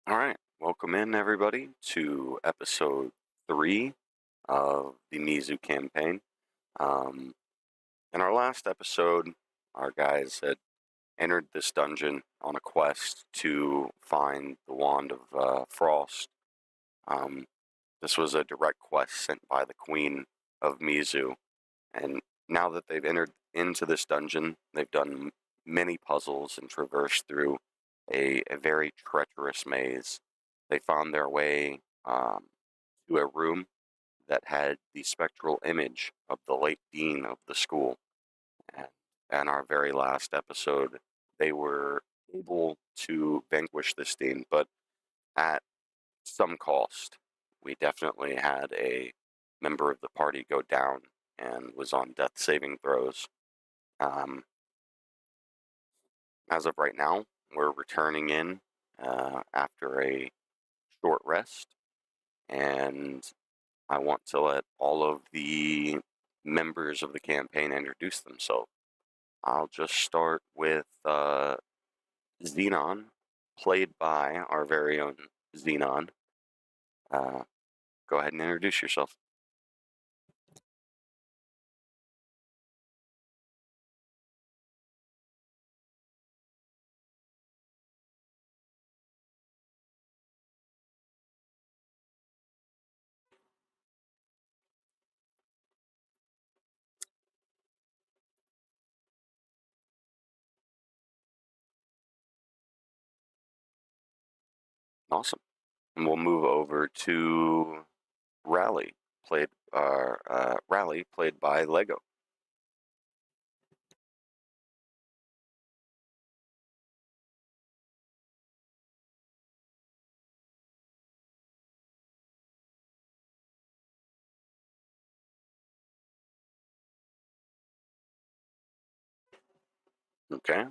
All right, welcome in everybody to episode 3 of the Mizu campaign. In our last episode, our guys had entered this dungeon on a quest to find the Wand of Frost. This was a direct quest sent by the Queen of Mizu, and now that they've entered into this dungeon, they've done many puzzles and traversed through a very treacherous maze. They found their way to a room that had the spectral image of the late dean of the school. And in our very last episode, they were able to vanquish this dean, but at some cost. We definitely had a member of the party go down and was on death saving throws. As of right now, we're returning in after a short rest, and I want to let all of the members of the campaign introduce themselves. I'll just start with Xenon, played by our very own Xenon. Go ahead and introduce yourself. Awesome. And we'll move over to Rally, played by Lego. Okay.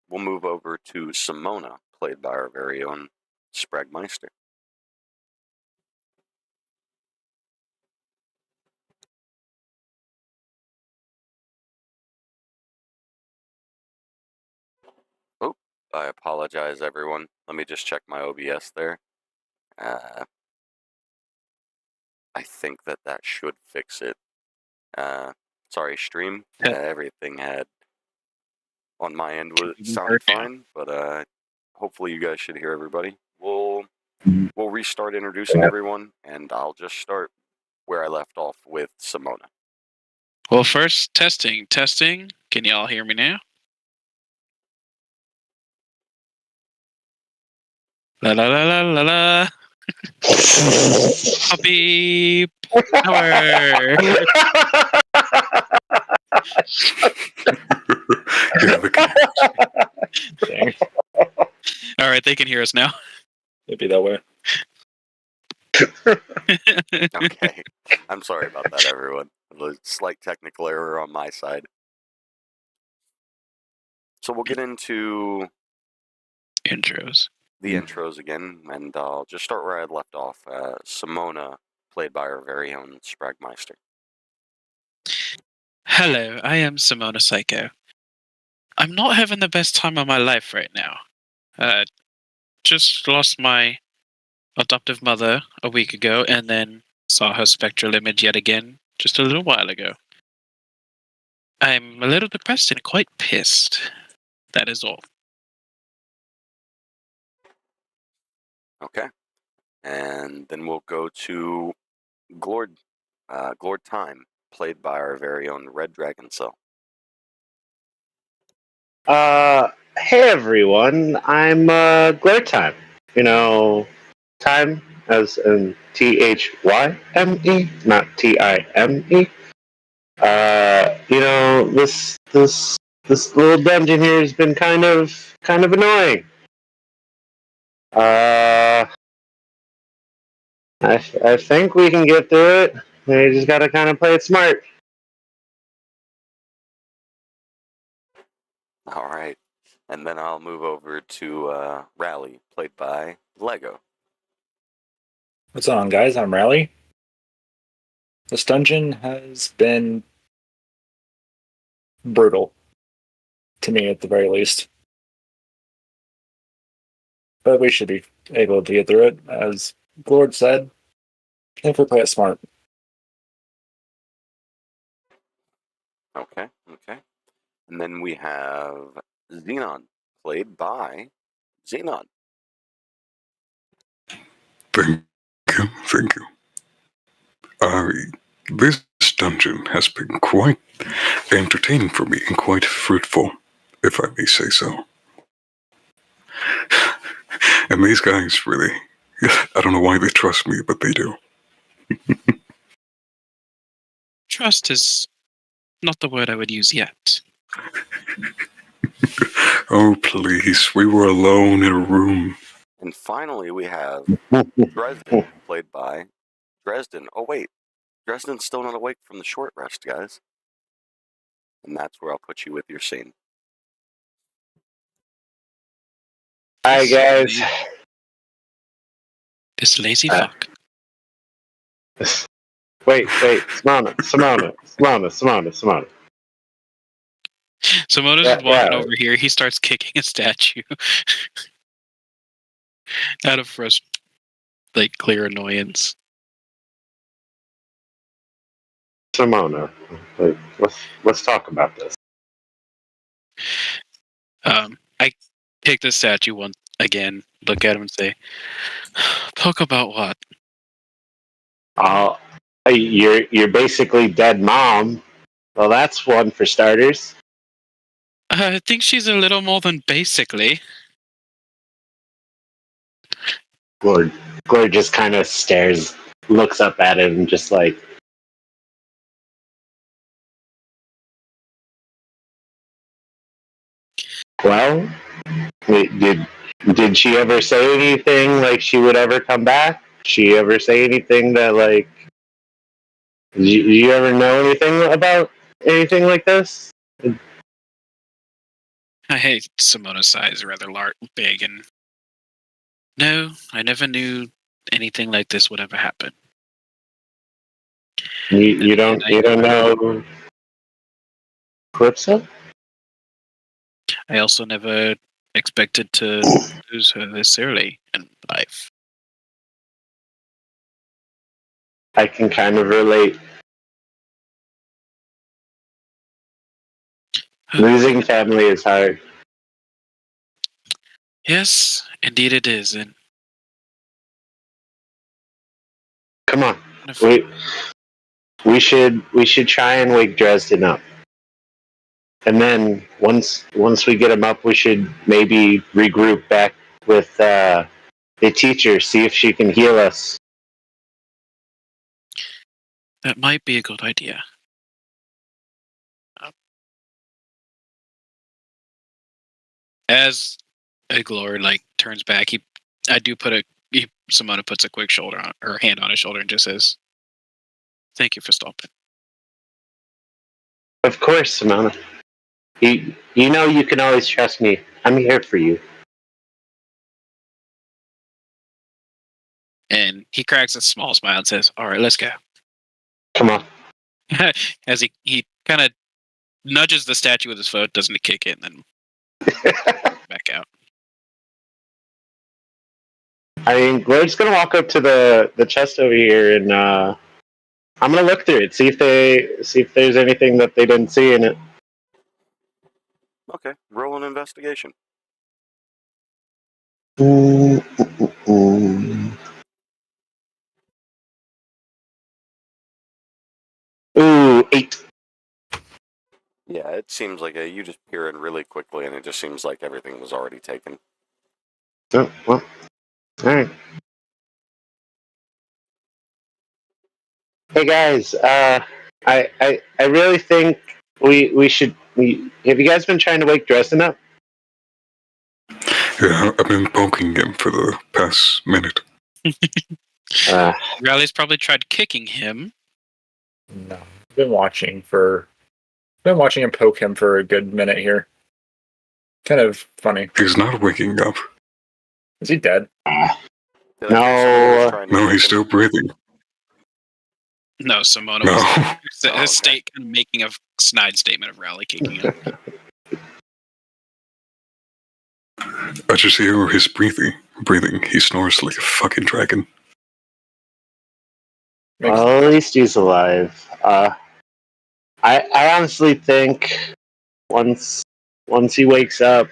We'll move over to Simona, played by our very own Spragmeister. Oh, I apologize, everyone. Let me just check my OBS there. I think that should fix it. Sorry, stream. Everything had on my end sounded fine, but hopefully you guys should hear everybody. We'll restart introducing everyone, and I'll just start where I left off with Simona. Well, first, testing. Can y'all hear me now? La la la la la la. Puppy power. All right, they can hear us now. It'd be that way. Okay. I'm sorry about that, everyone. A slight technical error on my side. So we'll get into intros. The intros again, and I'll just start where I left off. Simona, played by our very own Spragmeister. Hello, I am Simona Psycho. I'm not having the best time of my life right now. Just lost my adoptive mother a week ago, and then saw her spectral image yet again just a little while ago. I'm a little depressed and quite pissed. That is all. Okay. And then we'll go to Glord Time, played by our very own Red Dragon Cell. Hey everyone, I'm Glord Time. Time as in THYME, not TIME. This little dungeon here has been kind of annoying. I think we can get through it. We just gotta kind of play it smart. All right. And then I'll move over to Rally, played by Lego. What's on, guys? I'm Rally. This dungeon has been brutal. To me, at the very least. but we should be able to get through it, as Gord said, if we play it smart. Okay. And then we have Xenon, played by Xenon. Thank you. This dungeon has been quite entertaining for me and quite fruitful, if I may say so. And these guys really, I don't know why they trust me, but they do. Trust is not the word I would use yet. Oh, please, we were alone in a room. And finally, we have Dresden, played by Dresden. Oh, wait. Dresden's still not awake from the short rest, guys. And that's where I'll put you with your scene. Hi, guys. This lazy fuck. Wait, Simona. Simona's Yeah, walking over here. He starts kicking a statue. Out of clear annoyance. Simona, like, let's talk about this. I take the statue once again, look at him and say, talk about what? You're basically dead mom. Well, that's one for starters. I think she's a little more than basically. Glord just kind of stares, looks up at him, and just like, well, did she ever say anything like she would ever come back? She ever say anything that like, did you ever know anything about anything like this? I hate Simona's size, rather big, and no, I never knew anything like this would ever happen. You don't know Calypso? I also never expected to lose her this early in life. I can kind of relate. Losing family is hard. Yes, indeed it is. And come on, we should try and wake Dresden up, and then once we get him up, we should maybe regroup back with the teacher, see if she can heal us. That might be a good idea. As Iglor turns back, Simona puts a quick hand on his shoulder and just says, "Thank you for stopping." Of course, Simona. You know you can always trust me. I'm here for you. And he cracks a small smile and says, "All right, let's go." Come on. As he kind of nudges the statue with his foot, doesn't kick it, and then back out. I mean, we're just gonna walk up to the chest over here, and I'm gonna look through it, see if there's anything that they didn't see in it. Okay, roll an investigation. Ooh, 8. Yeah, it seems like you just peer in really quickly, and it just seems like everything was already taken. Oh, well, all right. Hey guys, I really think we should. Have you guys been trying to wake Dresden up? Yeah, I've been poking him for the past minute. Riley's probably tried kicking him. No, I've been watching him poke him for a good minute here. Kind of funny. He's not waking up. Is he dead? No, he's still breathing. No, Simona was making a snide statement of Riley kicking him. I just hear his breathing. He snores like a fucking dragon. Makes Well, at least he's alive. I honestly think once he wakes up,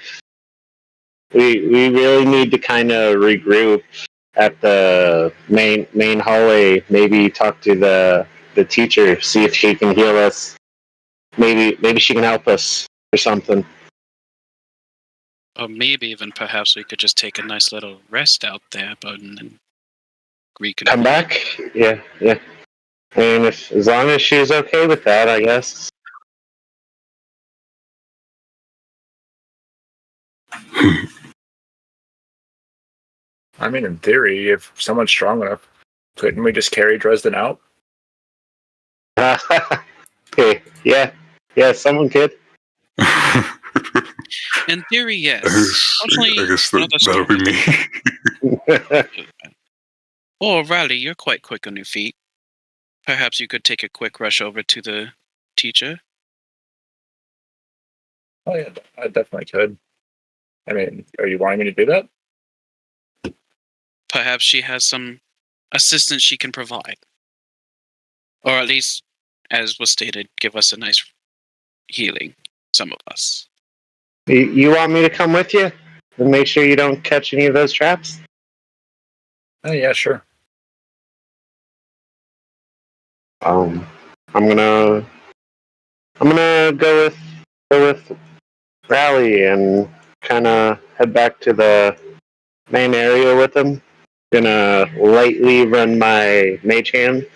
we really need to kind of regroup at the main hallway. Maybe talk to the teacher, see if she can heal us. Maybe she can help us or something. Or maybe even perhaps we could just take a nice little rest out there, but and then reconvene. Come back? Yeah. I mean, as long as she's okay with that, I guess. I mean, in theory, if someone's strong enough, couldn't we just carry Dresden out? Okay, yeah, someone could. In theory, yes. I guess that'll be me. Oh, Riley, you're quite quick on your feet. Perhaps you could take a quick rush over to the teacher. Oh yeah, I definitely could. I mean, are you wanting me to do that? Perhaps she has some assistance she can provide. Or at least, as was stated, give us a nice healing, some of us. You want me to come with you and make sure you don't catch any of those traps? Oh yeah, sure. I'm gonna go with Rally and kind of head back to the main area with him. Gonna lightly run my mage hand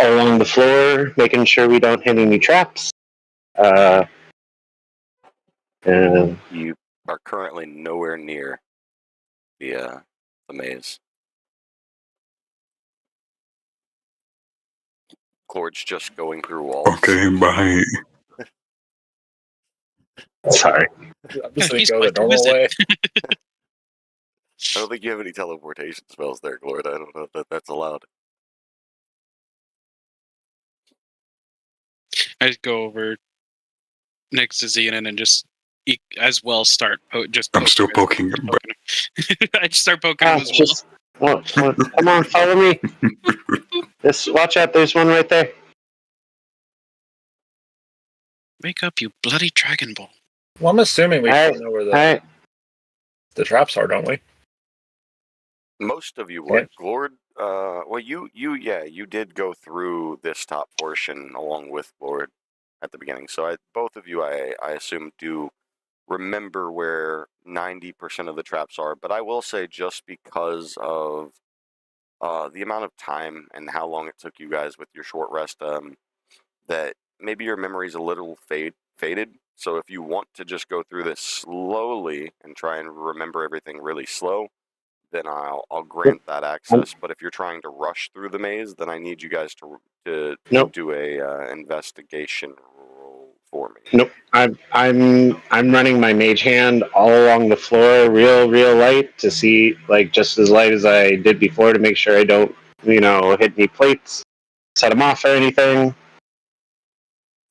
along the floor, making sure we don't hit any traps. And You are currently nowhere near the maze. Cord's just going through walls. Okay, bye. sorry. I'm just gonna He's go the quite the normal wizard. way. I don't think you have any teleportation spells there, Glord. I don't know if that's allowed. I just go over next to Xenon and just as well start I'm still poking him. poking him. I just start poking him as Come on, follow me. Watch out, there's one right there. Wake up, you bloody Dragon Ball. Well, I'm assuming we All still know where right. the traps are, don't we? Most of you would. Glord, well, you did go through this top portion along with Glord at the beginning. So both of you, I assume, do remember where 90% of the traps are. But I will say, just because of the amount of time and how long it took you guys with your short rest, that maybe your memory's a little faded. So if you want to just go through this slowly and try and remember everything really slow, then I'll grant that access. But if you're trying to rush through the maze, then I need you guys to Nope. do a investigation roll for me. Nope. I'm running my mage hand all along the floor, real light, to see, like, just as light as I did before, to make sure I don't, hit any plates, set them off or anything.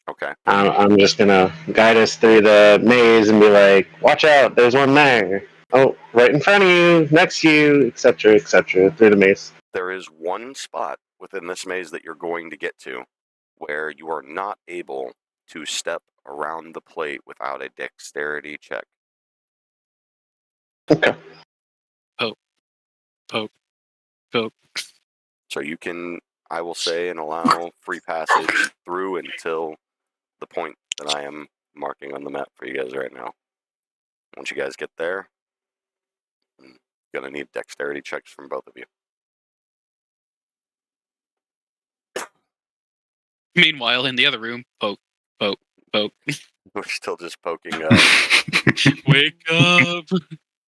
Okay. I'm just gonna guide us through the maze and be like, watch out, there's one there. Oh, right in front of you, next to you, etc., through the maze. There is one spot within this maze that you're going to get to where you are not able to step around the plate without a dexterity check. Okay. Poke. So you can, I will say, and allow free passage through until the point that I am marking on the map for you guys right now. Once you guys get there, I'm going to need dexterity checks from both of you. Meanwhile, in the other room, poke. We're still just poking. Wake up!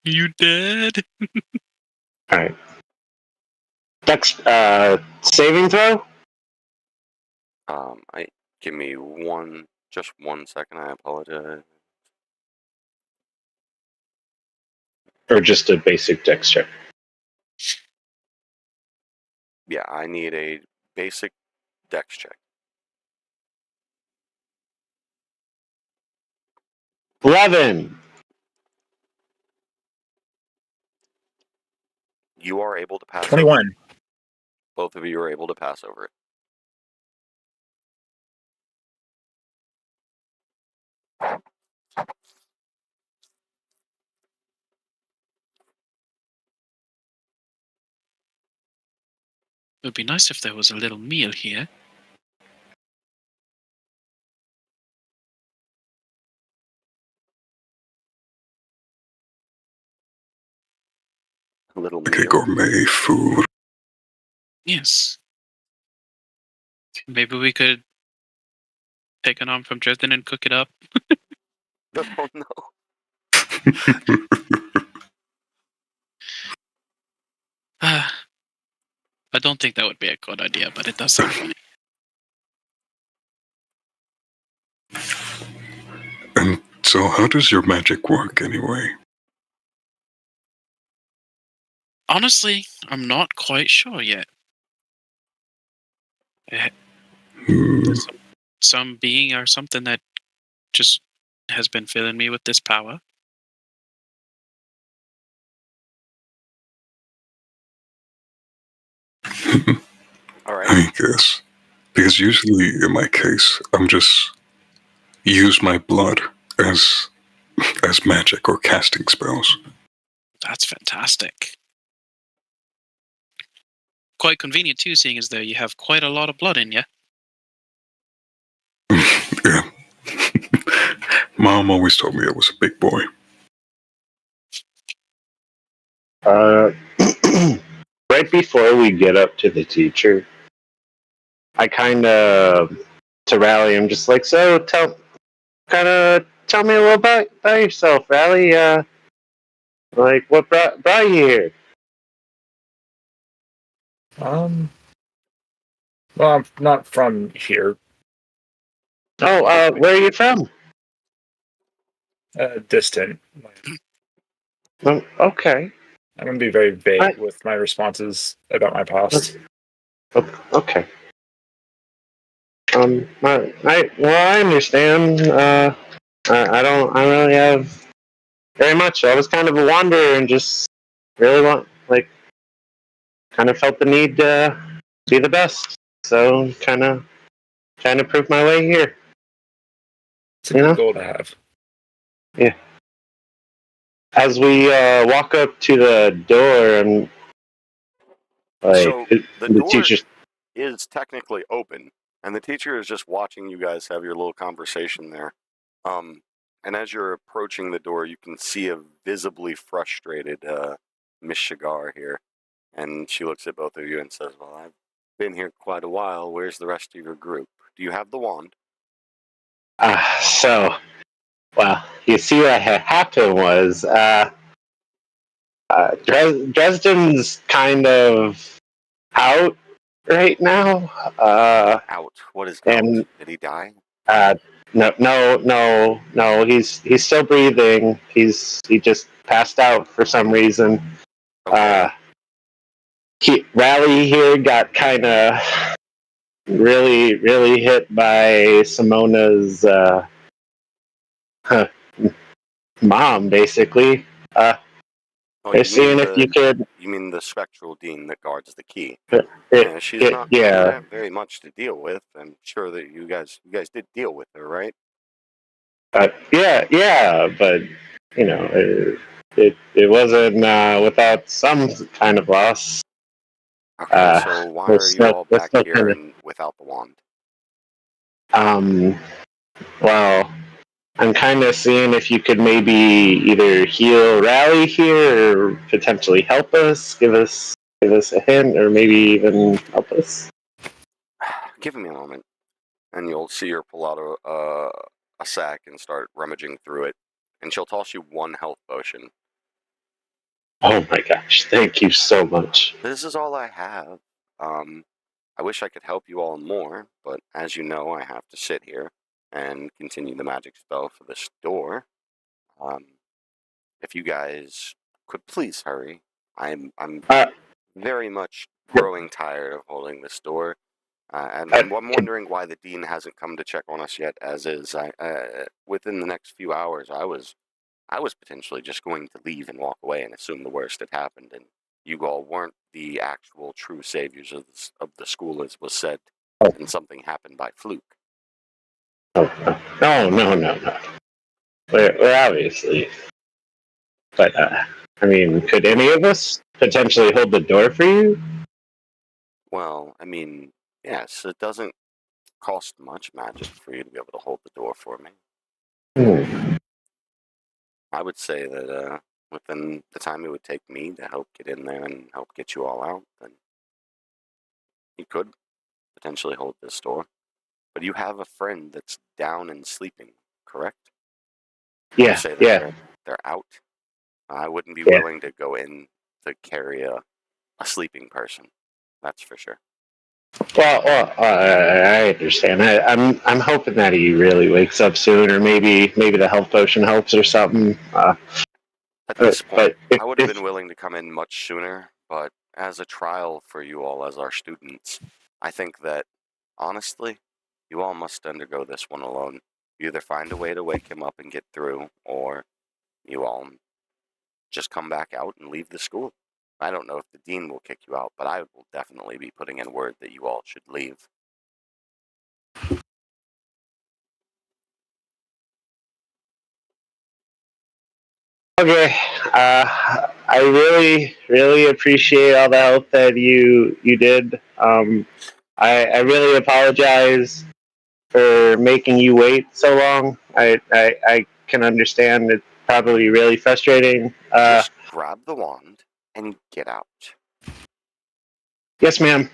You dead? All right. Dex saving throw? Give me just 1 second. I apologize. Or just a basic dex check? Yeah, I need a basic dex check. 11. you are able to pass 21. over it. Both of you are able to pass over it. It would be nice if there was a little meal here. A little Like a meal. gourmet food. Yes. Maybe we could take an arm from Dresden and cook it up. Oh no. I don't think that would be a good idea, but it does sound funny. And so, how does your magic work anyway? Honestly, I'm not quite sure yet. Hmm. Some being or something that just has been filling me with this power. All right. I guess. Because usually, in my case, I'm just use my blood as magic or casting spells. That's fantastic. Quite convenient too, seeing as though you have quite a lot of blood in you. Yeah. Mom always told me I was a big boy. Right before we get up to the teacher, I kind of, to Rally, I'm just like, so tell me a little about yourself, Rally. Like, what brought you here? Well, I'm not from here. Oh, where are you from? Distant. Okay. I'm gonna be very vague Right. with my responses about my past. Okay. I understand. I don't really have very much. I was kind of a wanderer and just really kind of felt the need to be the best. So kind of trying to prove my way here. It's a good goal to have. Yeah. As we walk up to the door, and So the door teacher is technically open, and the teacher is just watching you guys have your little conversation there. And as you're approaching the door, you can see a visibly frustrated Miss Shigar here, and she looks at both of you and says, "Well, I've been here quite a while. Where's the rest of your group? Do you have the wand?" Well, you see what had happened was Dresden's kind of out right now. Out. What is And out? Did he die? no. He's still breathing. He just passed out for some reason. Okay. Rally here got kind of really hit by Simona's mom, basically. They're seeing if you could. You mean the spectral dean that guards the key? She's not Yeah. very much to deal with. I'm sure that you guys did deal with her, right? Yeah, but you know, it wasn't without some kind of loss. Okay, so why are you all back here and without the wand? Well, I'm kind of seeing if you could maybe either heal Rally here or potentially help us, give us a hint, or maybe even help us. Give me a moment, and you'll see her pull out a sack and start rummaging through it, and she'll toss you one health potion. Oh my gosh, thank you so much. This is all I have. I wish I could help you all more, but as you know, I have to sit here and continue the magic spell for this door. If you guys could please hurry, I'm very much growing tired of holding this door, and I'm wondering why the dean hasn't come to check on us yet. As is, within the next few hours, I was potentially just going to leave and walk away and assume the worst had happened, and you all weren't the actual true saviors of the school, as was said, and something happened by fluke. Oh, no. We're obviously. But, I mean, could any of us potentially hold the door for you? Well, I mean, yes, it doesn't cost much magic for you to be able to hold the door for me. I would say that within the time it would take me to help get in there and help get you all out, then you could potentially hold this door. But you have a friend that's down and sleeping, correct? You say that they're out. I wouldn't be willing to go in to carry a sleeping person. That's for sure. Well, I understand. I'm hoping that he really wakes up soon, or maybe the health potion helps or something. At this point, but I would have been willing to come in much sooner, but as a trial for you all as our students, I think that, honestly, you all must undergo this one alone. You either find a way to wake him up and get through, or you all just come back out and leave the school. I don't know if the dean will kick you out, but I will definitely be putting in word that you all should leave. Okay. I really appreciate all the help that you did. I really apologize for making you wait so long. I can understand it's probably really frustrating. Just grab the wand and get out. Yes, ma'am.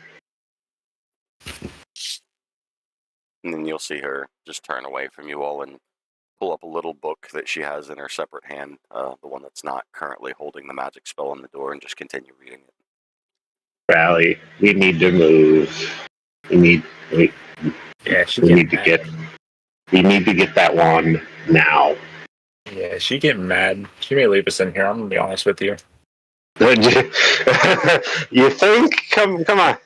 And then you'll see her just turn away from you all and pull up a little book that she has in her separate hand, the one that's not currently holding the magic spell on the door, and just continue reading it. Rally, we need to move. We need to get that wand now. Yeah, she getting mad. She may leave us in here. I'm gonna be honest with you. You think? Come on.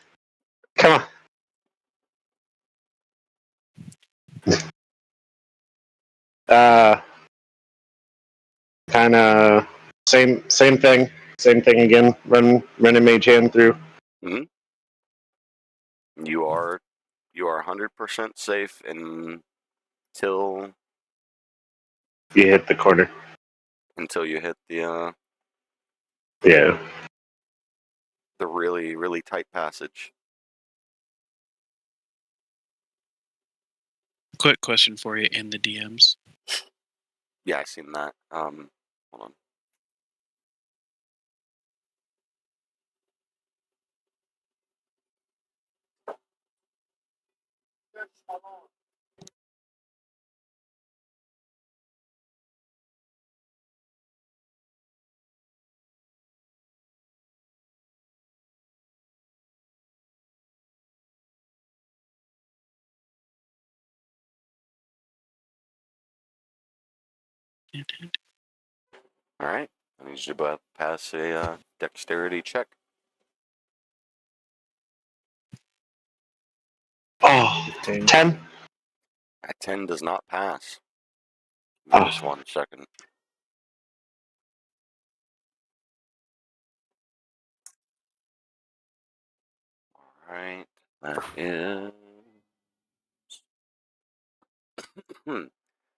Kind of same thing. Same thing again. Run a mage hand through. Mm-hmm. You are 100% safe until you hit the corner. Until you hit the the really, really tight passage. Quick question for you in the DMs. Yeah, I seen that. Hold on. All right. I need you to pass a dexterity check. Oh, 10? A 10 does not pass. Give me just 1 second. All right. That is...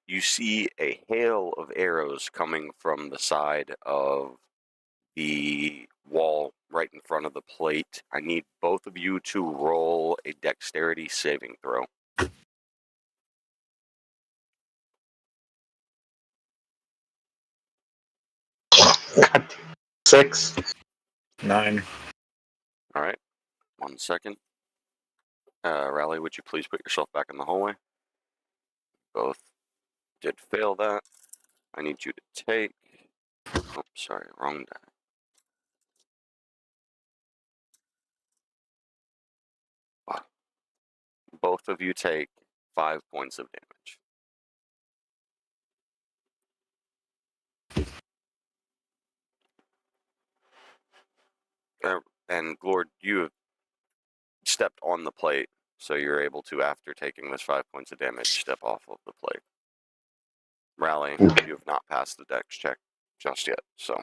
You see a hail of arrows coming from the side of the wall right in front of the plate. I need both of you to roll a dexterity saving throw. 6. 9. All right. 1 second. Rally, would you please put yourself back in the hallway? Both did fail that. I need you to take... Oh, sorry, wrong die. Wow. Both of you take 5 points of damage. And Glord, you have stepped on the plate, so you're able to, after taking this 5 points of damage, step off of the plate. Rally, you have not passed the dex check just yet, so...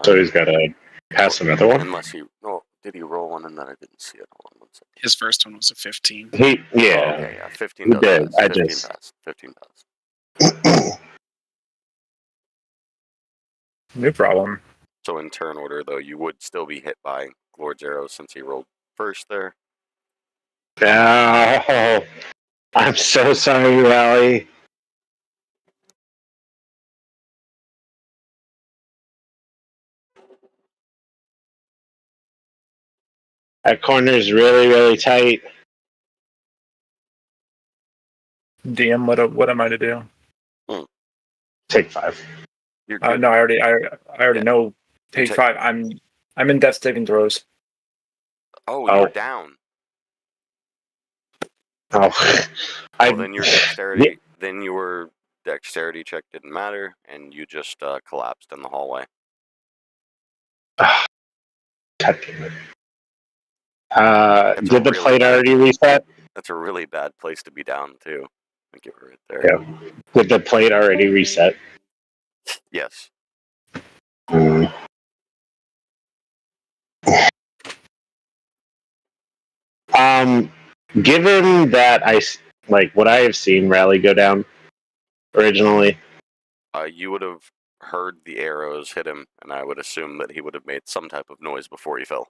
So he's got to pass another one? Unless he... Oh, did he roll one and then I didn't see it? Hold on one second. His first one was a 15. Oh, okay, yeah. 15 He does did. pass. I 15 just... pass. 15 pass. No problem. So in turn order, though, you would still be hit by Lord's arrow since he rolled first there. Oh, I'm so sorry, Rally. That corner is really, really tight. DM, what am I to do? Take 5. You're good. No, I already Yeah. know. Take 5. I'm in death saving throws. Oh, you're down. Oh, Well, then your dexterity, then your dexterity check didn't matter, and you just collapsed in the hallway. God damn it. That's Did the really plate bad. already reset? That's a really bad place to be down too. I give it right there. Yeah. Did the plate already reset? Yes. Mm. Given that what I have seen Rally go down originally. You would have heard the arrows hit him, and I would assume that he would have made some type of noise before he fell.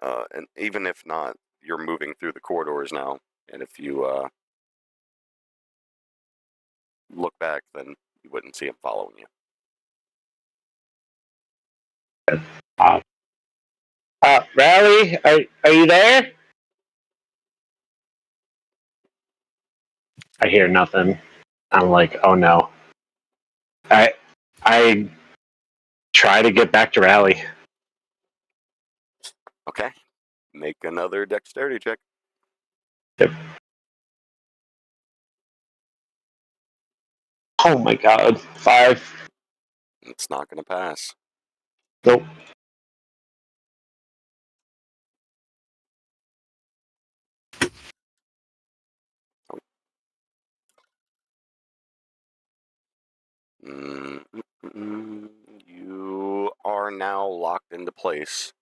And even if not, you're moving through the corridors now, and if you look back, then you wouldn't see him following you. Rally, are you there? I hear nothing. I'm like, oh no. I try to get back to Rally. Okay. Make another dexterity check. Yep. Oh my god. 5. It's not going to pass. Nope. You are now locked into place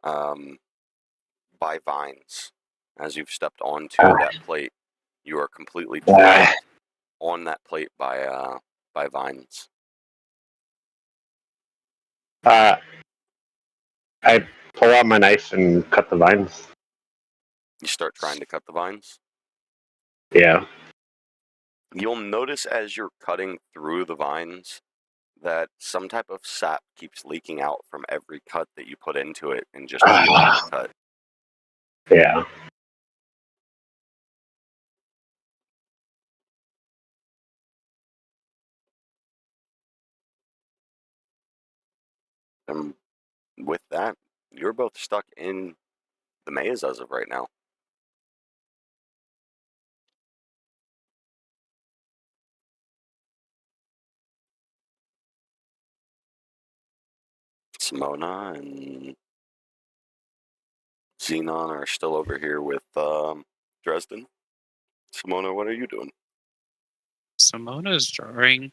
by vines. As you've stepped onto that plate, you are completely trapped on that plate by vines. I pull out my knife and cut the vines. You start trying to cut the vines. Yeah. You'll notice as you're cutting through the vines that some type of sap keeps leaking out from every cut that you put into it and just healing the cut. Yeah. And with that, you're both stuck in the maze as of right now. Simona and Xenon are still over here with Dresden. Simona, what are you doing? Simona's drawing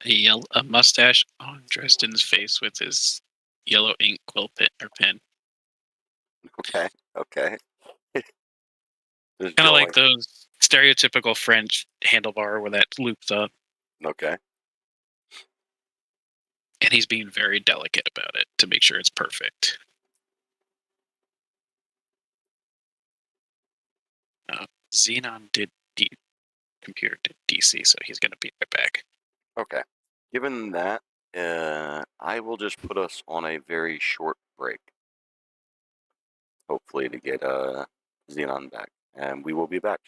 a mustache on Dresden's face with his yellow ink quill pen. Okay. Just Kind of drawing. like those stereotypical French handlebar where that's looped up. Okay. And he's being very delicate about it to make sure it's perfect. Xenon did computer did DC, so he's going to be right back. Okay. Given that, I will just put us on a very short break. Hopefully to get Xenon back. And we will be back.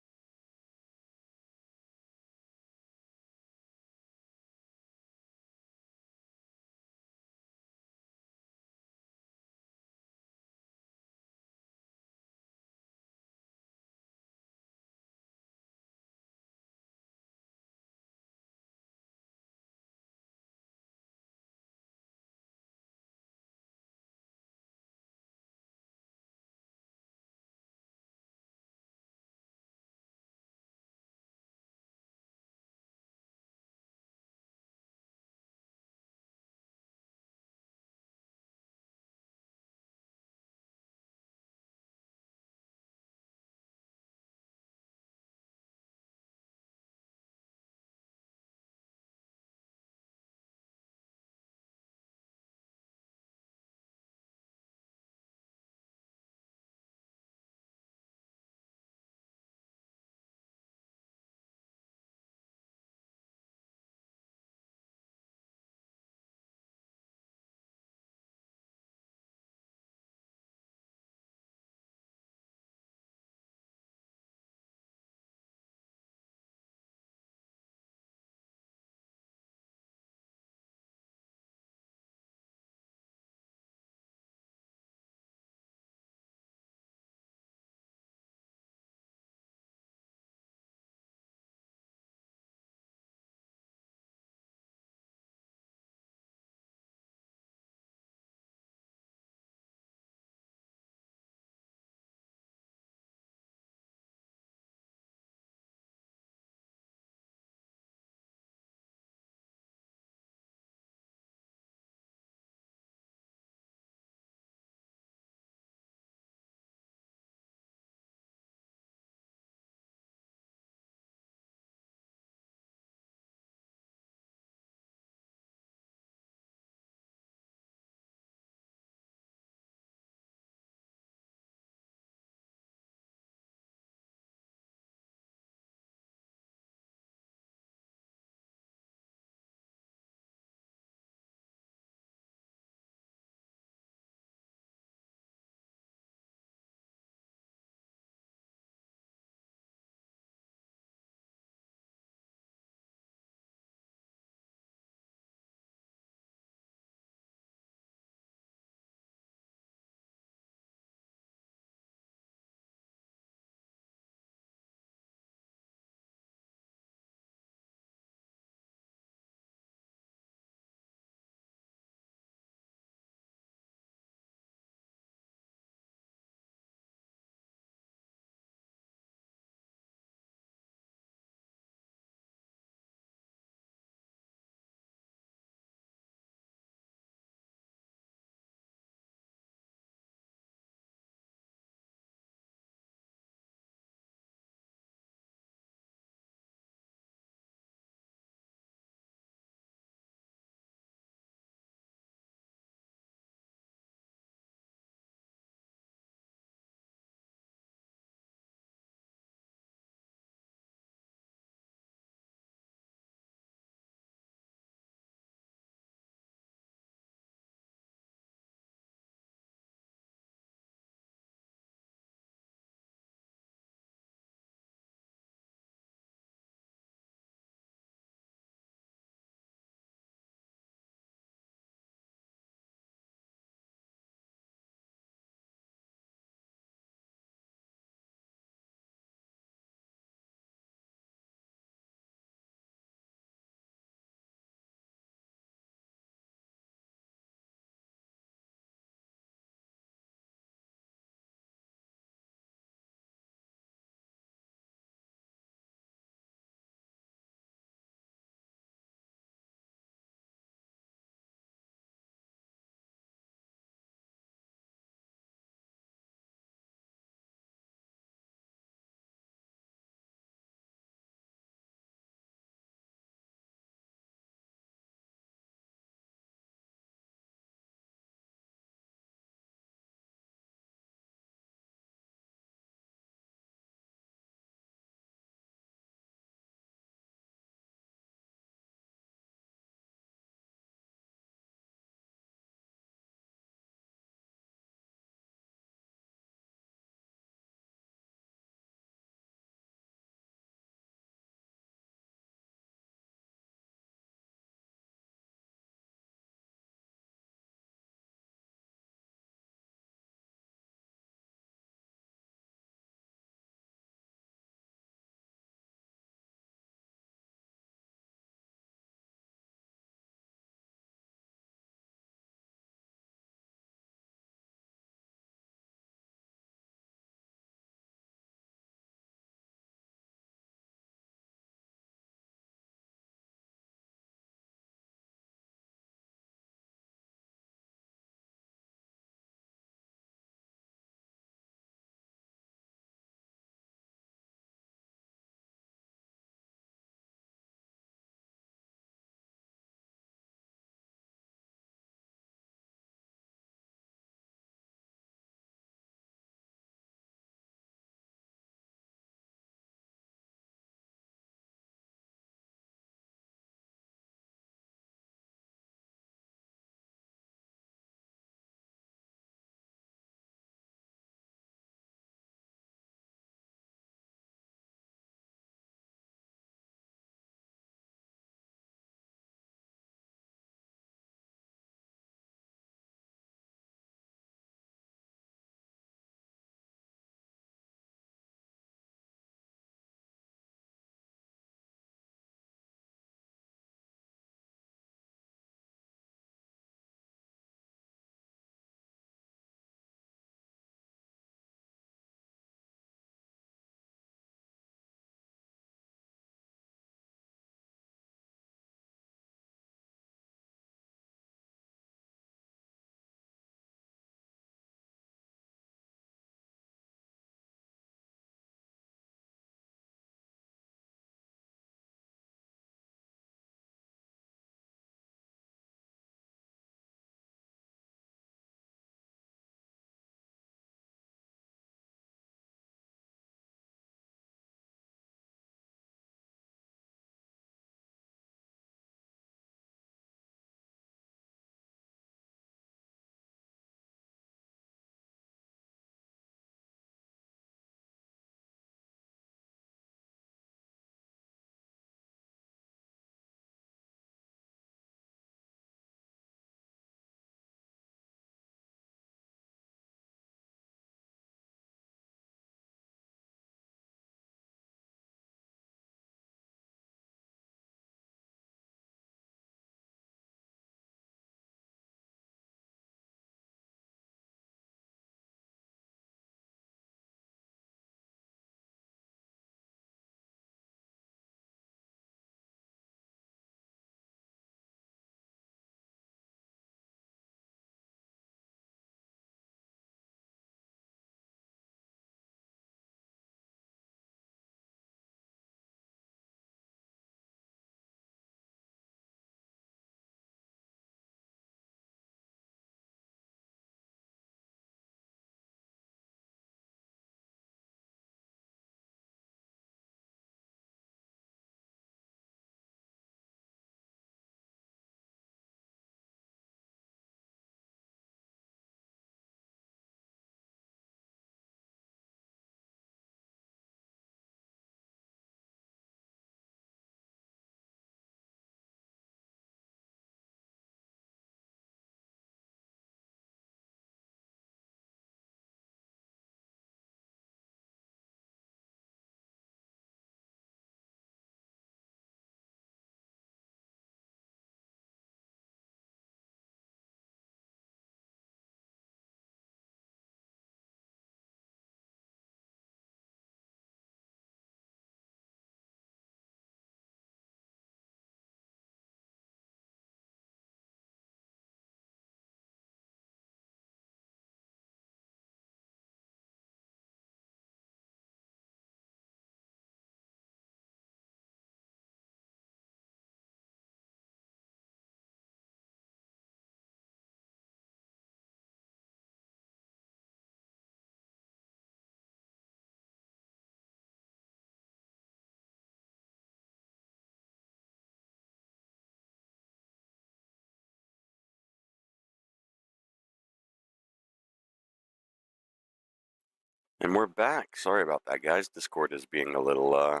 And we're back. Sorry about that, guys. Discord is being a little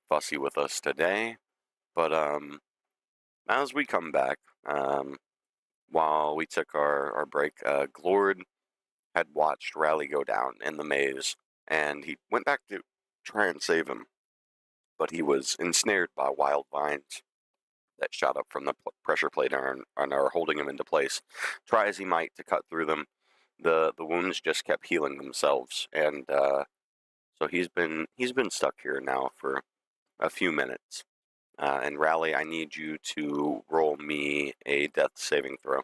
fussy with us today. But as we come back, while we took our break, Glord had watched Rally go down in the maze, and he went back to try and save him. But he was ensnared by wild vines that shot up from the pressure plate and are holding him into place. Try as he might to cut through them, the wounds just kept healing themselves, and so he's been stuck here now for a few minutes. And Rally, I need you to roll me a death saving throw.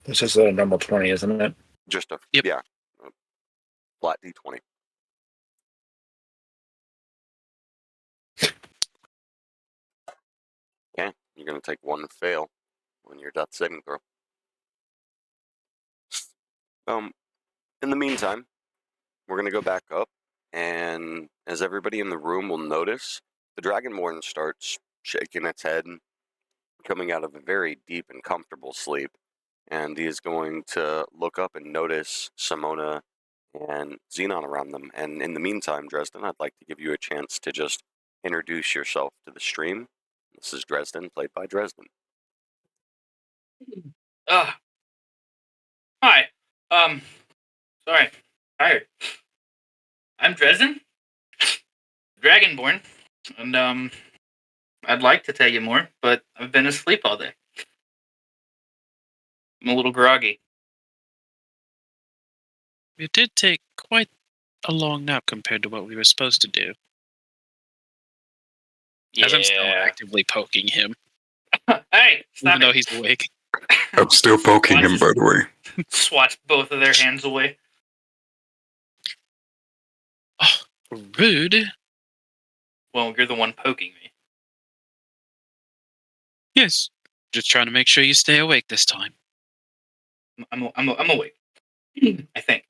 This is a normal 20, isn't it? Just a Yep. yeah, a flat d20. Okay, you're gonna take one fail on your death saving throw. In the meantime, we're gonna go back up, and as everybody in the room will notice, the Dragonborn starts shaking its head, coming out of a very deep and comfortable sleep, and he is going to look up and notice Simona and Xenon around them. And in the meantime, Dresden, I'd like to give you a chance to just introduce yourself to the stream. This is Dresden, played by Dresden. Hi. Sorry. Tired. I'm Dresden, Dragonborn, and I'd like to tell you more, but I've been asleep all day. I'm a little groggy. It did take quite a long nap compared to what we were supposed to do. As I'm still actively poking him, Hey, stop even though it. he's awake. I'm still poking him, by the way. Swats both of their hands away. Oh, rude. Well, you're the one poking me. Yes. Just trying to make sure you stay awake this time. I'm awake. I think.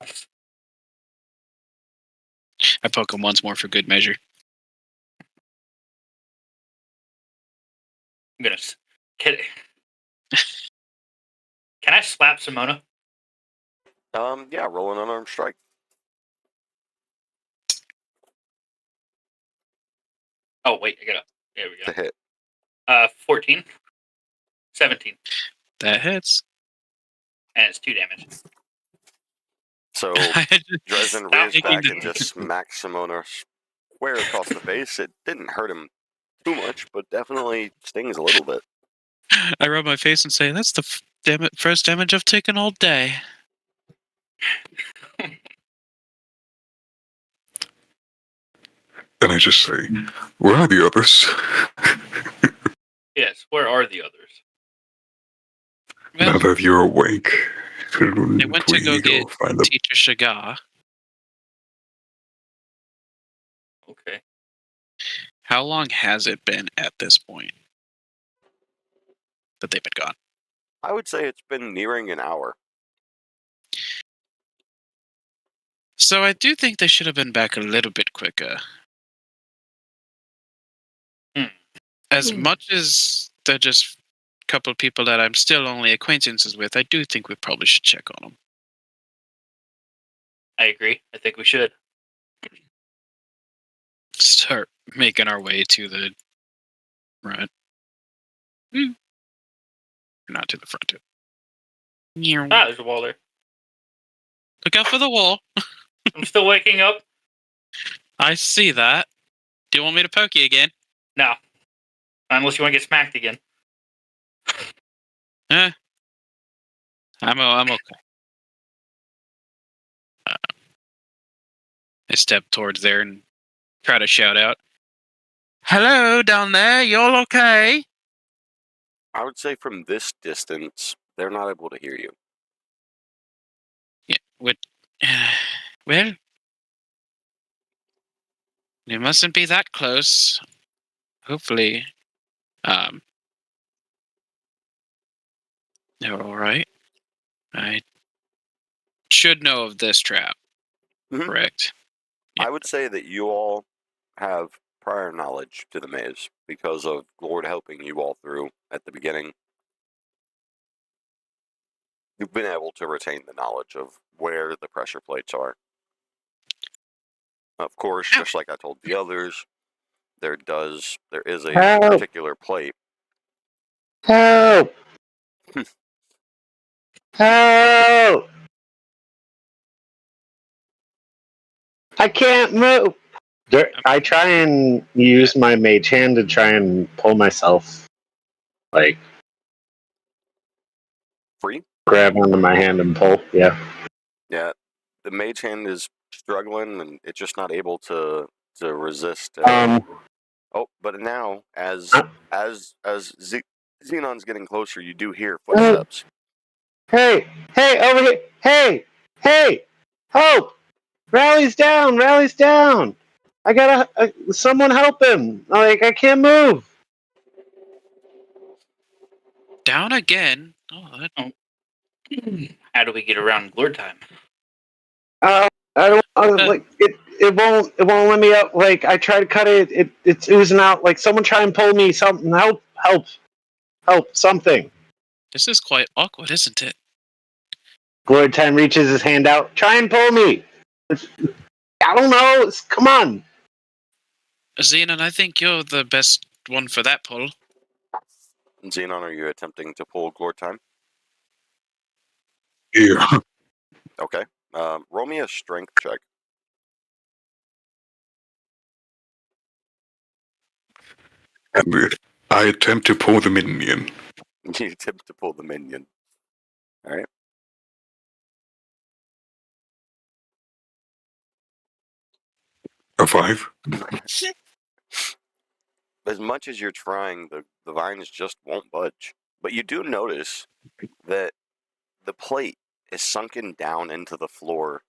I poke him once more for good measure. I'm gonna. Can I slap Simona? Yeah, roll an unarmed strike. Oh wait, I gotta. There we To go. hit. 14, 17, That hits. and it's 2 damage. So I had to Dresden stop rears making back the- and just smacks Simona square across the face. It didn't hurt him too much, but definitely stings a little bit. I rub my face and say, "That's the first damage I've taken all day." And I just say, where are the others? Yes, where are the others? Now Well, that you're awake, they went to go get find them? Teacher Shagar. Okay. How long has it been at this point that they've been gone? I would say it's been nearing an hour. So I do think they should have been back a little bit quicker. As much as they're just a couple of people that I'm still only acquaintances with, I do think we probably should check on them. I agree. I think we should. Start making our way to the front. Not to the front. Ah, there's a wall there. Look out for the wall. I'm still waking up. I see that. Do you want me to poke you again? No. Unless you want to get smacked again. I'm okay. I step towards there and try to shout out, "Hello, down there. You all okay?" I would say from this distance, they're not able to hear you. Yeah. What? Well, you mustn't be that close. Hopefully, they're all right. I should know of this trap. Mhm. Correct. I would say that you all have prior knowledge to the maze because of Lord helping you all through at the beginning. You've been able to retain the knowledge of where the pressure plates are. Of course, just like I told the others, there is a Help! particular plate. Help! Help! I can't move. I try and use my mage hand to try and pull myself, like Free? grab onto my hand and pull. Yeah. Yeah. The mage hand is struggling and it's just not able to resist. Oh, but now as Xenon's getting closer, you do hear footsteps. Hey! Hey! Over here! Hey! Hey! Help! Rally's down! Rally's down! I gotta someone help him! Like I can't move. Down again? Oh, that... How do we get around Glore time? I don't like it. It won't let me up. Like I try to cut it. It's oozing out. Like someone try and pull me. Something help! Something. This is quite awkward, isn't it? Glory Time reaches his hand out. Try and pull me. I don't know. Come on. Xenon, I think you're the best one for that pull. Xenon, are you attempting to pull Glore time? Yeah. Okay. Roll me a strength check. And I attempt to pull the minion. You attempt to pull the minion. All right. A 5. As much as you're trying, the vines just won't budge. But you do notice that the plate is sunken down into the floor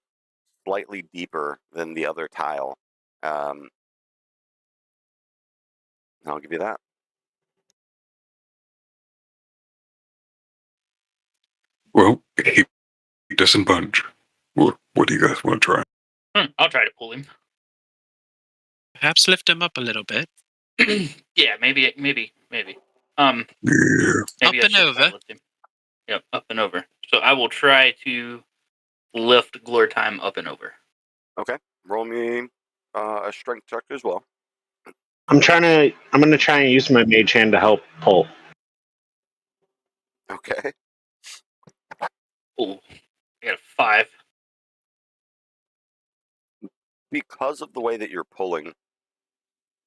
slightly deeper than the other tile. I'll give you that. Well, he doesn't budge. What do you guys want to try? I'll try to pull him. Perhaps lift him up a little bit. Yeah, maybe. Yeah. Maybe Up I and should try over. to lift him. Yep, up and over. So I will try to lift Glore time up and over. Okay. Roll me a strength check as well. I'm gonna try and use my mage hand to help pull. Okay. Oh, I got a 5. Because of the way that you're pulling,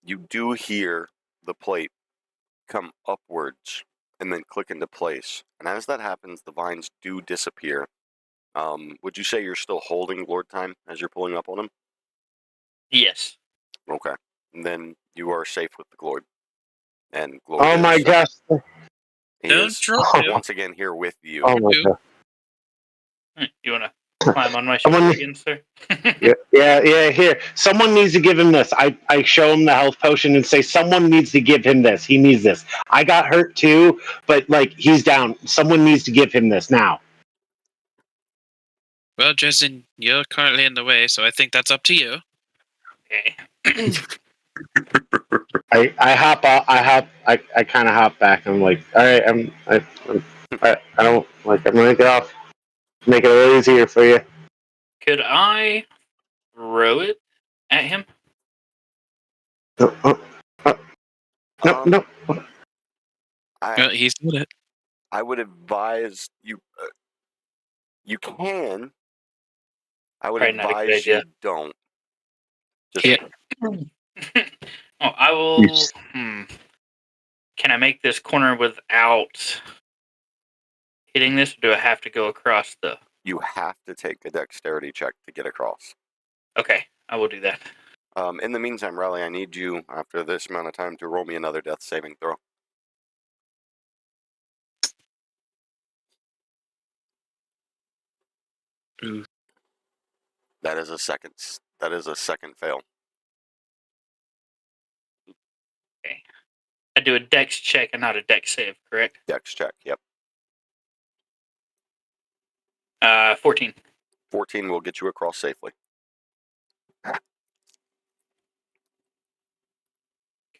you do hear the plate come upwards and then click into place. And as that happens, the vines do disappear. Would you say you're still holding Lord Time as you're pulling up on him? Yes. Okay. And then you are safe with the Glord. And Glord Oh my gosh! he Don't is drop him. once again here with you. Oh my god! You want to climb on my shoulder again, sir? Yeah. Here, someone needs to give him this. I show him the health potion and say, someone needs to give him this. He needs this. I got hurt too, but like he's down. Someone needs to give him this now. Well, Jason, you're currently in the way, so I think that's up to you. Okay. I hop off. I kind of hop back. I'm like, all right. I don't like. I'm gonna get off. Make it a little easier for you. Could I throw it at him? No. He's did it. I would advise you. You can. I would Probably not a good advise you idea. don't. Just Yeah. Oh, I will. Can I make this corner without hitting this, or do I have to go across the... You have to take a dexterity check to get across. Okay, I will do that. In the meantime, Riley, I need you, after this amount of time, to roll me another death saving throw. Ooh. That is a second fail. Okay. I do a dex check and not a dex save, correct? Dex check, yep. 14. 14 will get you across safely.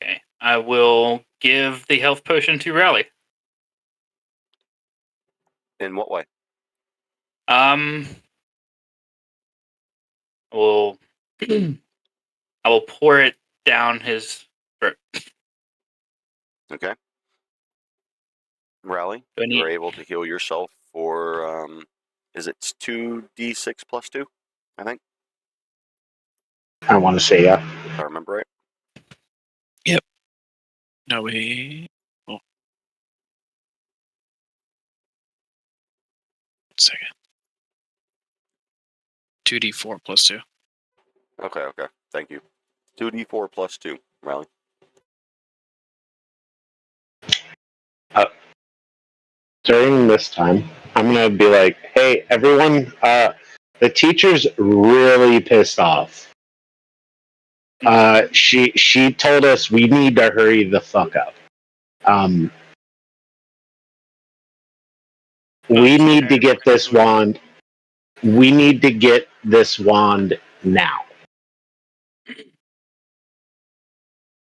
Okay. I will give the health potion to Rally. In what way? I will I will pour it down his throat. Okay. Rally, Do I you are need- able to heal yourself for, is it 2d6 plus 2? I think, I want to say yeah. if I remember right. No, we. Oh. 1 second. 2d4 plus 2. Okay. Thank you. 2d4 plus 2, Rally. During this time, I'm gonna be like, "Hey, everyone! The teacher's really pissed off. She told us we need to hurry the fuck up. We need to get this wand. We need to get this wand now.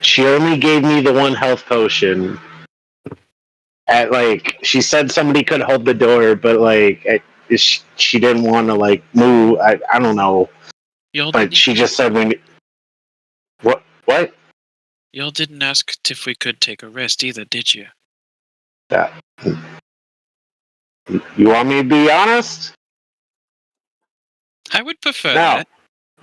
She only gave me the one health potion. At she said somebody could hold the door, but she didn't want to move. I don't know, Y'all but didn't she even- just said we. What? Y'all didn't ask if we could take a rest either, did you? That. You want me to be honest? I would prefer No.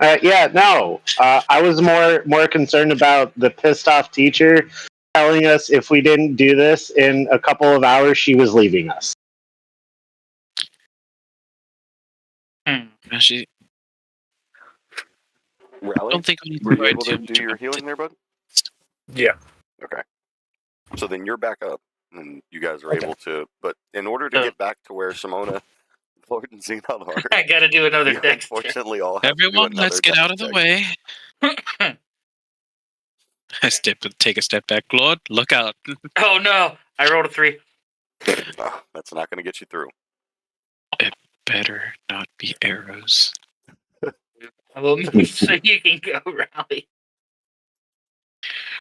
that. Yeah, no. I was more concerned about the pissed off teacher telling us if we didn't do this in a couple of hours, she was leaving us. Actually, I Rally, don't think we need were to you able to too do your much healing there, bud? Yeah. Okay. So then you're back up, and you guys are Okay. able to. But in order to get back to where Simona, Lord, and Xenon are, I gotta do another you dex check. unfortunately all have to do Everyone, another let's get dex out of the check. way. I take a step back. Lord, look out. Oh no! I rolled a 3. Oh, that's not going to get you through. Better not be arrows. I will move so you can go, Rally.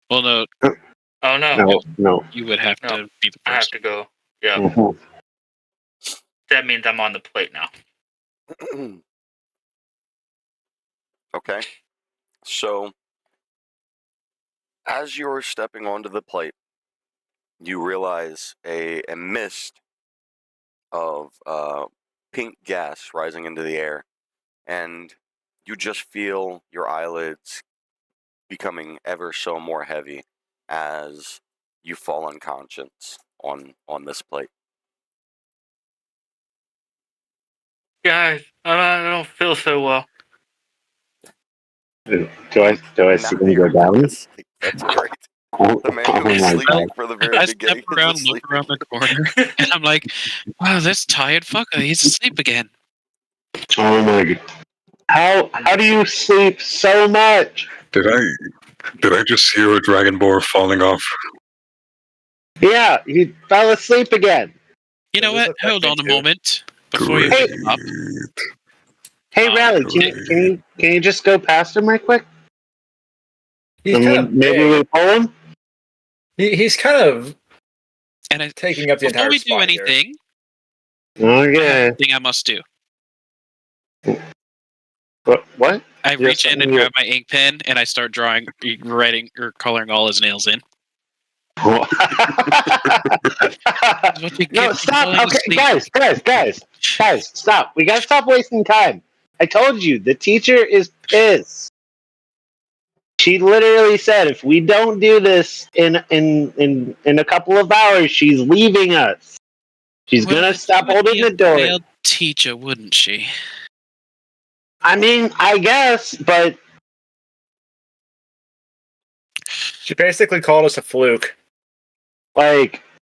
Well, no, Oh no! No. you would have No. to be the I have first. to go. Yeah. Mhm. That means I'm on the plate now. Okay. So, as you're stepping onto the plate, you realize a mist of pink gas rising into the air, and you just feel your eyelids becoming ever so more heavy as you fall unconscious on this plate. Guys, I don't feel so well. Do I see Now him you're go down? back asleep. That's great. The man who was my sleeping God. for the very I step beginning is around, asleep. look around the corner, and I'm like, wow, this tired fucker, he's asleep again. Oh my God. How do you sleep so much? Did I just hear a dragonborn falling off? Yeah, he fell asleep again. You know Does what? this Hold affect on me a too? moment before you Great. wake him up. Hey, Rally, can you just go past him right quick? He's kind of maybe big. we pull him. He's kind of And taking up the before entire we do spot here. anything, Okay. thing I must do. What? I Yes, reach in and you- grab my ink pen, and I start writing or coloring all his nails in. no, What you get for stop. falling Okay, asleep. guys, stop. We gotta stop wasting time. I told you, the teacher is pissed. She literally said, if we don't do this in a couple of hours, she's leaving us. She's Well, gonna then stop she would holding be the a door. failed teacher, wouldn't she? I mean, I guess, but She basically called us a fluke.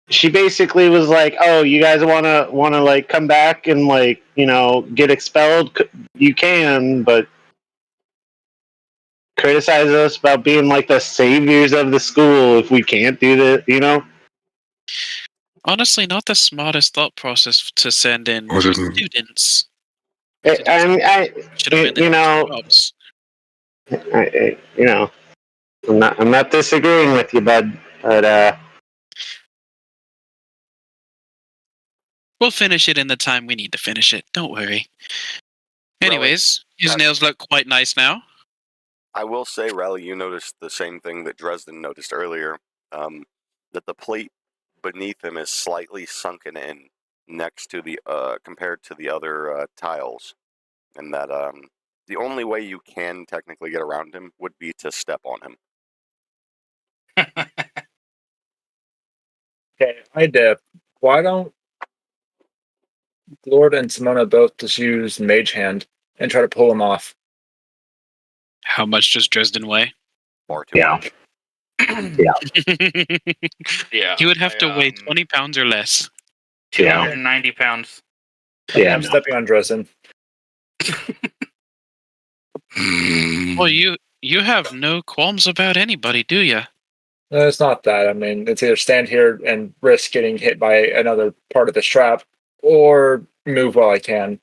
she basically was like, "Oh, you guys wanna come back and get expelled? You can, but criticize us about being the saviors of the school if we can't do this, Honestly, not the smartest thought process to send in Was it- students. I mean, Should have been you their know, jobs. I'm not disagreeing with you, bud. But We'll finish it in the time we need to finish it. Don't worry. Anyways, his nails look quite nice now. I will say, Rally, you noticed the same thing that Dresden noticed earlier, that the plate beneath him is slightly sunken in next to the compared to the other tiles, and that the only way you can technically get around him would be to step on him. Okay, I dip. Why don't Lord and Simona both just use Mage Hand and try to pull him off? How much does Dresden weigh? Far too much. Yeah. He would have to weigh 20 pounds or less. 290 pounds. I'm stepping on Dresden. Well, you have no qualms about anybody, do you? No, it's not that. I mean, it's either stand here and risk getting hit by another part of this trap, or move while I can.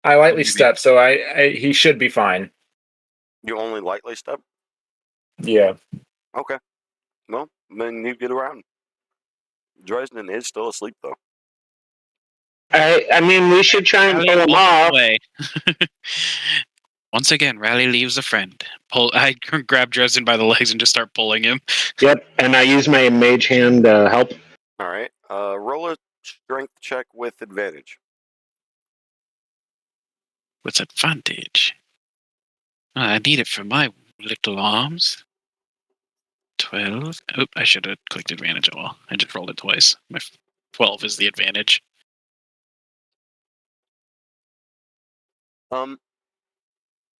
I lightly step, so he should be fine. You only lightly step? Yeah. Okay. Well, then you get around. Dresden is still asleep, though. I mean, we should try and pull him off. Once again, Rally leaves a friend. I grab Dresden by the legs and just start pulling him. Yep, and I use my Mage Hand to help. All right. Roll a strength check with advantage. What's advantage? I need it for my little arms. 12. Oop, I should have clicked advantage at all. I just rolled it twice. My 12 is the advantage.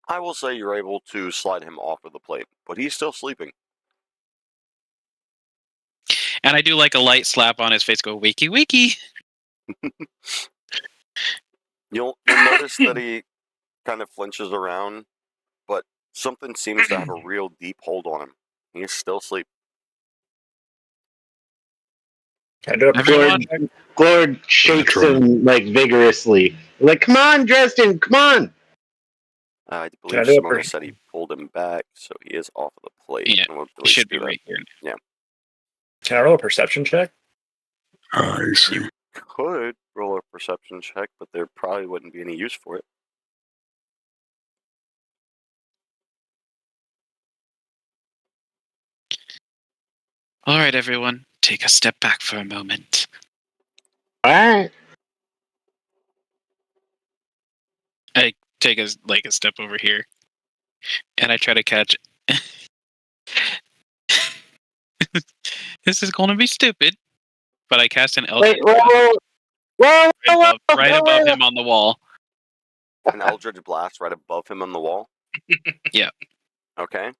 I will say you're able to slide him off of the plate, but he's still sleeping. And I do like a light slap on his face, go, wiki wiki. You'll notice that he kind of flinches around, but something seems to have a real deep hold on him. He's still asleep. Can I do a Glord shakes him like vigorously. Like, come on, Dresden, come on! I believe Simona said he pulled him back, so he is off of the plate. Yeah, he should be right here. Yeah. Can I roll a perception check? I see. You could roll a perception check, but there probably wouldn't be any use for it. All right, everyone, take a step back for a moment. All right. I take a step over here, and I try to catch. This is going to be stupid, but I cast an Eldritch Blast right above him on the wall. An Eldritch Blast right above him on the wall? Yeah. Okay.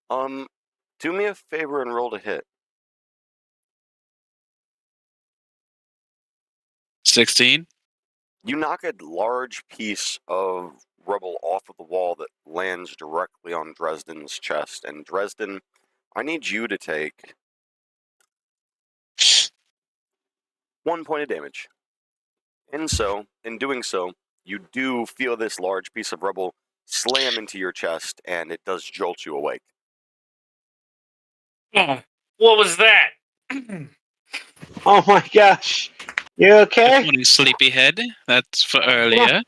Do me a favor and roll to hit. 16. You knock a large piece of rubble off of the wall that lands directly on Dresden's chest. And Dresden, I need you to take 1 point of damage. And so, in doing so, you do feel this large piece of rubble slam into your chest, and it does jolt you awake. Oh, what was that? Oh my gosh. You okay? Good morning, sleepyhead. That's for earlier.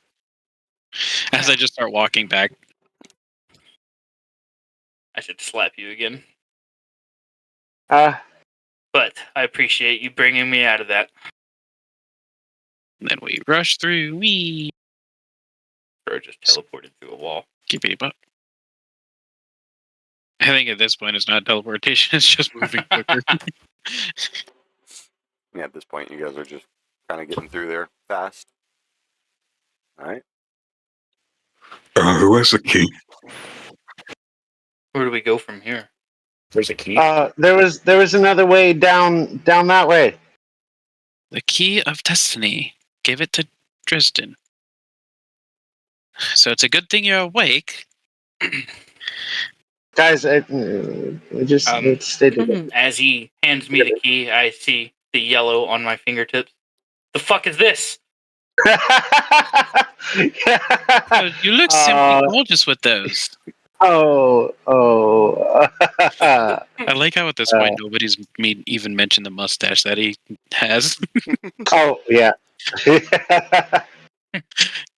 As I just start walking back. I should slap you again. Uh, But I appreciate you bringing me out of that. And then we rush through. Wee. Or just teleported through a wall. Keepity butt. I think at this point it's not teleportation, it's just moving quicker. Yeah, at this point, you guys are just kind of getting through there fast. All right. Who has the key? Where do we go from here? There's a key. there was another way down that way. The key of destiny. Give it to Dresden. So it's a good thing you're awake. Guys, let's stay together. As he hands me the key, I see the yellow on my fingertips. The fuck is this? You look simply gorgeous with those. Oh. I like how at this point nobody's even mentioned the mustache that he has. Oh, yeah.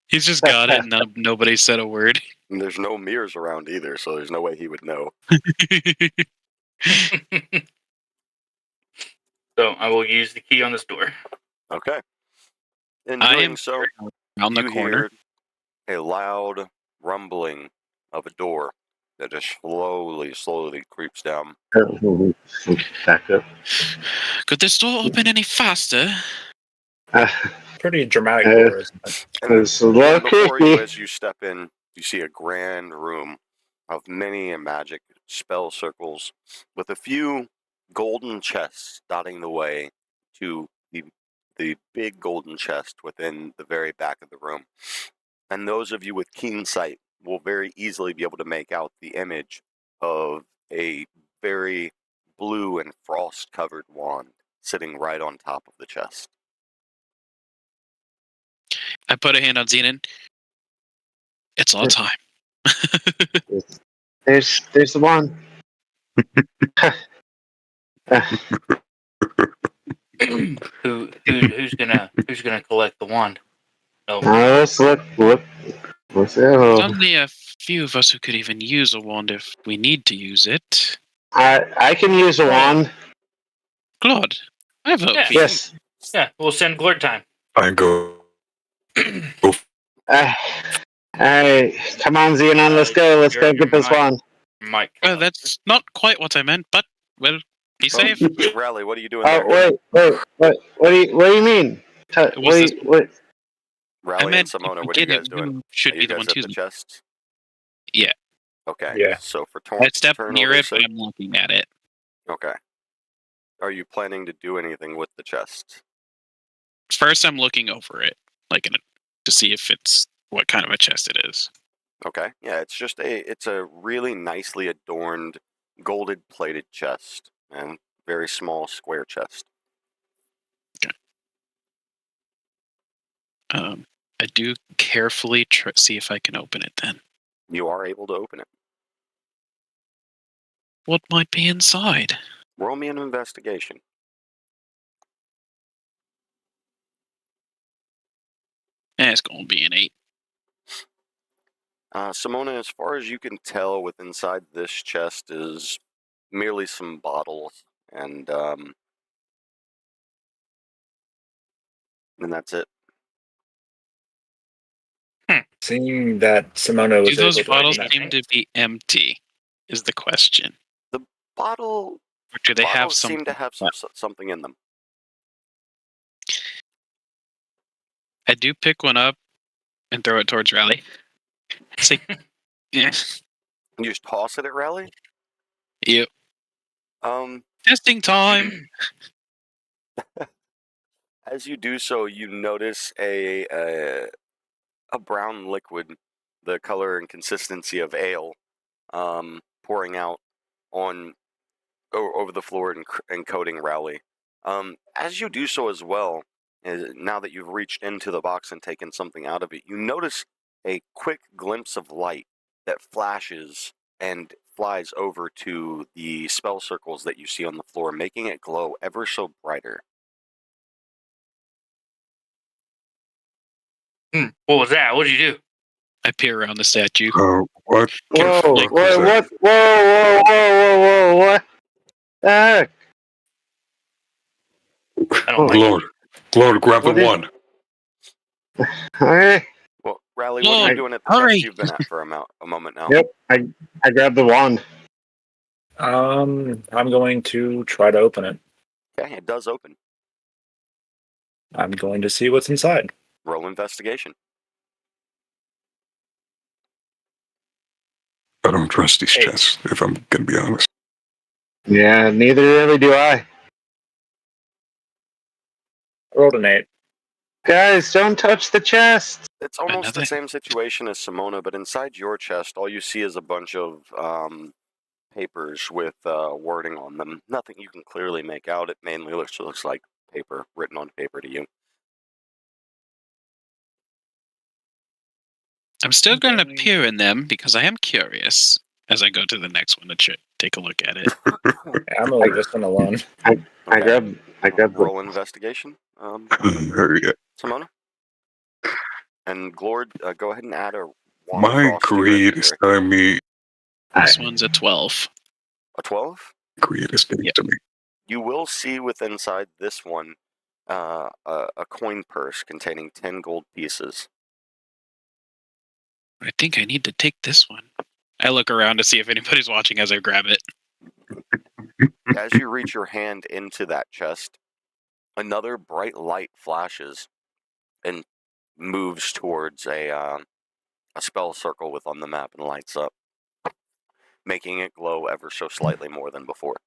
He's just got it, and nobody said a word. And there's no mirrors around either, so there's no way he would know. So I will use the key on this door. Okay. In I doing am so, around the you corner. hear a loud rumbling of a door that just slowly creeps down. Back up. Could this door open any faster? Pretty dramatic door, isn't it? It's a little And before you, creepy. as you step in, you see a grand room of many magic spell circles with a few golden chests dotting the way to the big golden chest within the very back of the room. And those of you with keen sight will very easily be able to make out the image of a very blue and frost-covered wand sitting right on top of the chest. I put a hand on Zenon. It's our time. There's the one. Who's gonna collect the wand? Oh, Let's look. Let's There's go. only a few of us who could even use a wand if we need to use it. I can use a wand. Claude, I vote Yeah. for you. Yes. yeah. We'll send Glord time. I go. All right, come on, Xenon. Let's go. Let's go get this wand. Mike. Well, that's not quite what I meant, but, well, be safe. Rally, what are you doing Oh there? wait. What do you mean? What? Rally I meant and Simona, if we what are you get guys it, doing? you should Are be you the guys ones at the using it. chest? Yeah. Okay. Yeah. So for I stepped turn near order's it, but sake, I'm looking at it. okay. Are you planning to do anything with the chest? First, I'm looking over it, to see if it's what kind of a chest it is. Okay. Yeah, it's a really nicely adorned, golded plated chest and very small square chest. I do carefully see if I can open it then. You are able to open it. What might be inside? Roll me an investigation. It's going to be an 8. Simona, as far as you can tell, with inside this chest is merely some bottles, and that's it. Seeing that Simona Do was those able to bottles open that. seem to be empty? Is the question. The bottle. Or do they have Bottles something? seem to have something in them. I do pick one up and throw it towards Rally. Say, yeah. You just toss it at Rally. Yep. Um, Testing time. As you do so, you notice a brown liquid, the color and consistency of ale, pouring out on over the floor and coating Rowley. As you do so as well, now that you've reached into the box and taken something out of it, you notice a quick glimpse of light that flashes and flies over to the spell circles that you see on the floor, making it glow ever so brighter. What was that? What did you do? I peer around the statue. What? Whoa! Like, What? What? The heck? I don't like Lord, Lord, grab the What is- wand. Hey. Well, Rally, what are Lord, you doing at the hurry. chest you've been at for a moment now? Yep. I grabbed the wand. I'm going to try to open it. Okay, it does open. I'm going to see what's inside. Roll investigation. I don't trust these Hey. chests, if I'm gonna be honest. Yeah, neither really do I. I rolled an 8. Guys, don't touch the chest. It's almost Another- the same situation as Simona, but inside your chest, all you see is a bunch of papers with wording on them. Nothing you can clearly make out. It mainly looks like paper, written on paper to you. I'm still going to peer in them because I am curious. as I go to the next one to take a look at it. Yeah, I'm gonna leave this one alone. I Okay. grab the Roll investigation. Yeah. Simona. And Glord, go ahead and add a wand of My frost to your greed is inventory. telling me. This one's a 12. A 12? Greed is getting Yep. to me. You will see within inside this one a coin purse containing 10 gold pieces. I think I need to take this one. I look around to see if anybody's watching as I grab it. As you reach your hand into that chest, another bright light flashes and moves towards a spell circle on the map and lights up, making it glow ever so slightly more than before.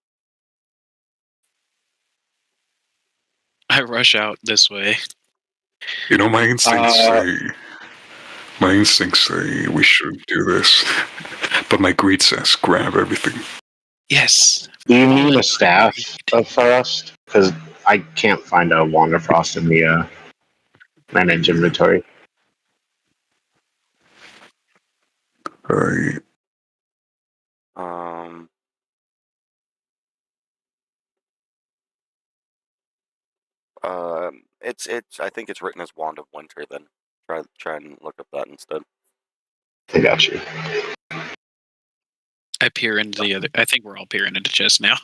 I rush out this way. You know, my instincts say we shouldn't do this, but my greed says grab everything. Yes. Do you mean a staff of frost? Because I can't find a wand of frost in the manage inventory. I It's. I think it's written as Wand of Winter. Then try and look up that instead. I got you. I peer into the other. I think we're all peering into chest now.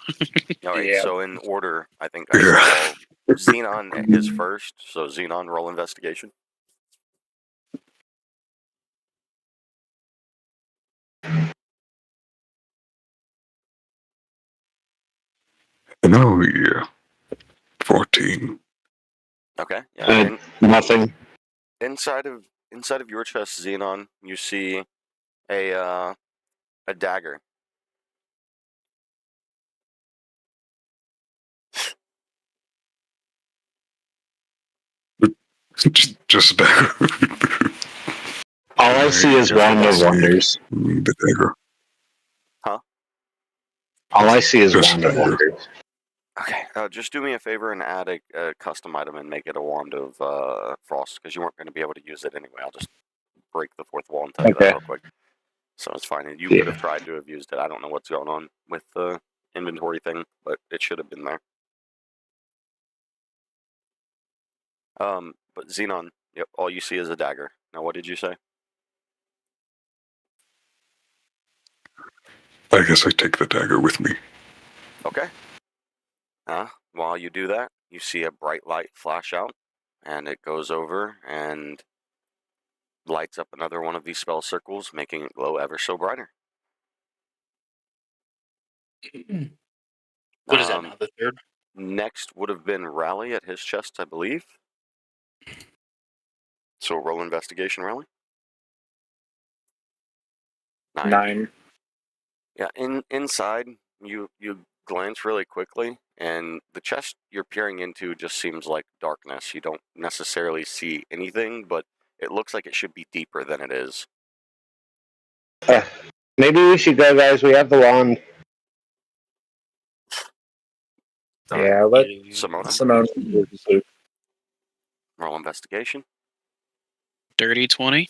All right. Yeah. So in order, I think I saw Xenon is first. So Xenon, roll investigation. No, yeah. 14. Okay. Yeah. Nothing. Inside of your chest, Xenon, you see a dagger. Just a dagger. All I see is Wand of Wonders. The dagger. Huh? All I see is Just Wand of dagger. Wonders. Okay. Just do me a favor and add a custom item and make it a Wand of Frost, because you weren't going to be able to use it anyway. I'll just break the fourth wall and tell you that real quick. So it's fine. You could have tried to have used it. I don't know what's going on with the inventory thing, but it should have been there. But Xenon, yep, all you see is a dagger. Now, what did you say? I guess I take the dagger with me. Okay. While you do that, you see a bright light flash out, and it goes over and lights up another one of these spell circles, making it glow ever so brighter. What is that now? The third? Next would have been Rally at his chest, I believe. So roll investigation, Rally. 9. Yeah, inside you glance really quickly, and the chest you're peering into just seems like darkness. You don't necessarily see anything, but it looks like it should be deeper than it is. Maybe we should go, guys. We have the wand. Yeah, let Simona, Simone. roll investigation. Dirty 20.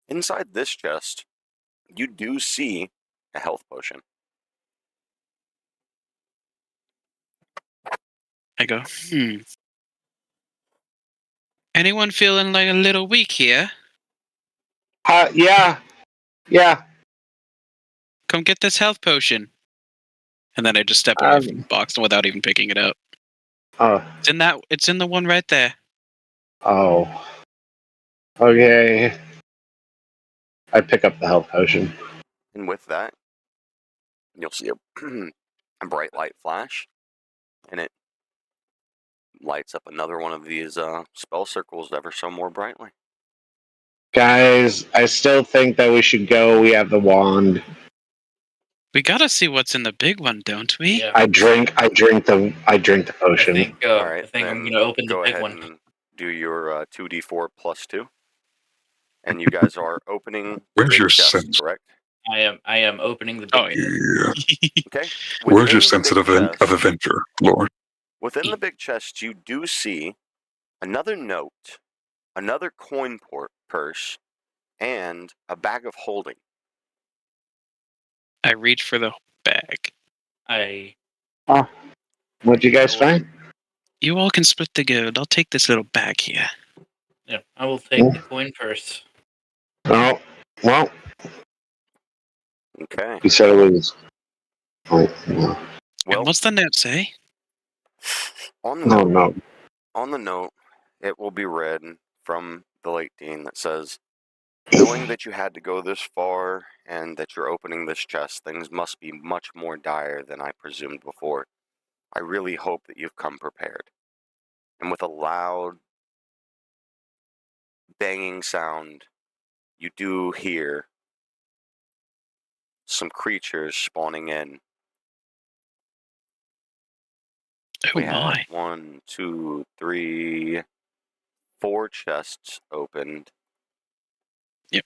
Inside this chest, you do see a health potion. I go, Anyone feeling like a little weak here? Yeah. Come get this health potion. And then I just step away from the box without even picking it up. It's in the one right there. Oh. Okay. I pick up the health potion. And with that, you'll see a bright light flash, and it lights up another one of these spell circles ever so more brightly. Guys, I still think that we should go. We have the wand. We gotta see what's in the big one, don't we? Yeah. I drink the potion. All right, I think I'm then going to open the go big ahead one. and do your 2d4 plus 2. And you guys are opening the Where's big your chest, sense? correct? I am opening the big Yeah. Okay. Where's your Within the sense big of chest- adventure, Lord? Within the big chest, you do see another note, another coin purse, and a bag of holding. I reach for the bag. What'd you guys find? You all can split the gold. I'll take this little bag here. Yeah, I will take the coin purse. Oh, well, Okay. you said it was. Oh, no. Well, And what's the note say? on the No, note, no. on the note, it will be read from the late dean that says, knowing that you had to go this far and that you're opening this chest, things must be much more dire than I presumed before. I really hope that you've come prepared. And with a loud banging sound, you do hear some creatures spawning in. Oh We have my. 1, 2, 3, 4 chests opened. Yep.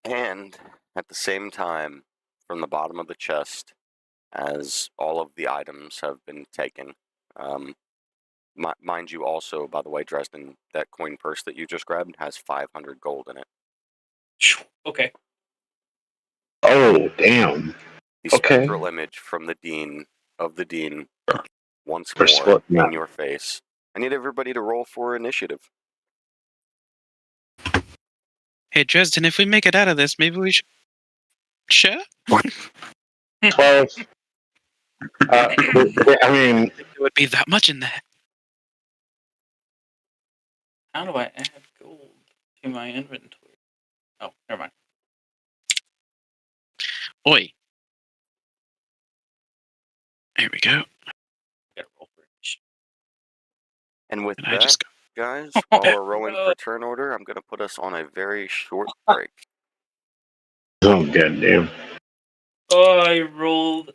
And at the same time, from the bottom of the chest, as all of the items have been taken, mind you also, by the way, Dresden, that coin purse that you just grabbed has 500 gold in it. Okay. Oh, damn. The Okay. spectral image from the dean, once For more splitting in up. your face. I need everybody to roll for initiative. Hey, Dresden, if we make it out of this, maybe we should share? 12. I mean, There would be that much in there. How do I add gold to my inventory? Oh, never mind. Oi. There we go. Gotta roll for it. And with And I that, just go. guys, while we're rolling for turn order, I'm going to put us on a very short break. oh, goddamn. Oh, I rolled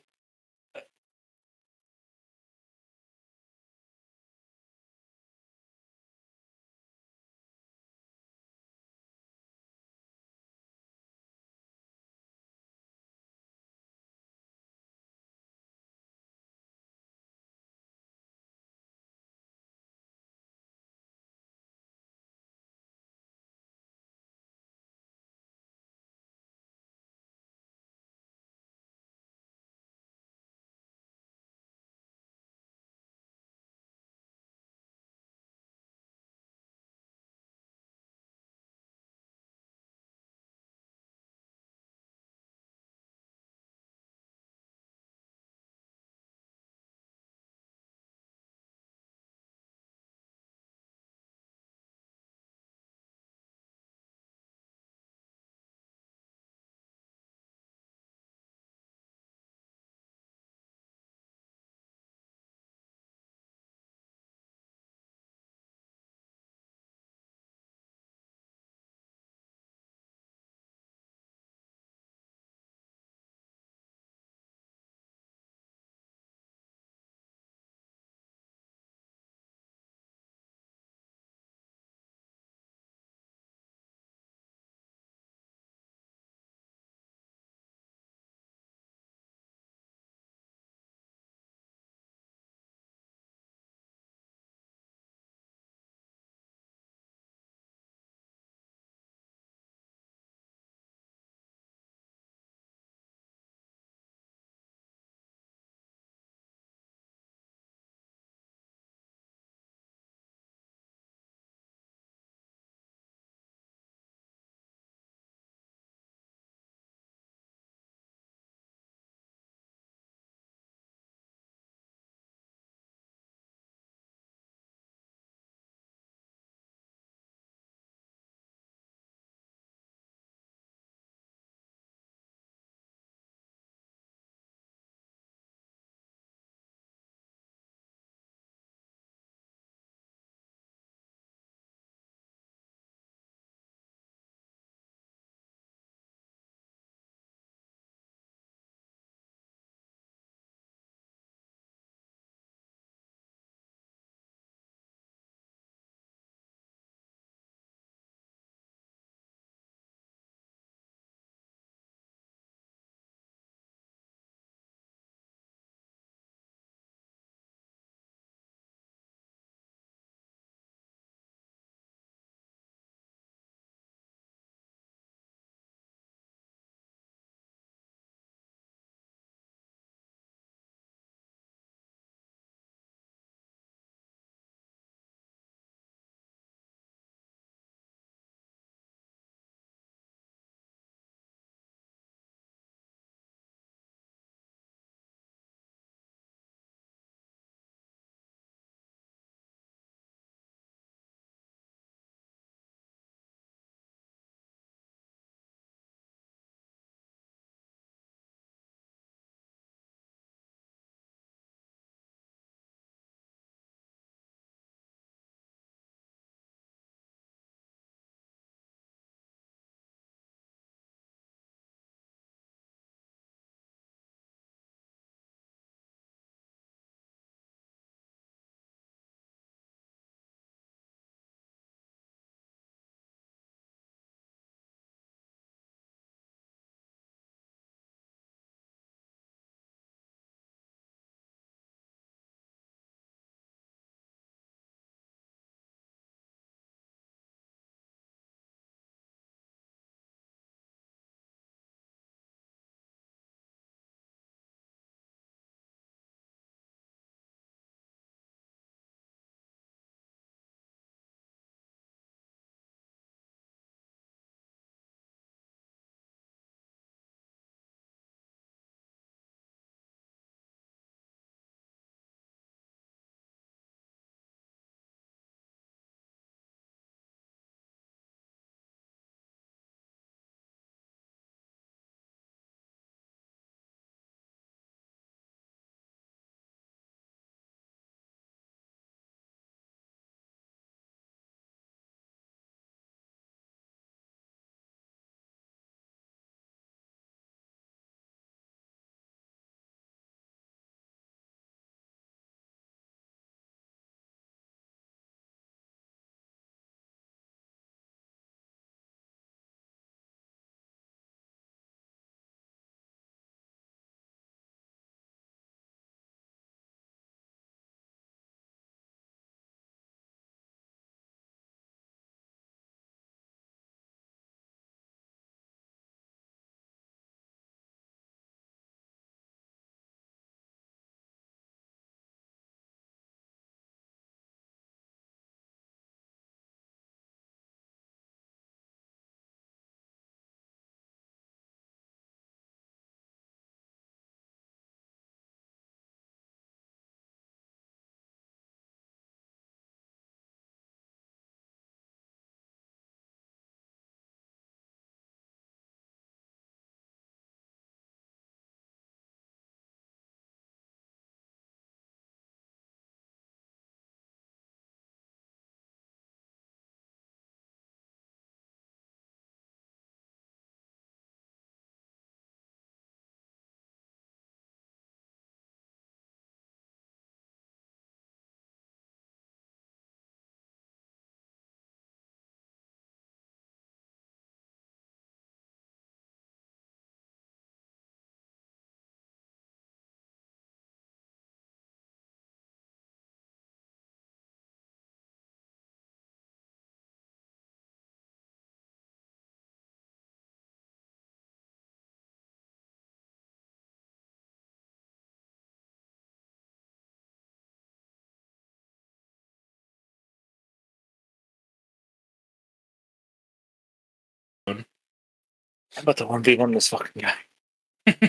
I'm about to 1v1 this fucking guy.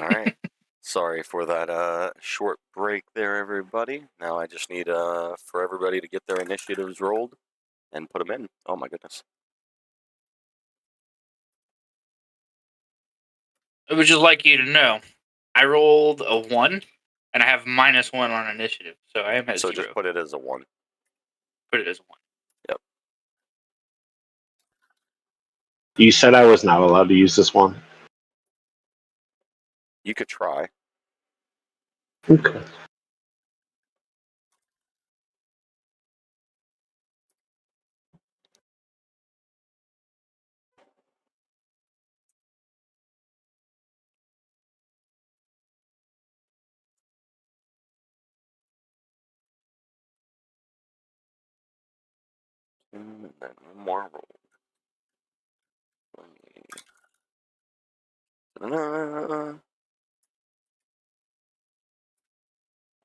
All right. Sorry for that short break there, everybody. Now I just need for everybody to get their initiatives rolled and put them in. Oh my goodness. I would just like you to know, I rolled a 1, and I have -1 on initiative, so I am at 0. Just put it as a 1. Put it as a 1. You said I was not allowed to use this one. You could try. Okay. And then one more roll. All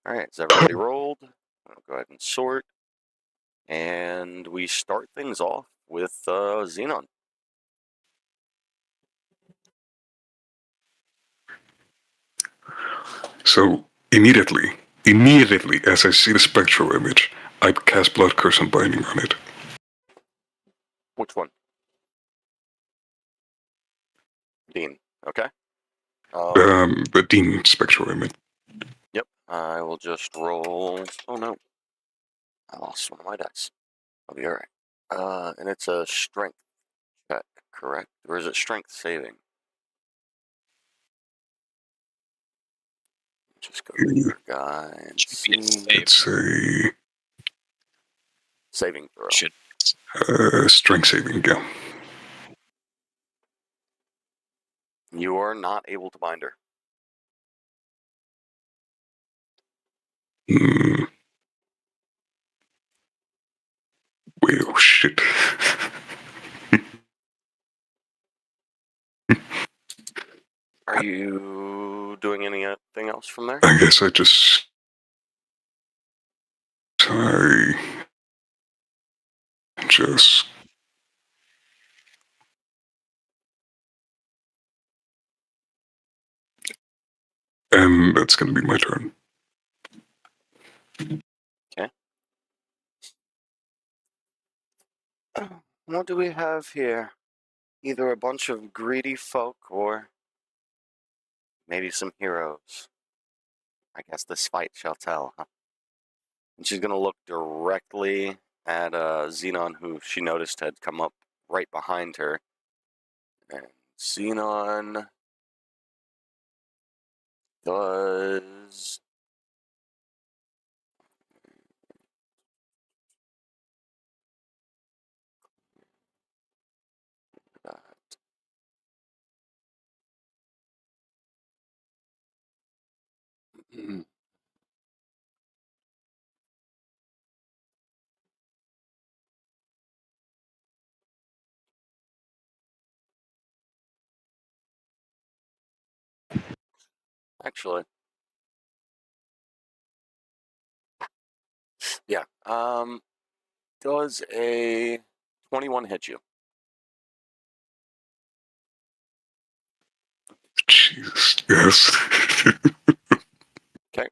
right, is everybody rolled? I'll go ahead and sort. And we start things off with Xenon. So immediately as I see the spectral image, I cast Blood Curse and Binding on it. Which one? Dean. Okay. The Dean spectral image. Yep. I will just roll. Oh no. I lost one of my dice. I'll be alright. And it's a strength check, correct? Or is it strength saving? Just go to your guy and see. It's a Saving throw. strength saving, yeah. You are not able to bind her. Wait, oh shit. Are you doing anything else from there? I guess I just and that's gonna be my turn. Okay. What do we have here? Either a bunch of greedy folk or maybe some heroes. I guess this fight shall tell, huh? And she's gonna look directly at Xenon, who she noticed had come up right behind her. And Xenon does that. Actually, yeah. Does a 21 hit you? Jesus, yes. Okay.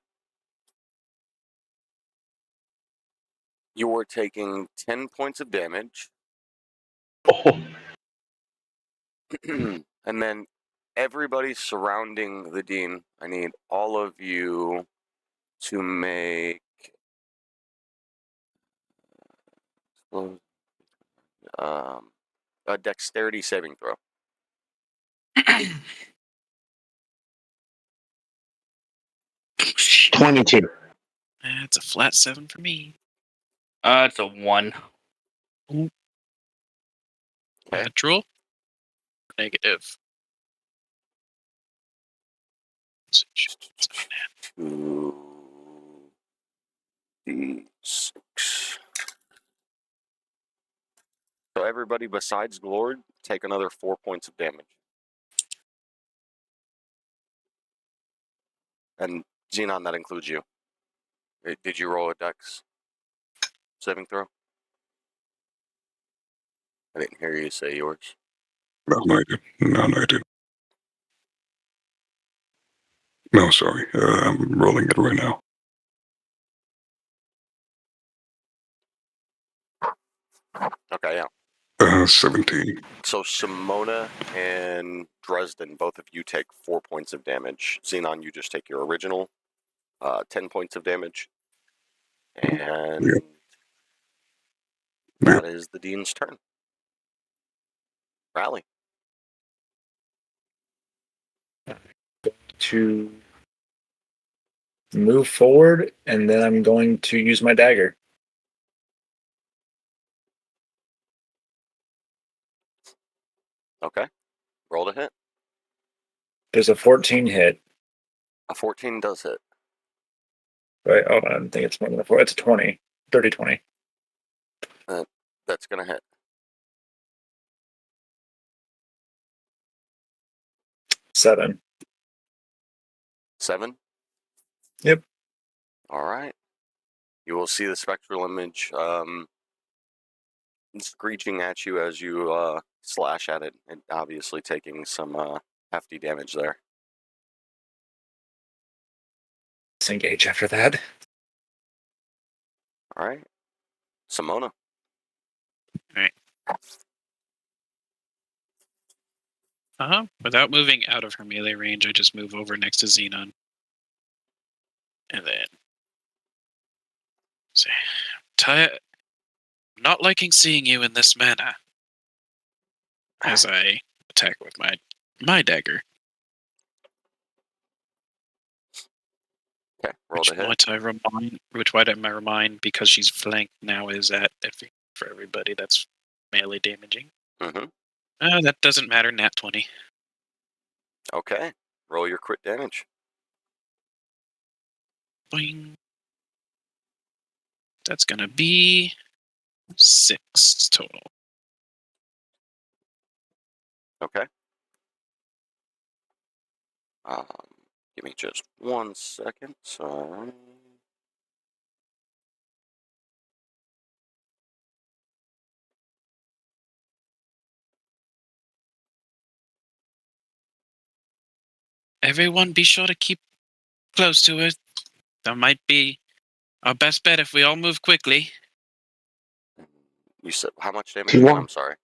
You are taking 10 points of damage. Oh, And then everybody surrounding the dean, I need all of you to make a dexterity saving throw. 22. That's a flat 7 for me. It's a 1. Okay. Natural. Negative. 2d6. So everybody besides Glord, take another 4 points of damage. And Xenon, that includes you. Did you roll a dex saving throw? I didn't hear you say yours. No, I did. No, sorry. I'm rolling it right now. Okay, yeah. 17. So Simona and Dresden, both of you take 4 points of damage. Xenon, you just take your original 10 points of damage. And Yep. that is the Dean's turn. Rally. To move forward, and then I'm going to use my dagger. Okay. Roll to hit. There's a 14 hit. A 14 does hit. Right? Oh, I don't think it's more than a 4. It's a 20. 30, 20. That's going to hit. 7. 7? Yep. All right. You will see the spectral image screeching at you as you slash at it, and obviously taking some hefty damage there. Disengage after that. All right. Simona. Without moving out of her melee range, I just move over next to Xenon. And then say, not liking seeing you in this manner. As I attack with my dagger. Okay, roll to hit. Which might I remind, because she's flanked now, is at for everybody that's melee damaging. Mm-hmm. That doesn't matter, nat 20. Okay, roll your crit damage. Boing. That's gonna be 6 total. Okay. Give me just 1 second. Sorry. Everyone be sure to keep close to it. That might be our best bet if we all move quickly. You said how much damage again? I'm sorry.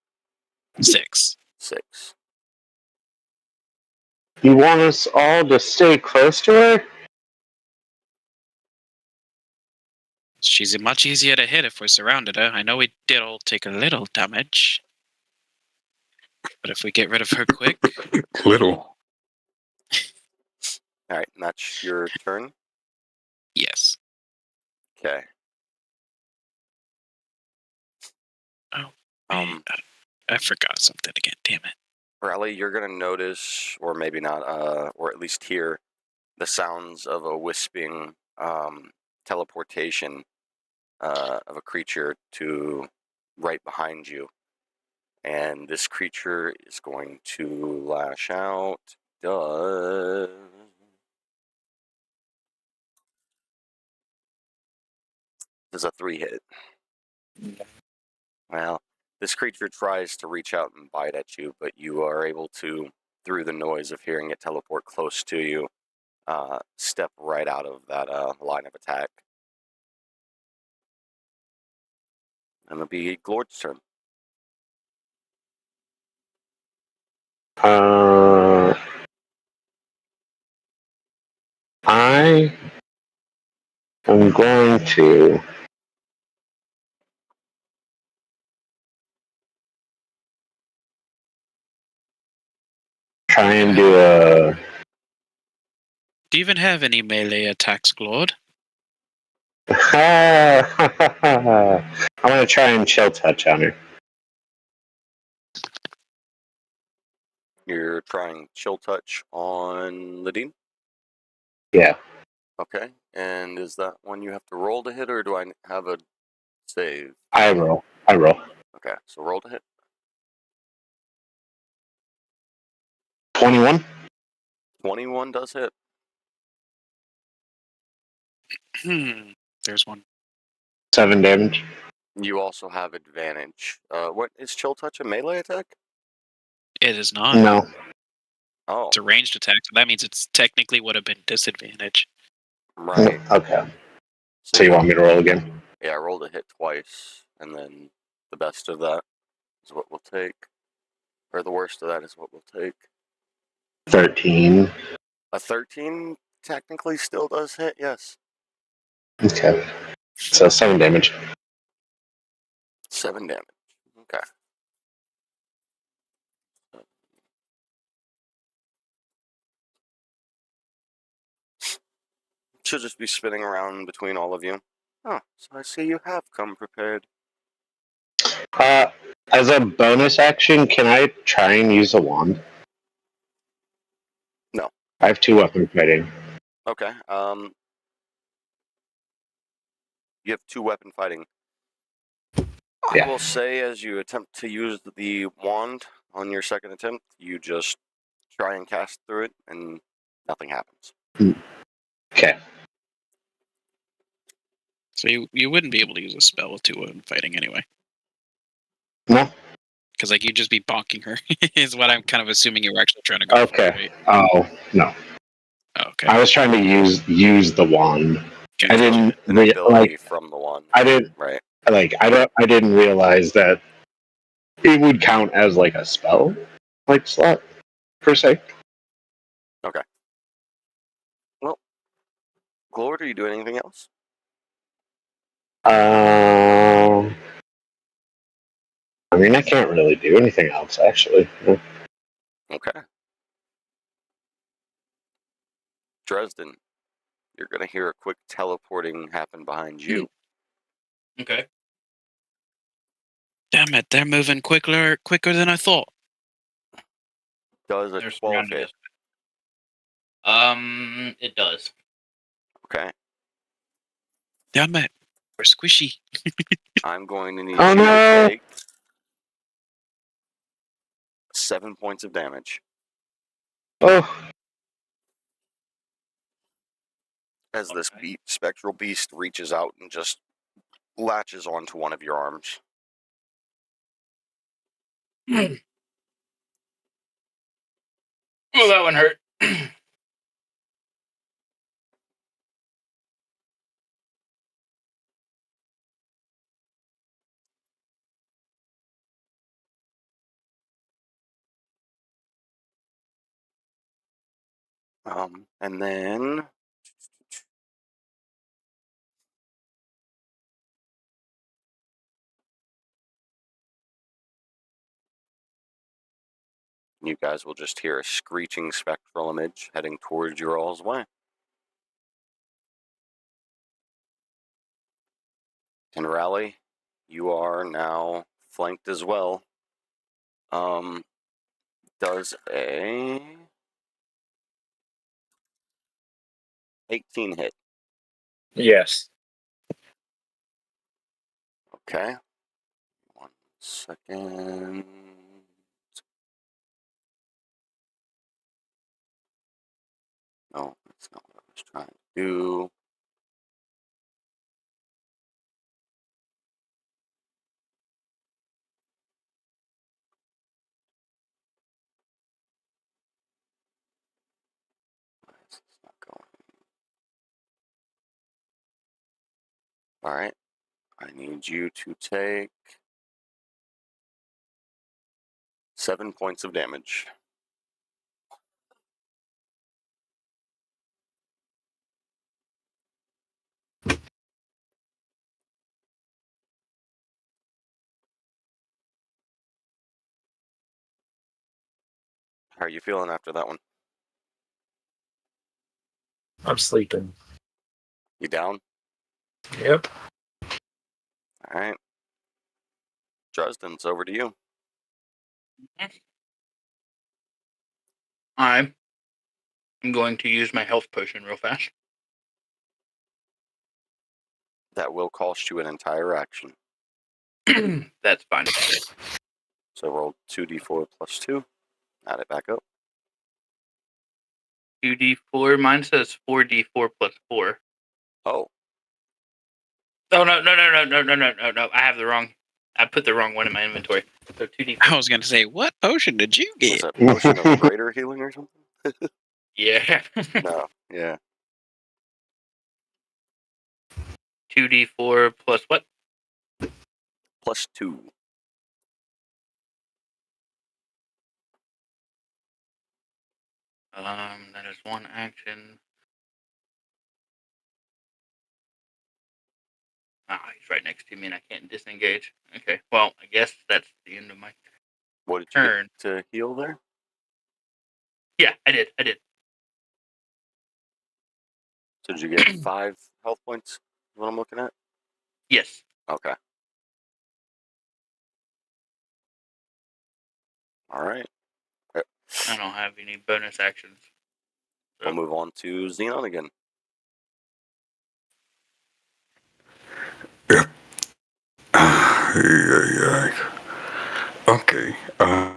6. 6. You want us all to stay close to her? She's much easier to hit if we're surrounded her. I know we did all take a little damage. But if we get rid of her quick... Little. Alright, and that's your turn? Yes. Okay. Oh, I forgot something again, damn it. Rally, you're going to notice, or maybe not, or at least hear, the sounds of a wisping teleportation of a creature to right behind you. And this creature is going to lash out. Does a 3 hit? Well, this creature tries to reach out and bite at you, but you are able to, through the noise of hearing it teleport close to you, step right out of that line of attack. And it'll be Glord's turn. I am going to try and do a... Do you even have any melee attacks, Glord? I'm going to try and chill touch on her. You're trying chill touch on Ladine? Yeah. Okay, and is that one you have to roll to hit, or do I have a save? I roll. Okay, so roll to hit. 21? 21 does hit. There's one. 7 damage. You also have advantage. What is chill touch, a melee attack? It is not. No. Oh, It's a ranged attack, so that means it's technically would have been disadvantage. right. Okay. So you want me to roll again? Yeah, I rolled a hit twice, and then the best of that is what we'll take. Or the worst of that is what we'll take. 13. A 13 technically still does hit, yes. Okay. So 7 damage. 7 damage. Okay. Should just be spinning around between all of you. Oh, so I see you have come prepared. As a bonus action, can I try and use a wand? No. I have 2 weapon fighting. Okay. You have 2 weapon fighting. Yeah. I will say, as you attempt to use the wand on your second attempt, you just try and cast through it, and nothing happens. Okay. So you wouldn't be able to use a spell with 2 weapon fighting anyway. No? Because like you'd just be bonking her, is what I'm kind of assuming you were actually trying to go for, Okay. right? Oh, no. Oh, okay. I was trying to use the wand. You I took didn't an ability from the wand. I didn't Right. I didn't realize that it would count as like a spell like slot per se. Okay. Well, Glord, are you doing anything else? I mean, I can't really do anything else actually. Okay. Dresden, you're going to hear a quick teleporting happen behind you. Okay. Damn it, they're moving quicker than I thought. Does a They're 12 surrounding hit? us. It does. Okay. Damn it, we're squishy. I'm going to need Oh, you no. to take 7 points of damage. Oh, As this spectral beast reaches out and just latches onto one of your arms. Oh, that one hurt. And then you guys will just hear a screeching spectral image heading towards your all's way. And Rally, you are now flanked as well. Does a 18 hit. Yes. Okay. 1 second. No, that's not what I was trying to do. Why is this not going? All right. I need you to take 7 points of damage. How are you feeling after that one? I'm sleeping. You down? Yep. All right. Dresden, it's over to you. I'm going to use my health potion real fast. That will cost you an entire action. That's fine. So roll 2d4 plus 2. Add it back up. 2d4. Mine says 4d4 plus 4. Oh, Oh, no. I have the wrong. I put the wrong one in my inventory. So 2d4. I was gonna say, what potion did you was get? that potion of greater healing or something? Yeah. No, yeah. 2d4 plus what? +2. That is one action. He's right next to me and I can't disengage. Okay, well, I guess that's the end of my What did you turn. get to heal there? Yeah, I did. So did you get 5 health points? Is what I'm looking at? Yes. Okay. All right. I don't have any bonus actions. We'll move on to Xenon again. Yeah. Okay. I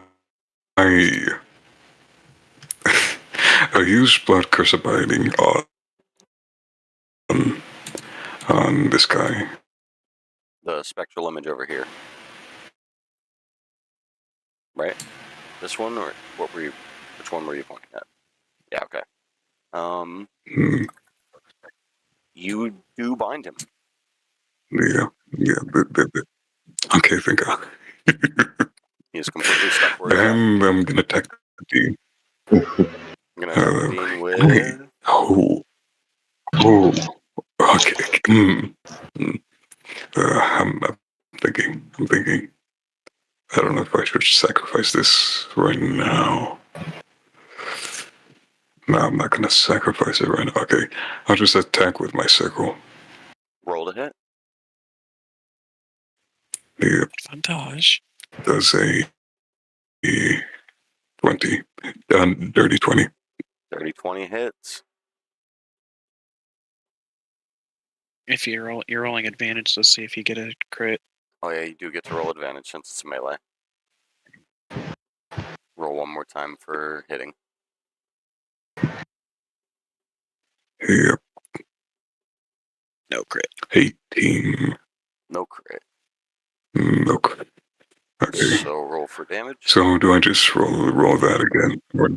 use blood curse abiding on this guy. The spectral image over here. Right? This one, or what were you? Which one were you pointing at? Yeah. Okay. You do bind him. Yeah. Okay, thank God. He is completely stuck where he's at. And I'm gonna attack the Dean. I'm gonna attack the Dean with. Okay. I'm thinking. I don't know if I should sacrifice this right now. No, I'm not gonna sacrifice it right now. Okay, I'll just attack with my circle. Roll to hit. Yep. Advantage. Does a 20. Dirty 20. Dirty 20 hits. If you're rolling advantage, let's see if you get a crit. Oh yeah, you do get to roll advantage since it's melee. Roll one more time for hitting. Yep. No crit. 18. No crit. No crit. Okay. So roll for damage. So do I just roll that again? Or,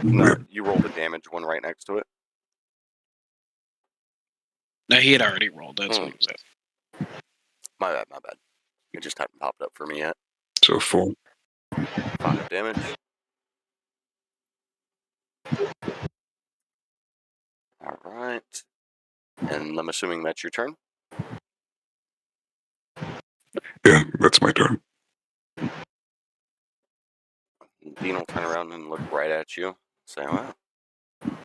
No, yep. you roll the damage one right next to it. No, he had already rolled. That's what he was at. My bad. It just hadn't popped up for me yet. So 4. 5 damage. All right. And I'm assuming that's your turn? Yeah, that's my turn. Dean will turn around and look right at you. Say, well,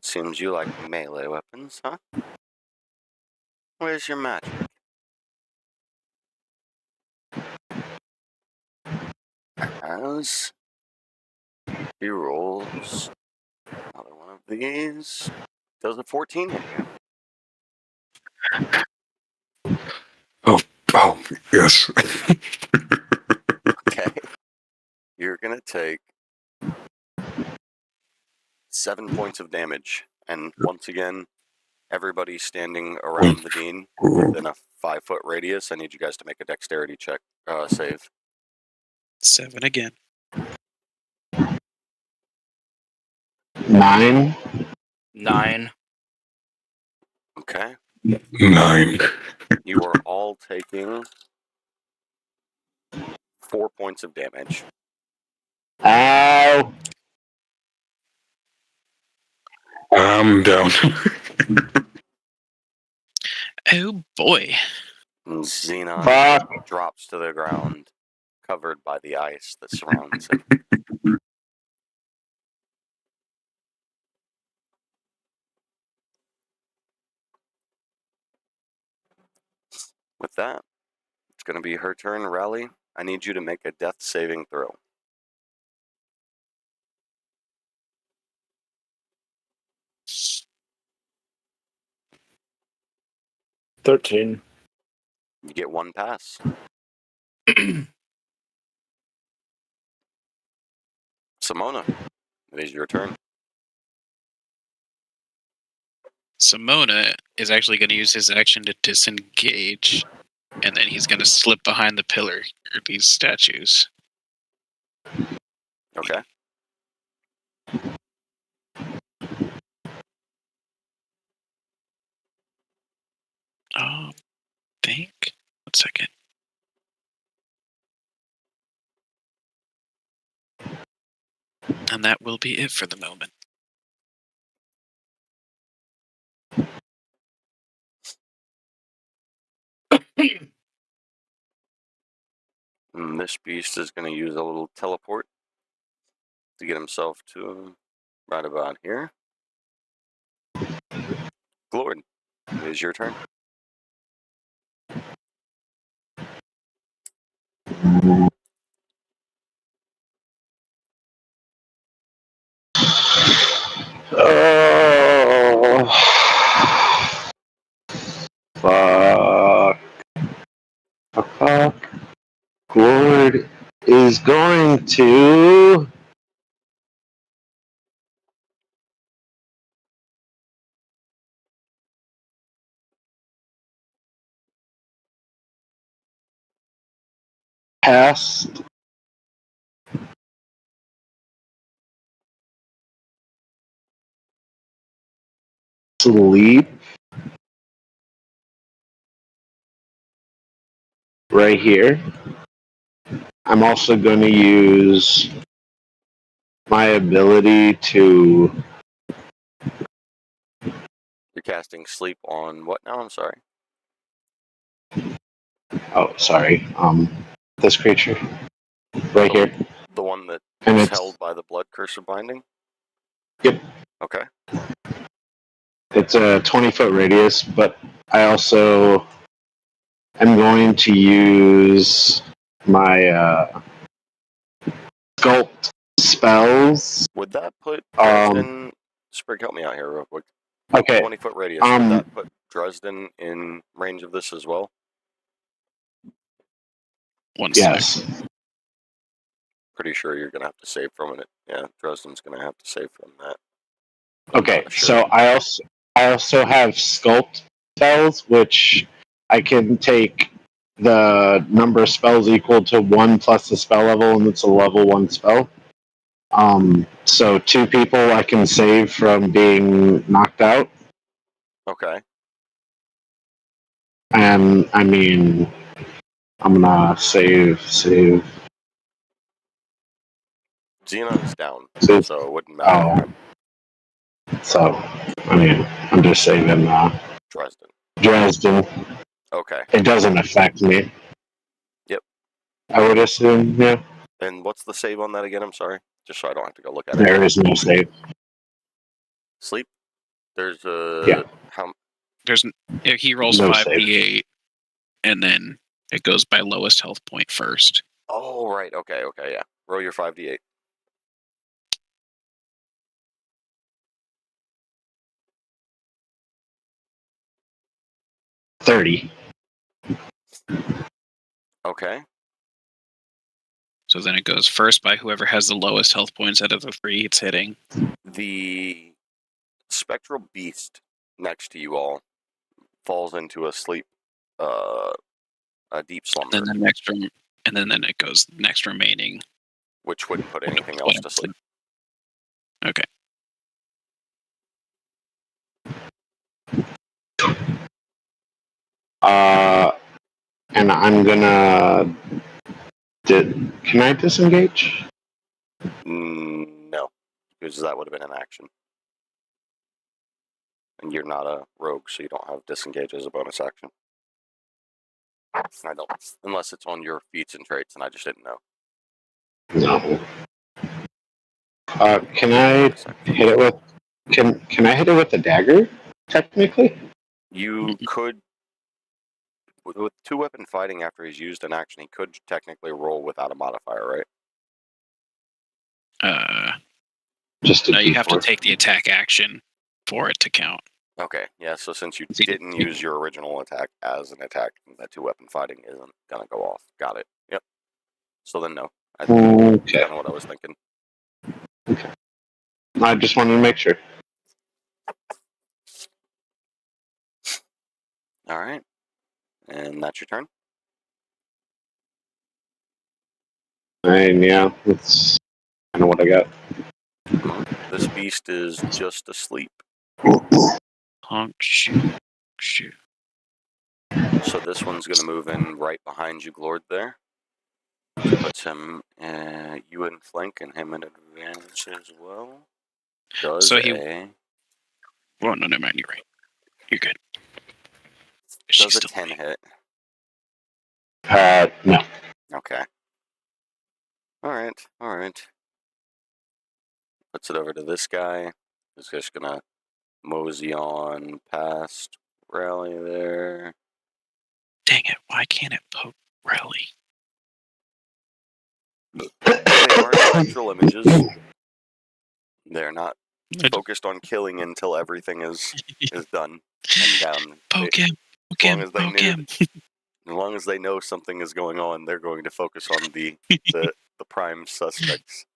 seems you like melee weapons, huh? Where's your magic? As he rolls another one of these. Does a 14 hit you? Oh, yes. Okay. You're going to take 7 points of damage. And once again, everybody standing around the Dean within a 5-foot radius, I need you guys to make a dexterity check save. 7 again. 9. 9. Okay. 9. You are all taking 4 points of damage. Ow. I'm down. Oh boy. And Xenon Fuck. drops to the ground, covered by the ice that surrounds him. With that, it's going to be her turn. Rally, I need you to make a death saving throw. $13. You get 1 pass. Simona, it is your turn. Simona is actually going to use his action to disengage, and then he's going to slip behind the pillar, or these statues. Okay. Think. 1 second. And that will be it for the moment. And this beast is going to use a little teleport to get himself to right about here. Glord, it is your turn. Oh, fuck. Fuck. Gord is going to. Cast sleep right here. I'm also going to use my ability to. You're casting sleep on what now? I'm sorry. Oh, sorry. This creature right here, The one that and is it's held by the blood curse of binding? Yep. Okay. It's a 20-foot radius, but I also am going to use my sculpt spells. Would that put Dresden... Sprig, help me out here real quick. Okay. 20-foot radius. Would that put Dresden in range of this as well? Yes. Pretty sure you're going to have to save from it. Yeah, Dresden's going to have to save from that. Okay, Sure. so I also have sculpt spells, which I can take the number of spells equal to 1 plus the spell level, and it's a level 1 spell. So 2 people I can save from being knocked out. Okay. And I mean, I'm gonna save. Xenon's down, Save. so it wouldn't matter for him. So, I mean, I'm just saving Dresden. Okay. It doesn't affect me. Yep. I would assume, yeah. And what's the save on that again? I'm sorry. Just so I don't have to go look at There is no save. Sleep? There's a... Yeah. He rolls No 5d8, and then it goes by lowest health point first. Oh, right. Okay, yeah. Roll your 5d8. $30. Okay. So then it goes first by whoever has the lowest health points out of the 3 it's hitting. The spectral beast next to you all falls into a sleep, a deep slumber. And then it goes next remaining, which wouldn't put anything else to sleep. Okay. And I'm gonna. Can I disengage? No, because that would have been an action. And you're not a rogue, so you don't have disengage as a bonus action. I don't, unless it's on your feats and traits, and I just didn't know. No. Can I hit it with? Can I hit it with a dagger? Technically, you could. With 2-weapon fighting, after he's used an action, he could technically roll without a modifier, right? No, you have to take the attack action for it to count. Okay, yeah, so since you didn't use your original attack as an attack, that 2-weapon fighting isn't going to go off. Got it. Yep. So then no. That's kind of what I was thinking. Okay. I just wanted to make sure. All right. And that's your turn? And yeah, that's kind of what I got. This beast is just asleep. Honk, shoot. So this one's going to move in right behind you, Glord, there. Which puts him, you in flank and him in advantage as well. Does So he- a... Well, no, never mind. You're right. You're good. Does a 10 hit? No. Okay. Alright. Puts it over to this guy. He's just gonna mosey on past Rally there. Dang it! Why can't it poke Rally? They are spectral images. They're not focused on killing until everything is done and down. Poke him! Poke long him! as they Poke knew- him! As long as they know something is going on, they're going to focus on the prime suspects.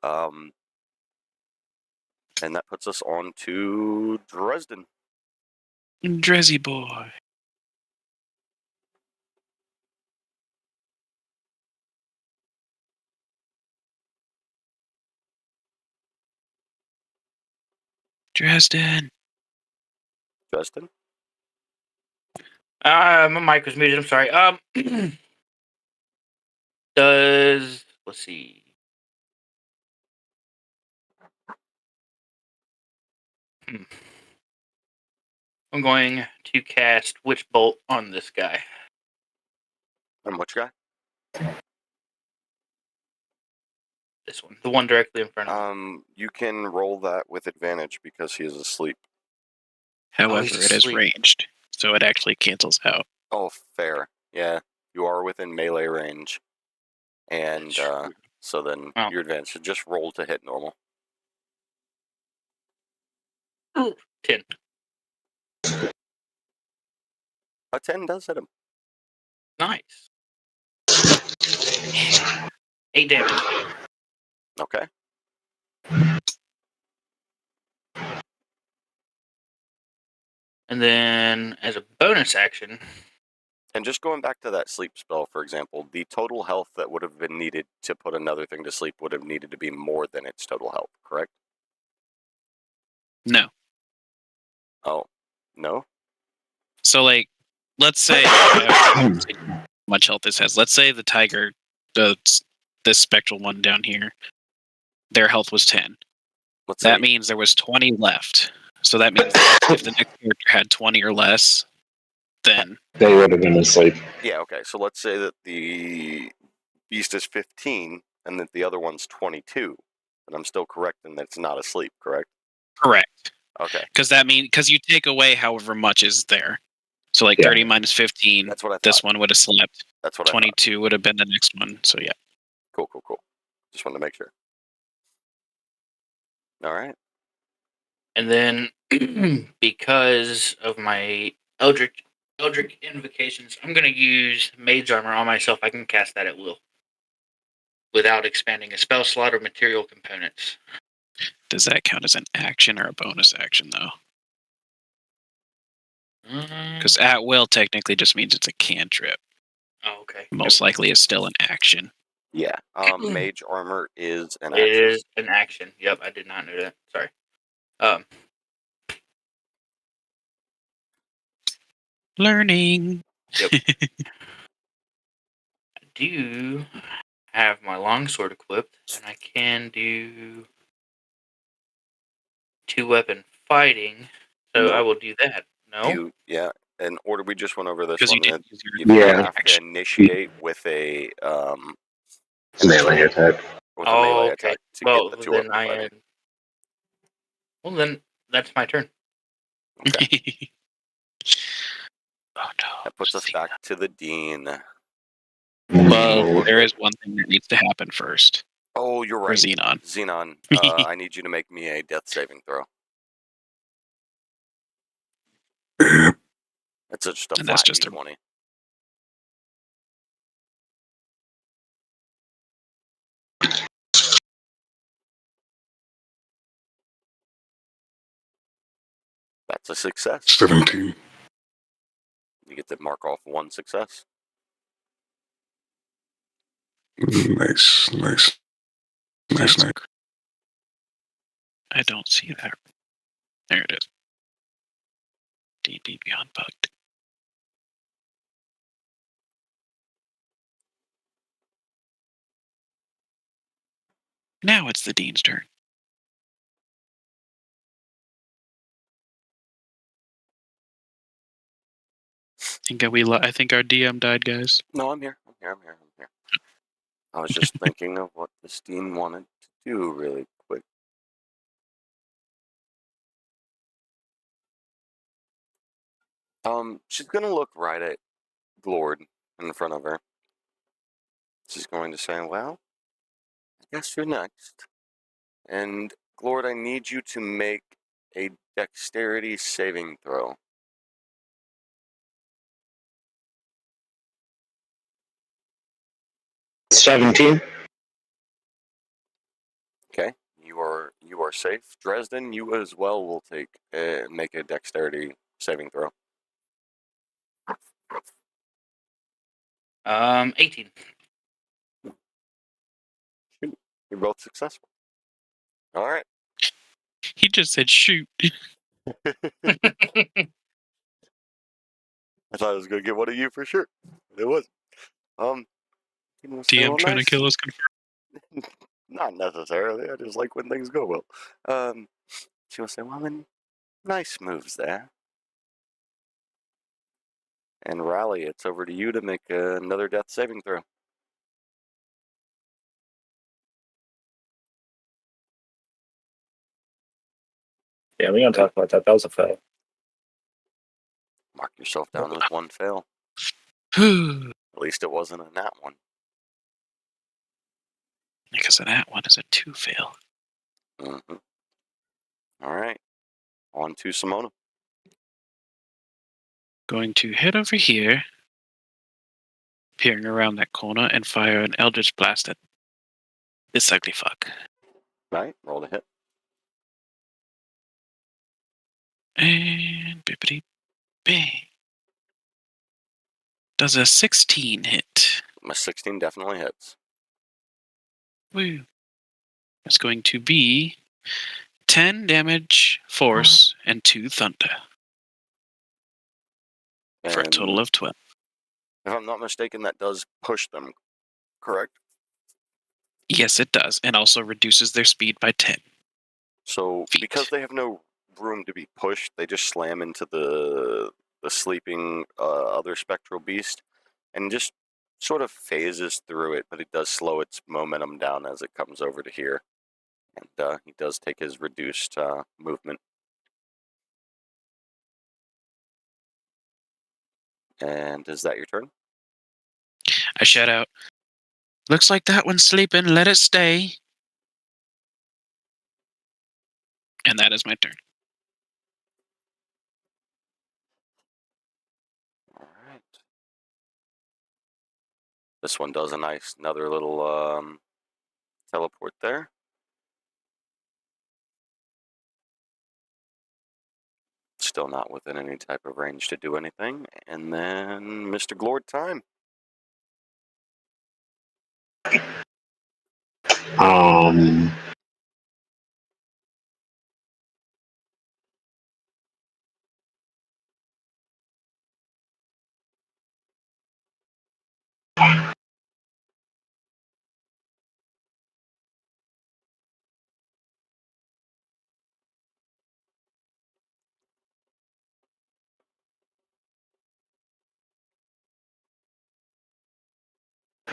And that puts us on to Dresden. Drizzy boy. Dresden. Dresden? My mic was muted. I'm sorry. Let's see. I'm going to cast Witch Bolt on this guy. And which guy? This one, the one directly in front of me. You can roll that with advantage because he is asleep. However, he's it is asleep. ranged, so it actually cancels out. Oh, fair. Yeah, you are within melee range. And so then your advantage should just roll to hit normal. 10. A 10 does hit him. Nice. 8 damage. Okay. And then, as a bonus action, And just going back to that sleep spell, for example, the total health that would have been needed to put another thing to sleep would have needed to be more than its total health, correct? No. Oh, no? So, like, let's say how much health this has. Let's say the tiger, this spectral one down here, their health was 10. That means there was 20 left. So that means if the next character had 20 or less, then they would have been asleep. Yeah, okay. So let's say that the beast is 15 and that the other one's 22. And I'm still correct in that it's not asleep, correct? correct. Okay. Because you take away however much is there. So like 30 minus 15, That's what I thought. this one would have slept. That's what 22 would have been the next one. So yeah. Cool. Just wanted to make sure. All right. and then because of my Eldritch invocations, I'm going to use Mage Armor on myself. I can cast that at will without expanding a spell slot or material components. Does that count as an action or a bonus action, though? Because at will technically just means it's a cantrip. Oh, okay. Most likely is still an action. Yeah. Mage Armor is an action. It is an action. Yep, I did not know that. Sorry. Learning. Yep. I do have my longsword equipped, and I can do 2-weapon fighting. So I will do that. No? Yeah. And or we just went over this 'Cause one. you didn't use You your have to initiate with a melee attack. with a melee attack to Well, get the 2 then weapon fighting. Well, then that's my turn. Okay. Oh no. That puts us back to the Dean. Well, there is one thing that needs to happen first. Oh, you're For right. Xenon. Xenon, I need you to make me a death saving throw. It's just a flat D20. That's a success. 17. You get to mark off one success. Nice. I don't see that. There it is. D&D Beyond bugged. Now it's the Dean's turn. I think our DM died, guys. No, I'm here. I was just thinking of what this Dean wanted to do really quick. She's gonna look right at Glord in front of her. She's going to say, well, I guess you're next. And Glord, I need you to make a dexterity saving throw. $17. Okay, you are safe. Dresden, you as well will make a dexterity saving throw. 18. Shoot, you're both successful. All right. He just said shoot. I thought I was gonna get one of you for sure. It wasn't. DM trying to kill us. Not necessarily. I just like when things go well. She will say, well, then, nice moves there. And Rally, it's over to you to make another death saving throw. Yeah, we don't talk about that. That was a fail. Mark yourself down with one fail. Because At least it wasn't a nat one. that one is a 2 fail. Mm-hmm. All right. On to Simona. Going to head over here, peering around that corner, and fire an Eldritch Blast at this ugly fuck. Right, roll to hit. And bippity bang. Does a 16 hit? My 16 definitely hits. Woo. That's going to be 10 damage, force, and 2 thunder. For a total of 12. If I'm not mistaken, that does push them, correct? Yes, it does, and also reduces their speed by 10. So, feet. Because they have no room to be pushed, they just slam into the sleeping other spectral beast, and just sort of phases through it, but it does slow its momentum down as it comes over to here. And he does take his reduced movement. And is that your turn? I shout out, looks like that one's sleeping, let it stay. And that is my turn. All right. This one does another little teleport there. Still not within any type of range to do anything. And then Mr. Glord time.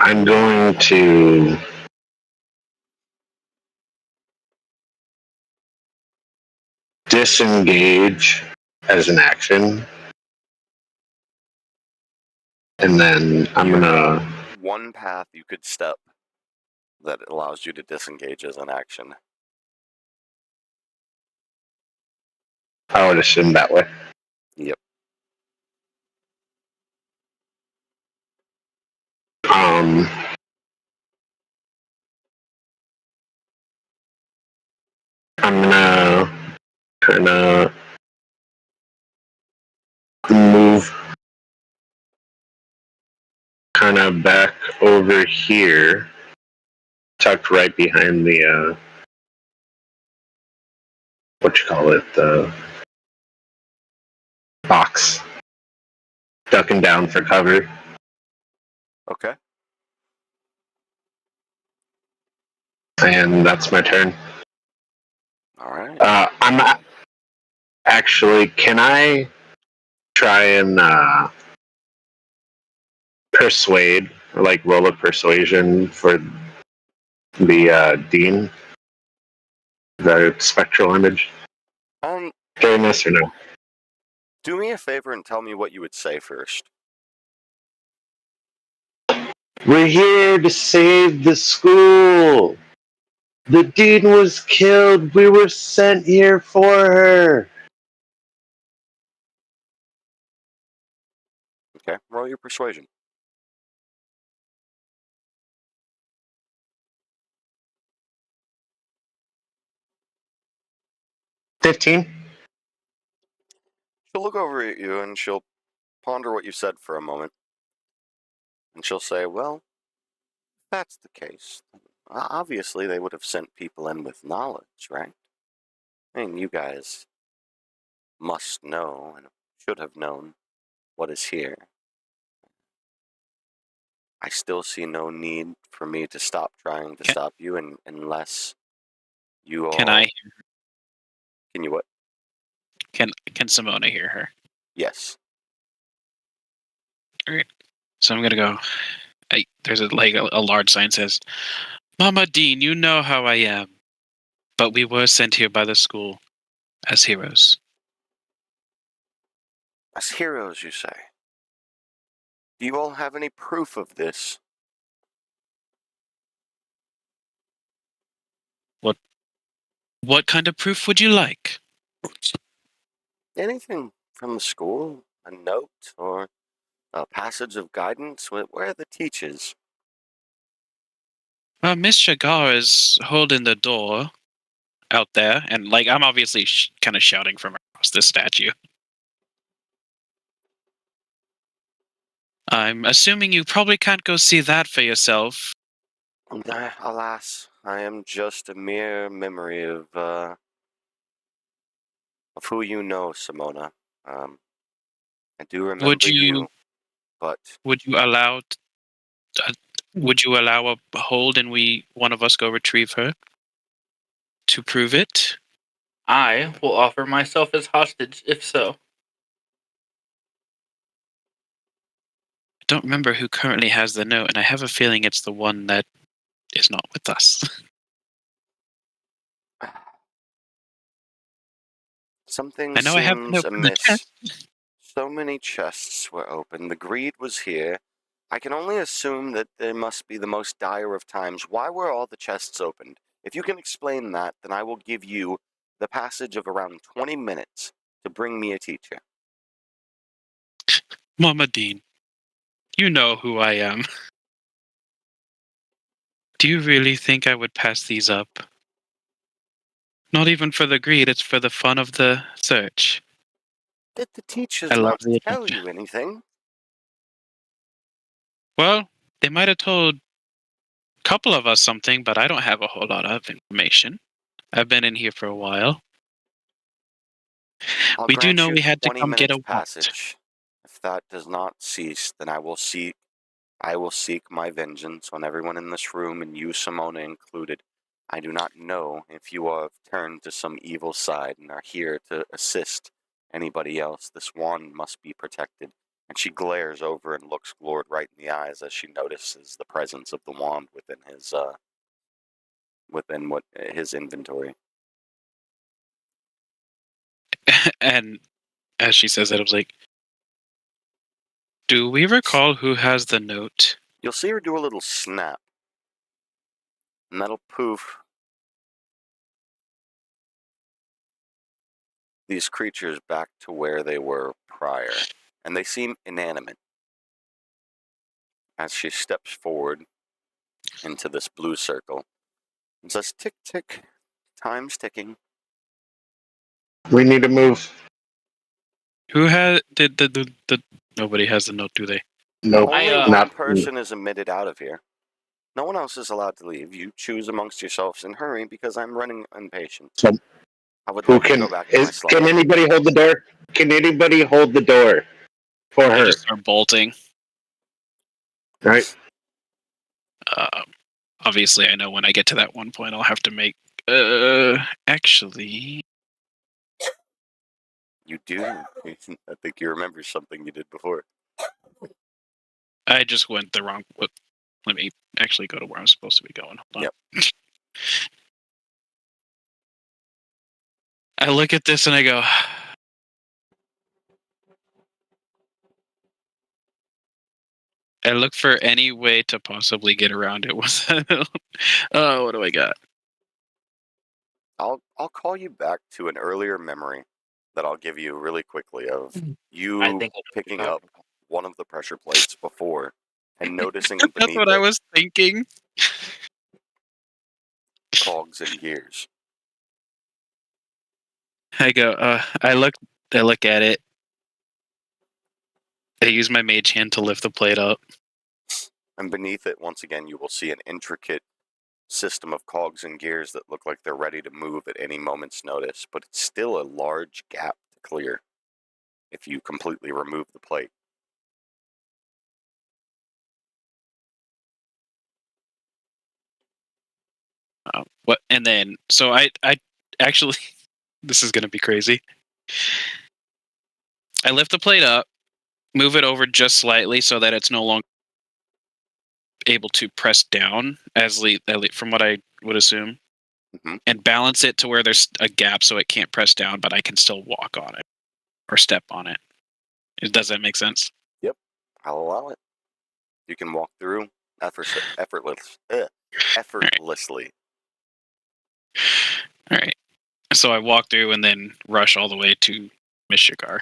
I'm going to disengage as an action. And then I'm You gonna. One path you could step that allows you to disengage as an action. I would assume that way. Yep. I'm gonna kind of move kind of back over here, tucked right behind the the box, ducking down for cover. Okay. And that's my turn. All right. I'm not actually. Can I try and persuade, or like roll a persuasion for the dean, the spectral image during this, or no? Do me a favor and tell me what you would say first. We're here to save the school. The dean was killed. We were sent here for her. Okay, roll your persuasion. $15. She'll look over at you and she'll ponder what you said for a moment. And she'll say, well, if that's the case, obviously they would have sent people in with knowledge, right? I mean, you guys must know and should have known what is here. I still see no need for me to stop trying to stop you unless you all... Can I? Can you what? Can Simona hear her? Yes. Alright. So I'm gonna go. There's a large sign says, "Mama Dean, you know how I am, but we were sent here by the school as heroes." As heroes, you say? Do you all have any proof of this? What kind of proof would you like? Anything from the school? A note or a passage of guidance? Where are the teachers? Miss Shagar is holding the door out there, and I'm obviously kind of shouting from across the statue. I'm assuming you probably can't go see that for yourself. Alas, I am just a mere memory of who you know, Simona. I do remember you, but would you allow a hold and one of us go retrieve her to prove it? I will offer myself as hostage, if so. I don't remember who currently has the note, and I have a feeling it's the one that is not with us. something I know I have the seems note from the amiss. chest. So many chests were open. The greed was here. I can only assume that there must be the most dire of times. Why were all the chests opened? If you can explain that, then I will give you the passage of around 20 minutes to bring me a teacher. Mama Dean, you know who I am. Do you really think I would pass these up? Not even for the greed, it's for the fun of the search. Did the teachers I love not the tell adventure. you anything? Well, they might have told a couple of us something, but I don't have a whole lot of information. I've been in here for a while. We do know we had to 20 come get a minutes passage. If that does not cease, then I will seek my vengeance on everyone in this room, and you, Simona, included. I do not know if you have turned to some evil side and are here to assist anybody else. This wand must be protected. And she glares over and looks Glord right in the eyes as she notices the presence of the wand within his inventory. And as she says that, I was like, do we recall who has the note? You'll see her do a little snap. And that'll poof these creatures back to where they were prior. And they seem inanimate. As she steps forward into this blue circle and says, tick, tick, time's ticking. We need to move. Who had the nobody has the note, do they? Nope. Only one not person is admitted out of here. No one else is allowed to leave. You choose amongst yourselves and hurry because I'm running impatient. So, I would who like to can go back to my slot. can anybody hold the door? Can anybody hold the door for I her? just start bolting. Right. obviously, I know when I get to that one point, I'll have to make. Actually, You do. I think you remember something you did before. I just went the wrong. Let me actually go to where I'm supposed to be going. Hold on. Yep. I look at this and I go. I look for any way to possibly get around it. Oh, what do I got? I'll call you back to an earlier memory that I'll give you really quickly of I you think I know what you're picking talking up about. one of the pressure plates before and noticing That's beneath what I it was thinking. cogs and gears. I go. I look at it. I use my mage hand to lift the plate up. And beneath it, once again, you will see an intricate system of cogs and gears that look like they're ready to move at any moment's notice, but it's still a large gap to clear if you completely remove the plate. What? And then, so I actually, this is gonna be crazy. I lift the plate up, move it over just slightly so that it's no longer able to press down, from what I would assume, and balance it to where there's a gap so it can't press down, but I can still walk on it or step on it. Does that make sense? Yep, I'll allow it. You can walk through effortlessly. All right. So I walk through and then rush all the way to Michigar.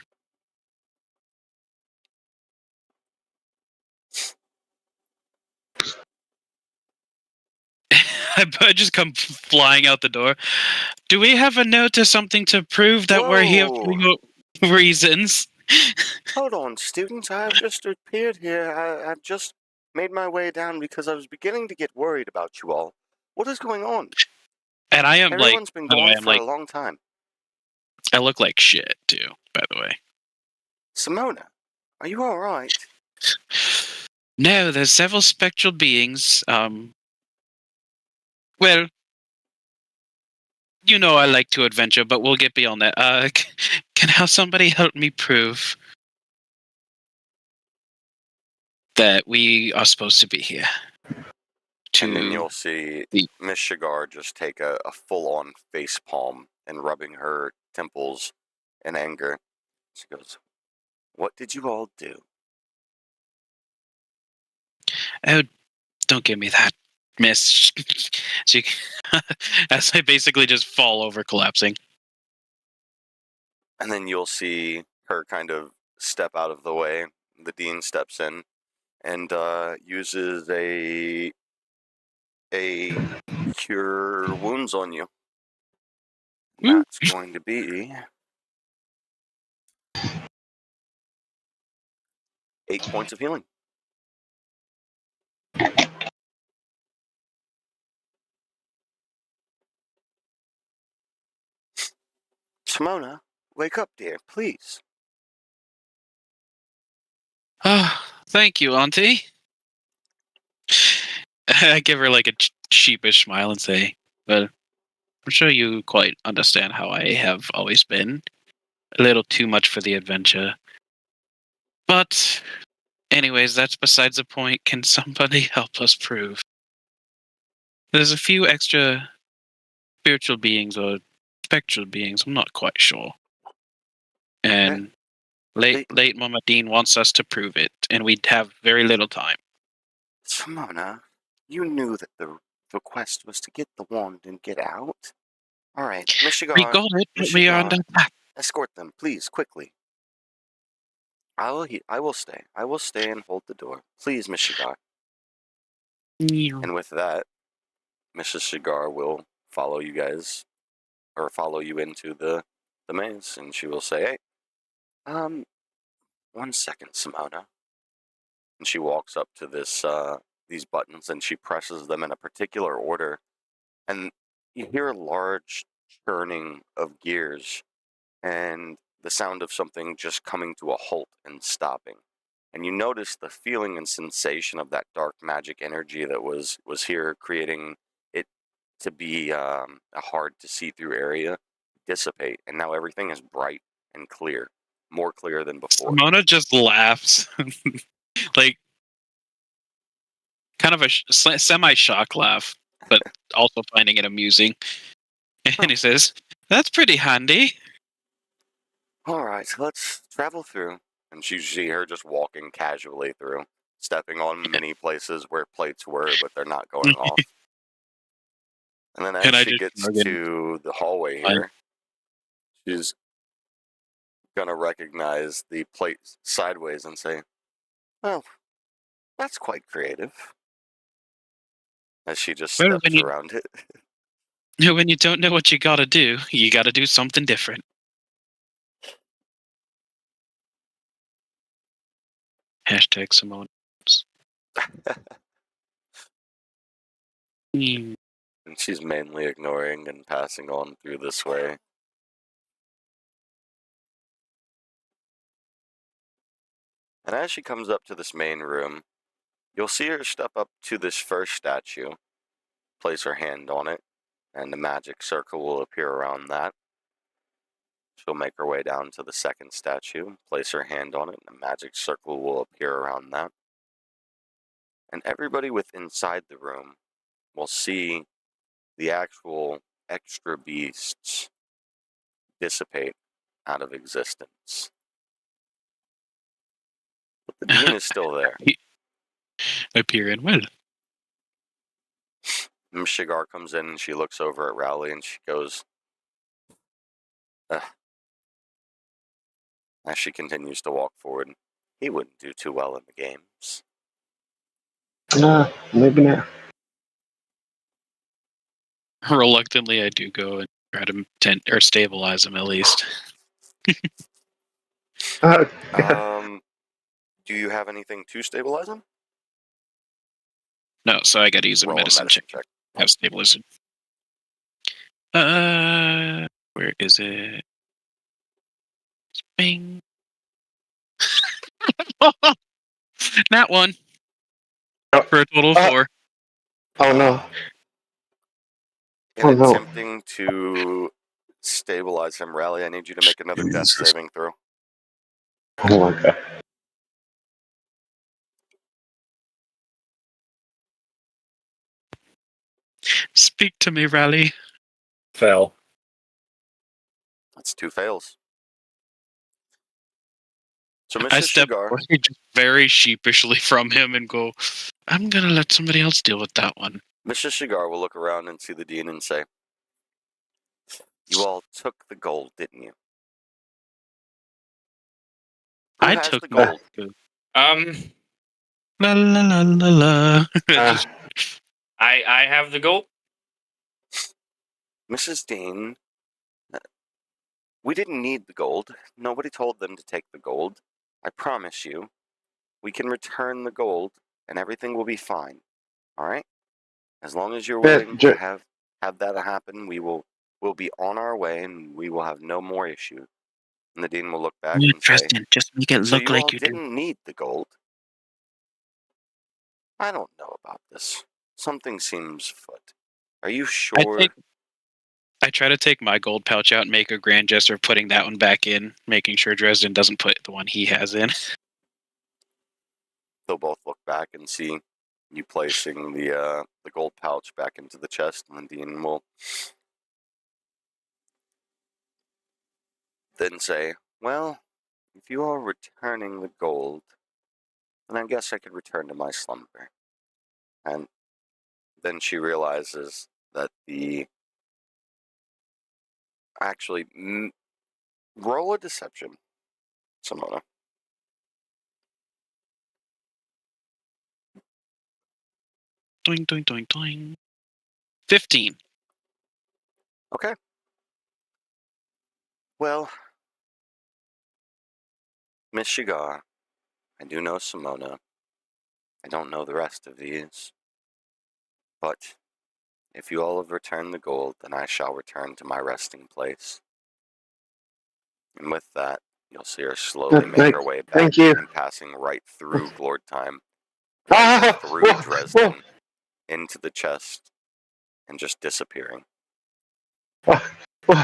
I just come flying out the door. Do we have a note or something to prove that we're here for your reasons? Hold on, students. I've just appeared here. I've just made my way down because I was beginning to get worried about you all. What is going on? And I am Everyone's been gone for a long time. I look like shit too, by the way. Simona, are you all right? No, there's several spectral beings. Well, you know I like to adventure, but we'll get beyond that. Can somebody help me prove that we are supposed to be here? And then you'll see Miss Shigar just take a full-on face palm and rubbing her temples in anger. She goes, "What did you all do?" Oh, don't give me that, miss. She, as I basically just fall over, collapsing. And then you'll see her kind of step out of the way. The dean steps in and uses a cure wounds on you. And that's going to be 8 points of healing. Simona, wake up, dear, please. Oh, thank you, Auntie. I give her like a sheepish smile and say, well, I'm sure you quite understand how I have always been. A little too much for the adventure. But, anyways, that's besides the point. Can somebody help us prove? There's a few extra spiritual beings or spectral beings, I'm not quite sure. And late Mama Dean wants us to prove it, and we'd have very little time. Simona, you knew that the quest was to get the wand and get out. All right, Michigar. We got it, but we are under attack. Escort them, please, quickly. I will stay. I will stay and hold the door. Please, Miss Shigar. And with that, Mrs. Shigar will follow you guys, or follow you into the maze, and she will say, "Hey, 1 second, Simona." And she walks up to these buttons, and she presses them in a particular order, and you hear a large churning of gears, and the sound of something just coming to a halt and stopping. and you notice the feeling and sensation of that dark magic energy that was here, creating it to be a hard to see through area, dissipate, and now everything is bright and clear, more clear than before. Simona just laughs, like kind of a semi-shock laugh, but also finding it amusing. And he says, "That's pretty handy." All right, so let's travel through. And you see her just walking casually through, stepping on many places where plates were, but they're not going off. And then as And I she just gets shrug and- to the hallway here, she's gonna recognize the plate sideways and say, "Well, that's quite creative." As she just Well, steps around it. When you don't know what you gotta do something different. Hashtag Simone. And she's mainly ignoring and passing on through this way. And as she comes up to this main room, you'll see her step up to this first statue, place her hand on it, and the magic circle will appear around that. She'll make her way down to the second statue, place her hand on it, and a magic circle will appear around that. And everybody within inside the room will see the actual extra beasts dissipate out of existence. But the dean is still there. Appear in well. Ms. Shigar comes in and she looks over at Rowley and she goes, as she continues to walk forward, "He wouldn't do too well in the games." Maybe not. Reluctantly, I do go and try to stabilize him at least. Do you have anything to stabilize him? No, so I got to use a Roll medicine check. Have stabilization. Where is it? Bing. Not one. For a total of 4. Oh no. In attempting to stabilize him, Rally, I need you to make another death Jesus. saving throw. Oh my god. Speak to me, Rally. Fail. That's 2 fails. So, I Mrs. step Shigar, just very sheepishly from him and go, "I'm gonna let somebody else deal with that one." Mrs. Shigar will look around and see the dean and say, "You all took the gold, didn't you? Who I has took the gold?" La la la la la. I have the gold. Mrs. Dean, we didn't need the gold. Nobody told them to take the gold. I promise you, we can return the gold and everything will be fine. All right? As long as you're willing to have that happen, we'll be on our way and we will have no more issue. And the dean will look back and say, Just make it "So look you like all you do." didn't need the gold?" "I don't know about this. Something seems afoot. Are you sure?" I try to take my gold pouch out and make a grand gesture of putting that one back in, making sure Dresden doesn't put the one he has in. They'll both look back and see you placing the gold pouch back into the chest, and the dean will then say, "Well, if you are returning the gold, then I guess I could return to my slumber." And then she realizes that actually, roll a deception, Simona. Doing, doing, doing, doing. 15. Okay. Well, Miss Shigar, I do know Simona. I don't know the rest of these. But if you all have returned the gold, then I shall return to my resting place. And with that, You'll see her slowly make her way back thank you. and passing right through Glord Time, Ah, right through whoa, Dresden, into the chest, and just disappearing. whoa, whoa.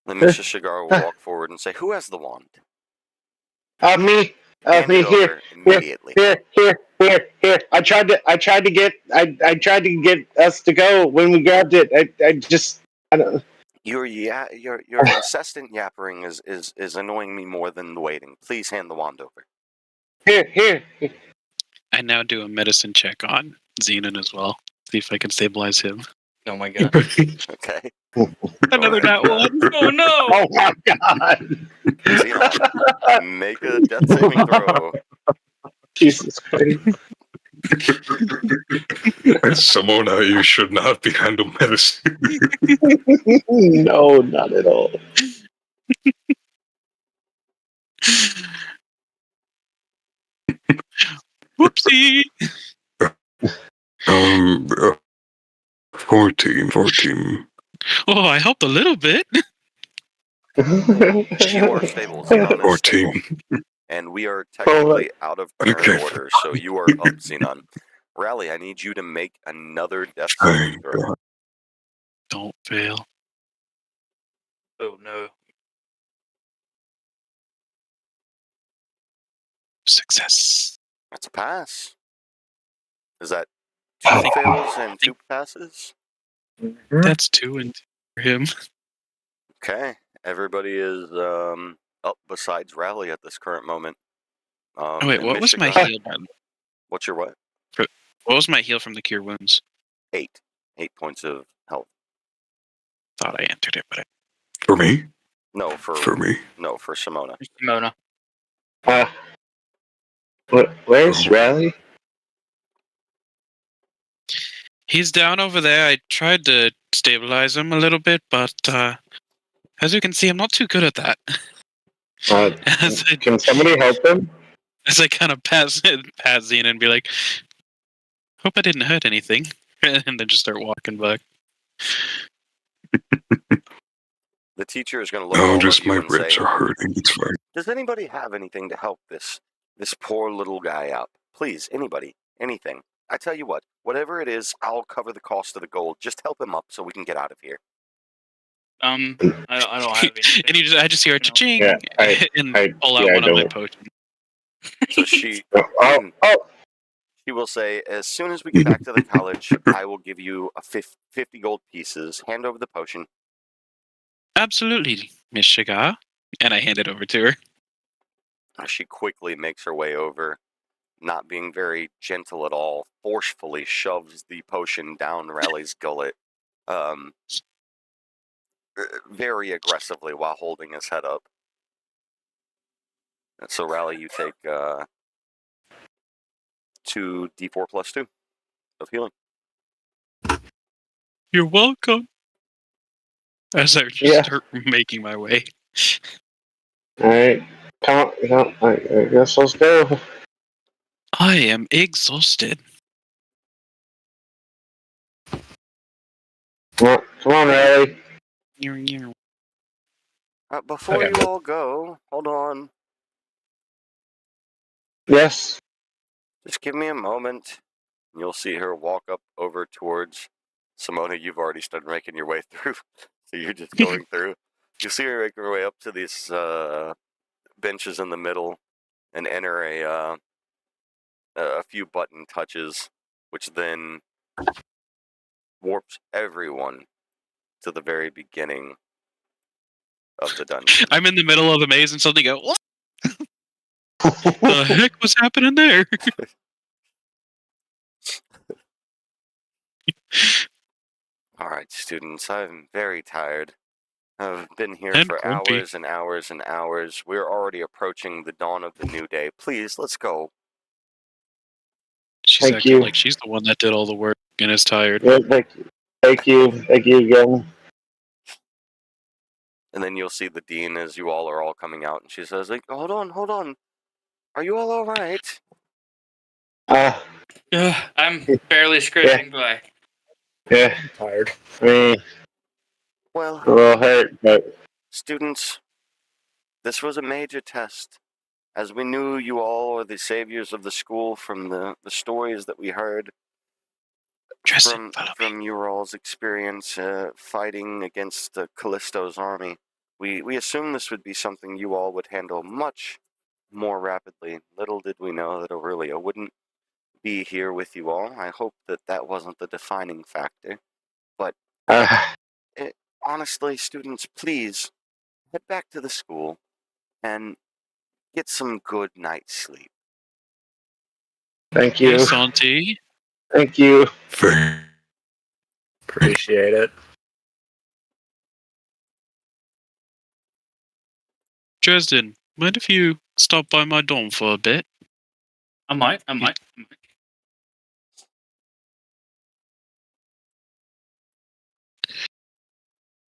Then Mr. Shigar will walk forward and say, "Who has the wand?" Me. Hand Me it here. over immediately. Here. I tried to get us to go when we grabbed it. I don't. Your incessant yappering is annoying me more than the waiting. Please hand the wand over. Here. I now do a medicine check on Xenon as well. See if I can stabilize him. Oh my god. Okay. Another Go ahead. nat one. Oh no! Oh my god. Xenon, make a death saving throw. Jesus Christ. Simona, you should not be handling medicine. No, not at all. Whoopsie! 14. Oh, I helped a little bit. You are stable. Xenon is stable. 14. And we are technically out of turn Okay. order, so you are up, Xenon. Rally, I need you to make another death saving Thank throw. God. Don't fail. Oh no. Success. That's a pass. Is that I two think- fails and two passes? That's 2 and 2 for him. Okay. Everybody is up besides Rally at this current moment. Oh wait, and what was my Michigan- heal? By the way? What's your what? What was my heal from the cure wounds? 8. 8 points of health. Thought I entered it, but For me? No, for Me? no, for Simona. Mona. Where's Rally? he's down over there. I tried to stabilize him a little bit, but as you can see, I'm not too good at that. Can somebody help him? As I kind of pass Xenon and be like, "Hope I didn't hurt anything," and then just start walking back. The teacher is going to look at No, all just of you my and ribs say, are hurting. It's fine. "Does anybody have anything to help this poor little guy out? Please, anybody, anything. I tell you what, whatever it is, I'll cover the cost of the gold. Just help him up so we can get out of here." I don't have anything. And I just hear a cha-ching Yeah, and I- pull out yeah, I one of my don't- potions. So she Oh, she will say, "As soon as we get back to the college, I will give you a 50 gold pieces. Hand over the potion." Absolutely, Miss Shigar. And I hand it over to her. She quickly makes her way over, not being very gentle at all, forcefully shoves the potion down Rally's gullet, very aggressively while holding his head up. And so, Rally, you take 2d4 plus 2 of healing. You're welcome. As I just start making my way. alright. Come on. I guess let's go. I am exhausted. Come on, Rally. Before Okay. you all go, hold on. Yes. Just give me a moment. You'll see her walk up over towards Simona. You've already started making your way through, so you're just going through. You see her make her way up to these benches in the middle and enter a few button touches, which then warps everyone to the very beginning of the dungeon. I'm in the middle of the maze and suddenly go, what the heck was happening there? All right, students, I'm very tired. I've been here And for grumpy. hours and hours and hours. We're already approaching the dawn of the new day. Please, let's go. She's Thank acting you. like she's the one that did all the work and is tired. Yeah, thank you again. And then you'll see the dean as you all are all coming out, and she says, like, hold on. Are you all right? I'm barely scraping by. Yeah. I'm tired. I mean, Well, a little hurt, but students, this was a major test. As we knew you all are the saviors of the school from the stories that we heard Dresden, follow me. from your all's experience fighting against Callisto's army. We assumed this would be something you all would handle much more rapidly. Little did we know that Aurelia wouldn't be here with you all. I hope that wasn't the defining factor. But honestly, students, please head back to the school and get some good night's sleep. Thank you. Yes, Auntie. Thank you. Appreciate it. Dresden, mind if you stop by my dorm for a bit? I might.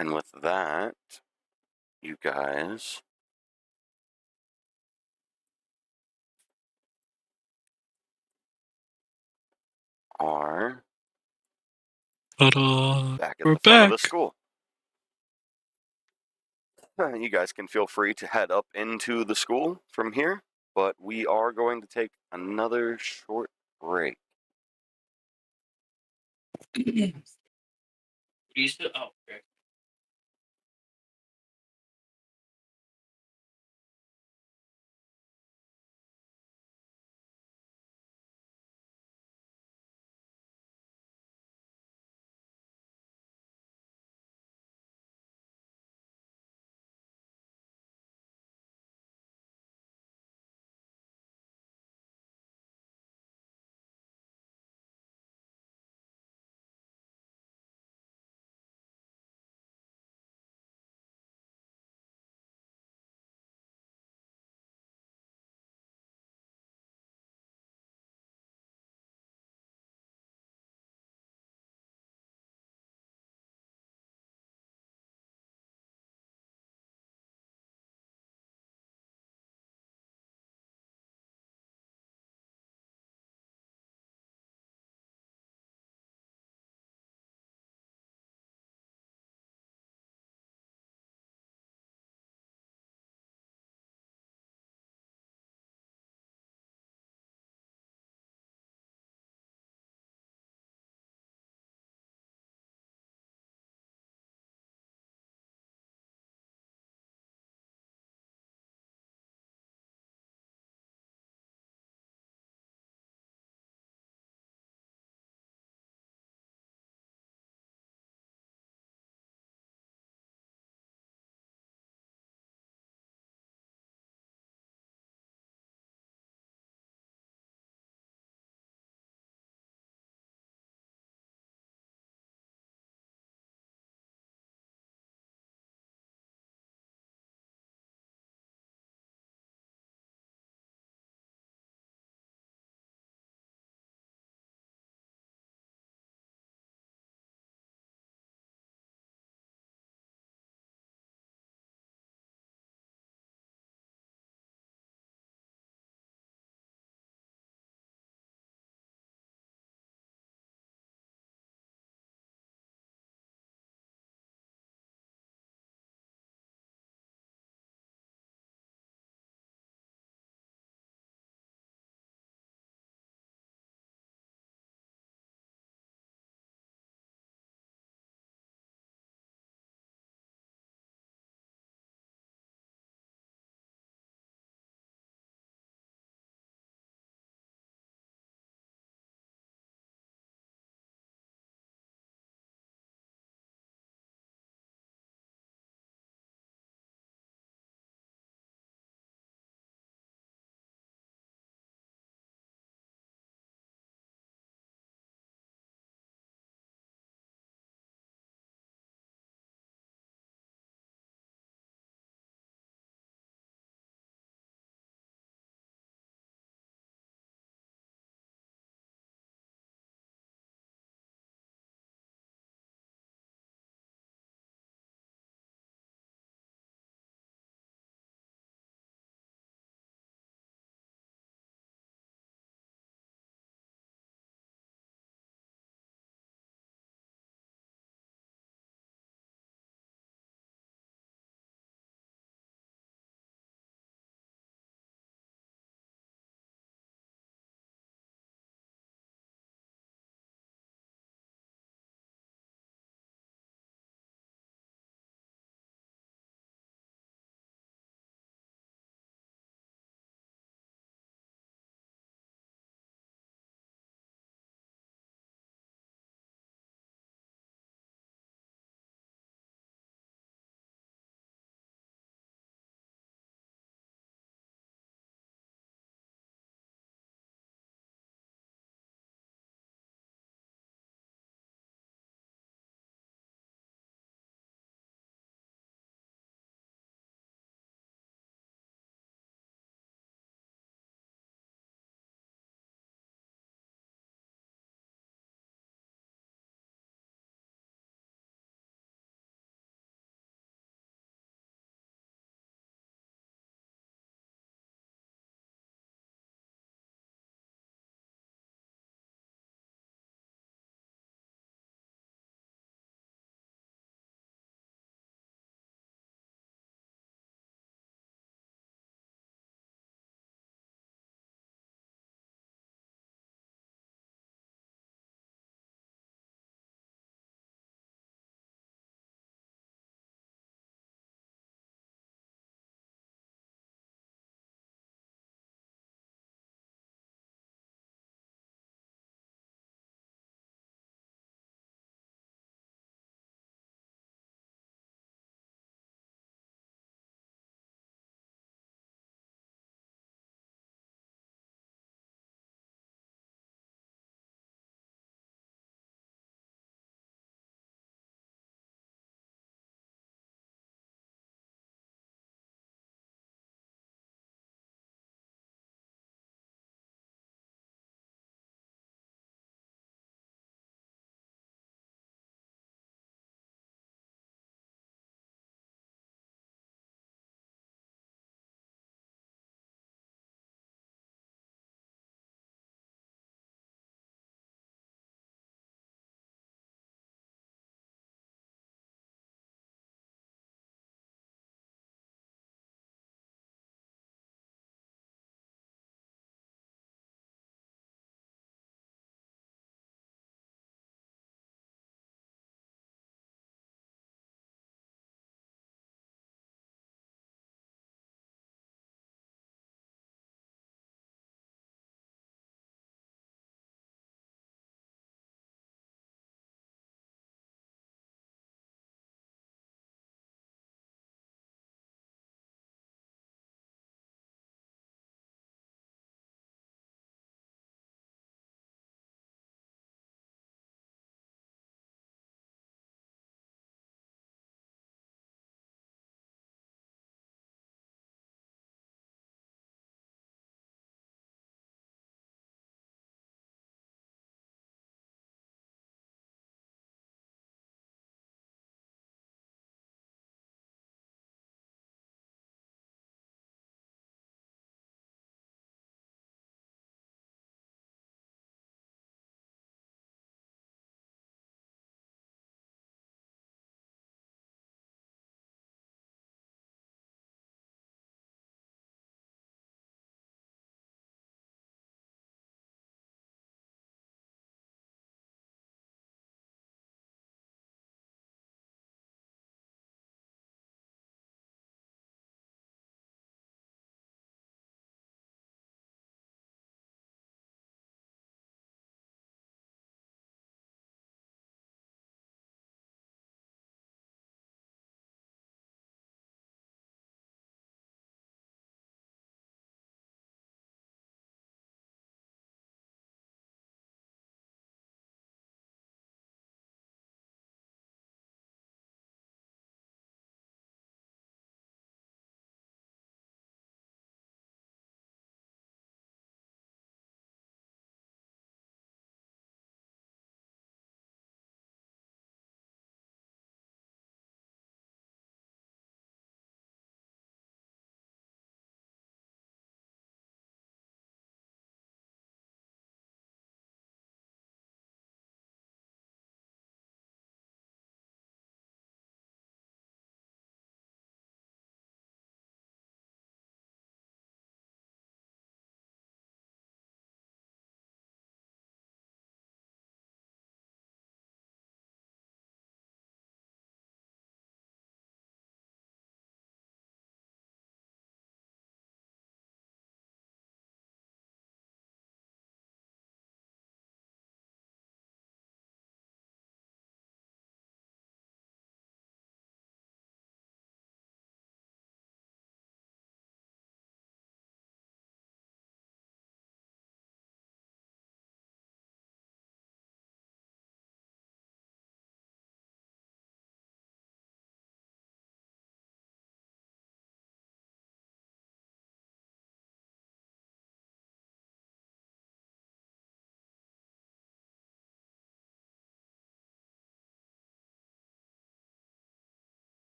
And with that, you guys are Ta-da! back at We're the front of back. the school. You guys can feel free to head up into the school from here, but we are going to take another short break. You still? Oh, okay.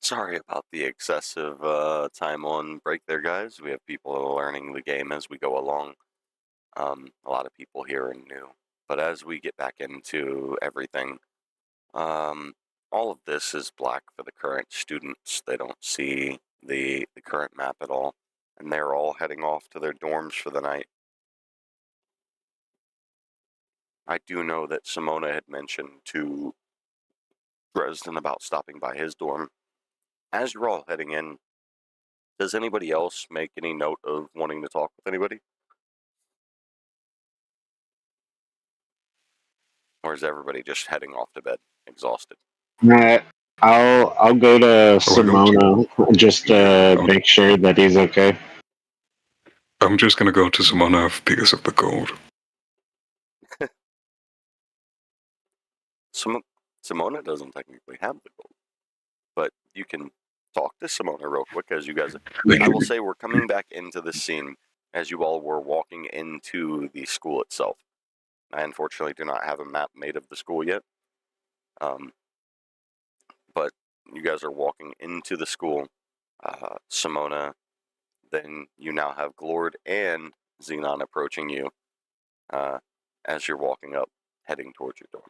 Sorry about the excessive time on break there, guys. We have people learning the game as we go along. A lot of people here are new. But as we get back into everything, all of this is black for the current students. They don't see the current map at all. And they're all heading off to their dorms for the night. I do know that Simona had mentioned to Dresden about stopping by his dorm. As you're all heading in, does anybody else make any note of wanting to talk with anybody? Or is everybody just heading off to bed, exhausted? I'll go to Simona just to Oh. make sure that he's okay. I'm just gonna go to Simona because of the gold. Simona doesn't technically have the gold, but you can talk to Simona real quick as you guys. I will say we're coming back into the scene as you all were walking into the school itself. I unfortunately do not have a map made of the school yet, but you guys are walking into the school. Simona, then you now have Glord and Xenon approaching you as you're walking up, heading towards your door.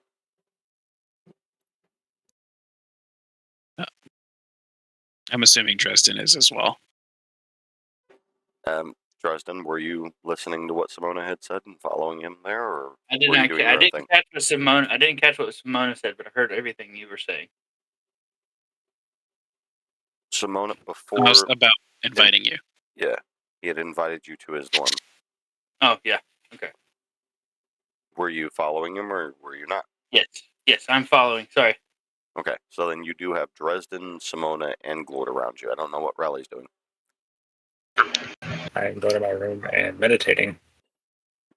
I'm assuming Dresden is as well. Dresden, were you listening to what Simona had said and following him there, or I were didn't. you doing I your own didn't thing? catch what Simona. I didn't catch what Simona said, but I heard everything you were saying. Simona, I was before, about inviting you. yeah, he had invited you to his dorm. Oh yeah. Okay. Were you following him, or were you not? Yes. Yes, I'm following. Sorry. Okay, so then you do have Dresden, Simona, and Glord around you. I don't know what Riley's doing. I'm going to my room and meditating.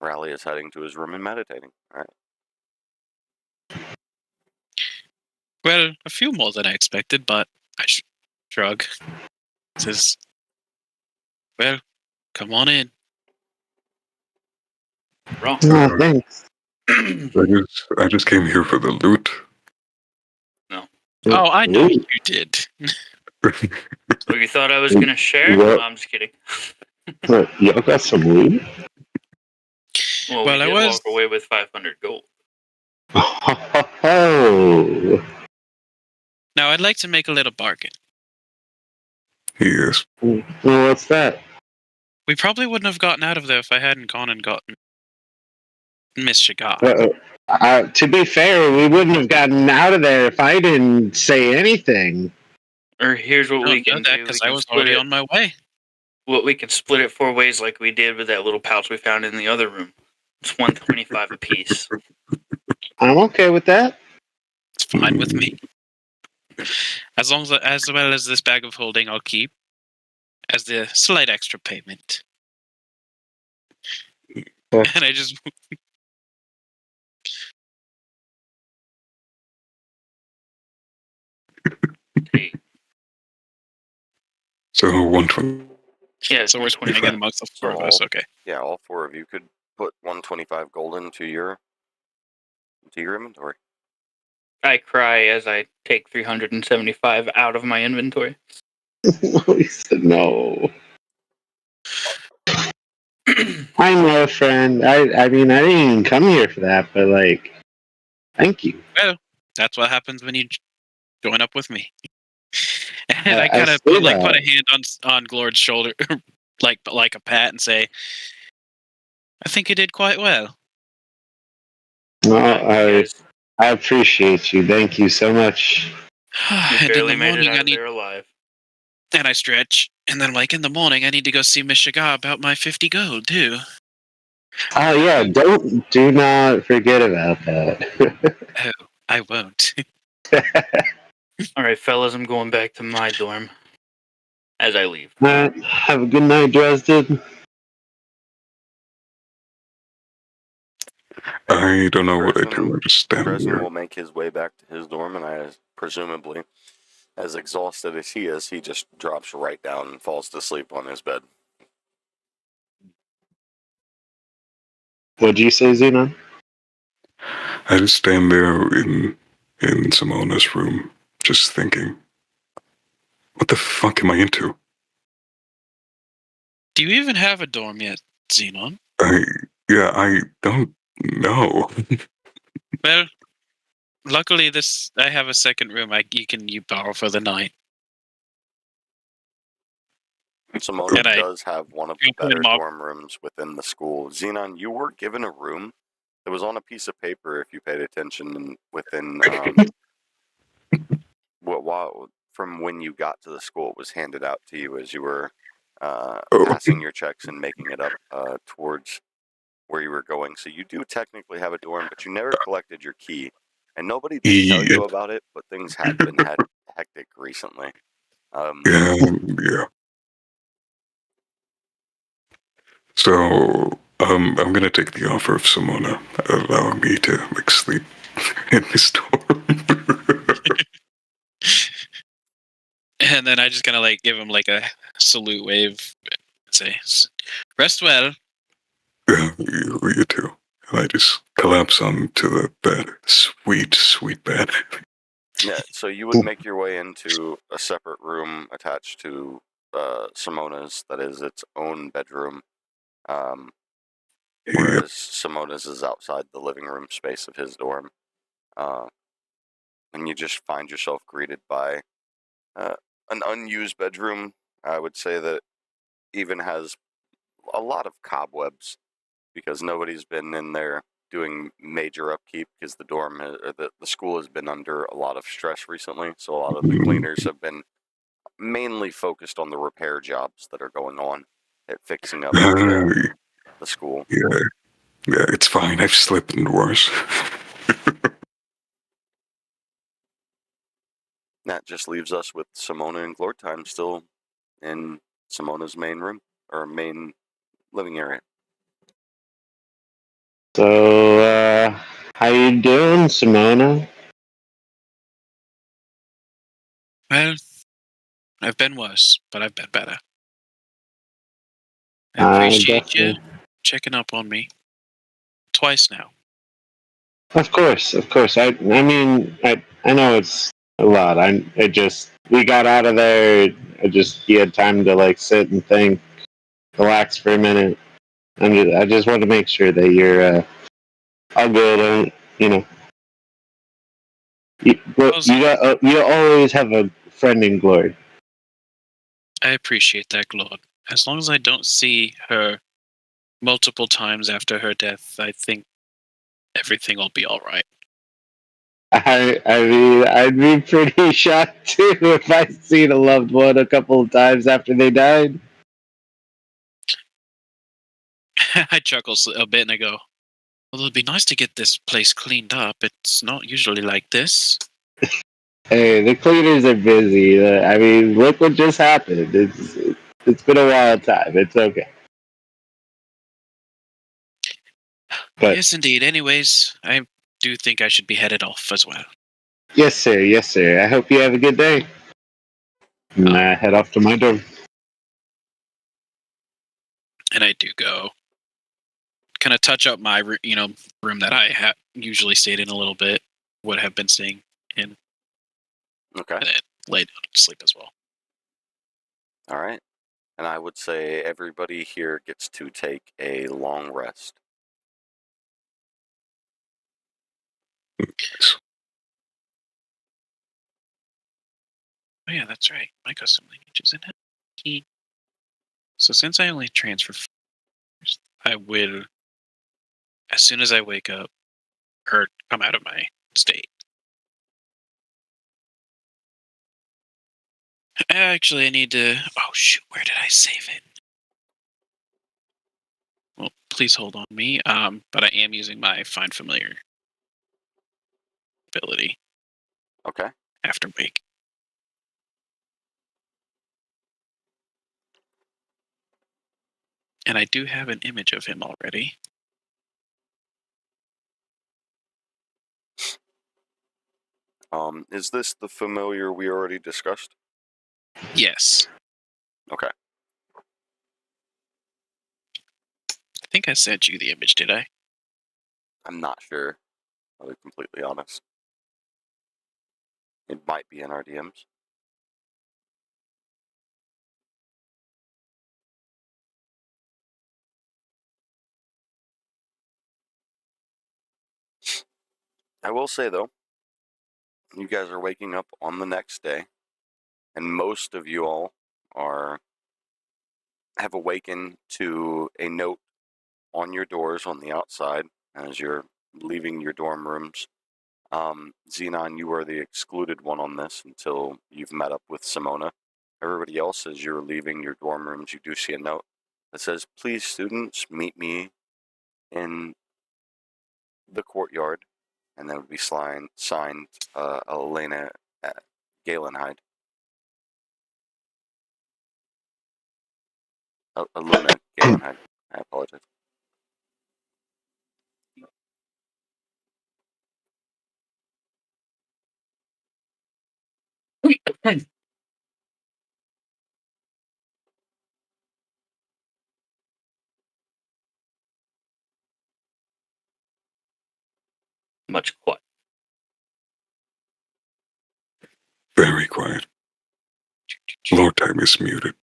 Riley is heading to his room and meditating. All right. Well, a few more than I expected, but I shrug. Says, well, come on in. Wrong. Oh, thanks. I just came here for the loot. Oh, I know Ooh. you did. So you thought I was gonna share? What? No, I'm just kidding. Y'all got some loot? Well, Well, we I did was- walk away with 500 gold. Oh. Now, I'd like to make a little bargain. He is. Well, what's that? We probably wouldn't have gotten out of there if I hadn't gone and gotten Miss Shagar. To be fair, we wouldn't have gotten out of there if I didn't say anything. Or here's what we can do. Because We I can was split already it. on my way. Well, we can split it 4 ways like we did with that little pouch we found in the other room. It's 125 apiece. I'm okay with that. It's fine with me. As well as this bag of holding, I'll keep as the slight extra payment. And I just Hey. So 120. Yeah, so we're splitting again amongst the 4 of us. Okay. Yeah, all 4 of you could put 125 gold into your inventory. I cry as I take 375 out of my inventory. He said no. I know, friend. I mean, I didn't even come here for that, but like, thank you. Well, that's what happens when you join up with me. And I I kind of see put a that. hand on Glord's shoulder, like a pat, and say, "I think you did quite well." No, Yes, I appreciate you. Thank you so much. you And in barely the made it morning, out I of need, there alive. and I stretch, and then like in the morning, I need to go see Miss Shagar about my 50 gold too. Oh yeah, do not forget about that. Oh, I won't. All right, fellas, I'm going back to my dorm as I leave. Have a good night, Dresden. I don't know what I do. Dresden- I just stand Dresden here. will make his way back to his dorm, and presumably, as exhausted as he is, he just drops right down and falls to sleep on his bed. What'd you say, Xenon? I just stand there in Simona's room, just thinking. What the fuck am I into? Do you even have a dorm yet, Xenon? I don't know. Well, luckily I have a second room you borrow for the night. Simona And I does have one of the open better them up. dorm rooms within the school. Xenon, you were given a room that was on a piece of paper if you paid attention and within from when you got to the school. It was handed out to you as you were passing your checks and making it up towards where you were going. So you do technically have a dorm, but you never collected your key. And nobody did tell you about it, but things had been hectic recently. Yeah. So, I'm gonna take the offer of Simona allowing me to sleep in this dorm. And then I just kind of give him a salute wave and say, rest well. Yeah, you too. And I just collapse onto the bed. Sweet, sweet bed. Yeah, so you would make your way into a separate room attached to Simona's, that is its own bedroom, whereas Simona's is outside the living room space of his dorm. And you just find yourself greeted by an unused bedroom. I would say that even has a lot of cobwebs because nobody's been in there doing major upkeep because the school has been under a lot of stress recently. So a lot of the cleaners have been mainly focused on the repair jobs that are going on at fixing up the school. Yeah, it's fine. I've slept in worse. That just leaves us with Simona and Glortime still in Simona's main room or main living area. So, how you doing, Simona? Well, I've been worse, but I've been better. I I appreciate you definitely. checking up on me. Twice now. Of course. I mean, I know it's a lot. We got out of there. You had time to sit and think, relax for a minute. I just want to make sure that you're all good. You know, you always have a friend in glory. I appreciate that, Claude. As long as I don't see her multiple times after her death, I think everything will be all right. I mean, I'd be pretty shocked too if I seen a loved one a couple of times after they died. I chuckle a bit and I go, well, it'd be nice to get this place cleaned up. It's not usually like this. Hey, the cleaners are busy. I mean, look what just happened. It's been a wild time. It's okay. But Yes, indeed. Anyways, I do think I should be headed off as well. yes, sir. Yes, sir. I hope you have a good day. And I head off to my dorm. And I do go. Kind of touch up my room that I usually stayed in a little bit. Would have been staying in. Okay. And then lay down to sleep as well. All right. And I would say everybody here gets to take a long rest. Oh yeah, that's right. My custom language is in it. So since I only transfer first, I will, as soon as I wake up, or come out of my state. Actually, I need to... Oh, shoot. Where did I save it? Well, please hold on me. But I am using my Find Familiar ability. Okay. After wake. And I do have an image of him already. Is this the familiar we already discussed? Yes. Okay. I think I sent you the image, did I? I'm not sure. I'll be completely honest. It might be in our DMs. I will say, though, you guys are waking up on the next day, and most of you all have awakened to a note on your doors on the outside as you're leaving your dorm rooms. Xenon, you are the excluded one on this until you've met up with Simona. Everybody else, as you're leaving your dorm rooms, you do see a note that says, "Please, students, meet me in the courtyard," and that would be signed Elena Galenhide. Aluna Galenhide. I apologize. Much quiet. Very quiet. Lord time is muted.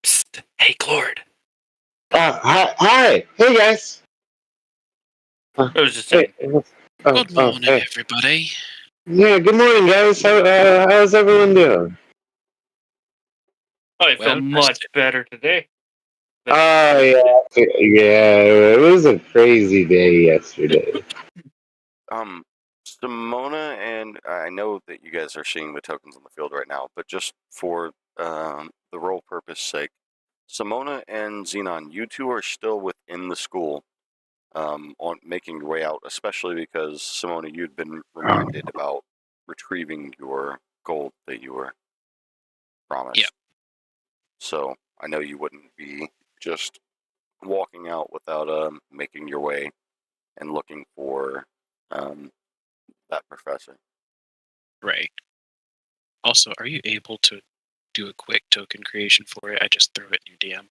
Psst. Hey, Lord. Hi. Hey, guys. I was just saying. Good morning, Hey. everybody. Yeah, good morning, guys. How's everyone doing? I feel Well, much better today. Oh, yeah, it was a crazy day yesterday. Simona, and I know that you guys are seeing the tokens on the field right now, but just for the role purpose sake, Simona and Xenon, you two are still within the school, on making your way out, especially because, Simona, you'd been reminded about retrieving your gold that you were promised. Yeah. So I know you wouldn't be just walking out without making your way and looking for that professor. Right. Also, are you able to do a quick token creation for it? I just threw it in your DM.